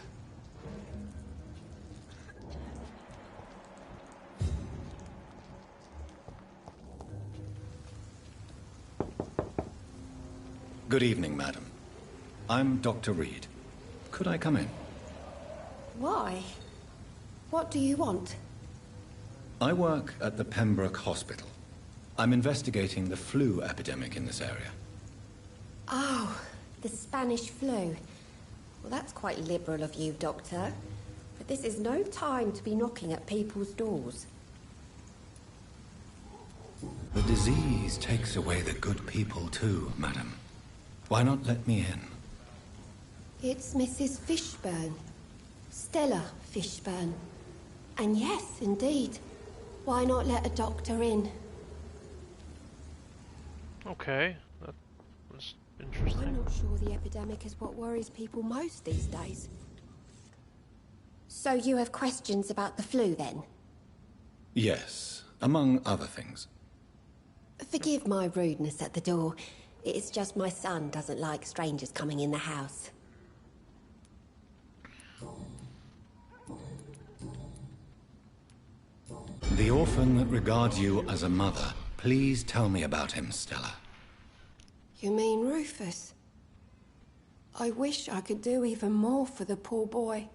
Good evening, madam. I'm Dr. Reed. Could I come in? Why? What do you want? I work at the Pembroke Hospital. I'm investigating the flu epidemic in this area. Oh, the Spanish flu. Well, that's quite liberal of you, Doctor. But this is no time to be knocking at people's doors. The disease takes away the good people too, madam. Why not let me in? It's Mrs. Fishburne. Stella Fishburne. And yes, indeed. Why not let a doctor in? Okay, that was interesting. I'm not sure the epidemic is what worries people most these days. So you have questions about the flu, then? Yes, among other things. Forgive my rudeness at the door. It's just my son doesn't like strangers coming in the house. The orphan that regards you as a mother. Please tell me about him, Stella. You mean Rufus? I wish I could do even more for the poor boy.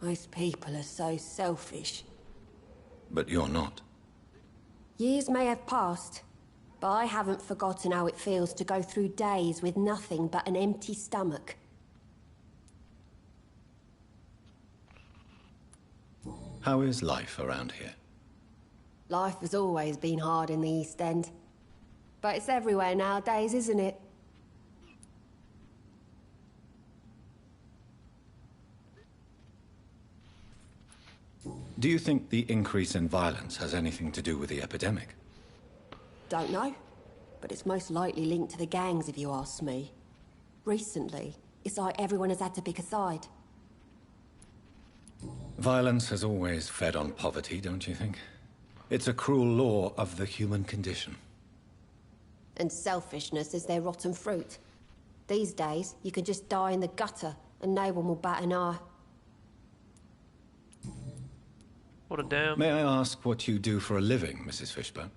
Most people are so selfish. But you're not. Years may have passed, but I haven't forgotten how it feels to go through days with nothing but an empty stomach. How is life around here? Life has always been hard in the East End. But it's everywhere nowadays, isn't it? Do you think the increase in violence has anything to do with the epidemic? Don't know. But it's most likely linked to the gangs, if you ask me. Recently, it's like everyone has had to pick a side. Violence has always fed on poverty, don't you think? It's a cruel law of the human condition. And selfishness is their rotten fruit. These days, you can just die in the gutter, and no one will bat an eye. What a damn... May I ask what you do for a living, Mrs. Fishburne?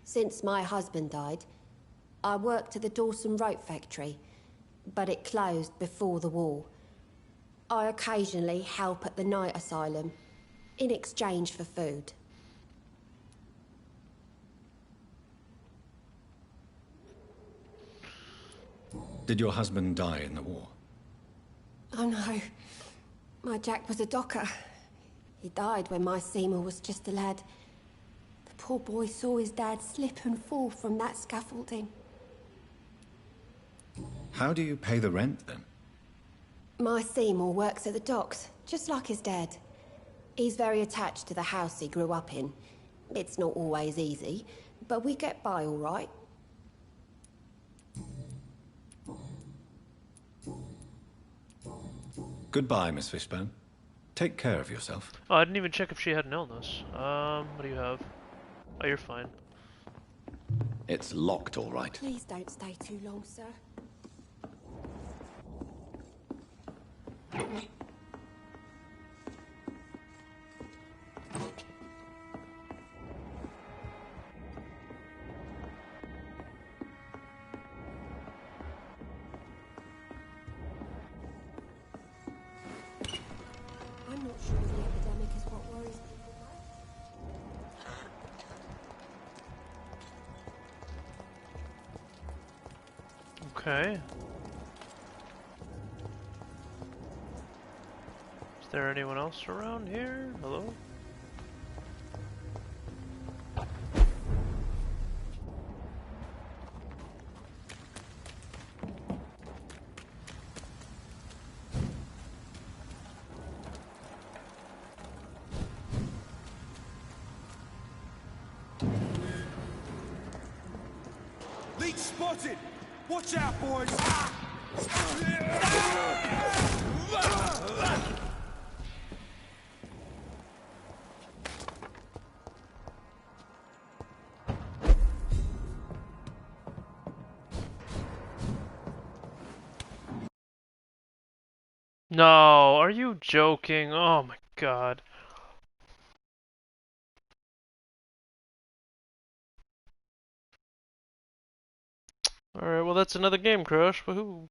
Since my husband died, I worked at the Dawson Rope factory, but it closed before the war. I occasionally help at the night asylum, in exchange for food. Did your husband die in the war? Oh no, my Jack was a docker. He died when my Seymour was just a lad. The poor boy saw his dad slip and fall from that scaffolding. How do you pay the rent, then? My Seymour works at the docks, just like his dad. He's very attached to the house he grew up in. It's not always easy, but we get by all right. Goodbye, Miss Fishburne. Take care of yourself. Oh, I didn't even check if she had an illness. What do you have? Oh, you're fine. It's locked, all right. Please don't stay too long, sir. Okay. Is there anyone else around here? Hello? Leech spotted! Watch out, boys! No, are you joking? Oh my god. Alright, well that's another game crash, woohoo.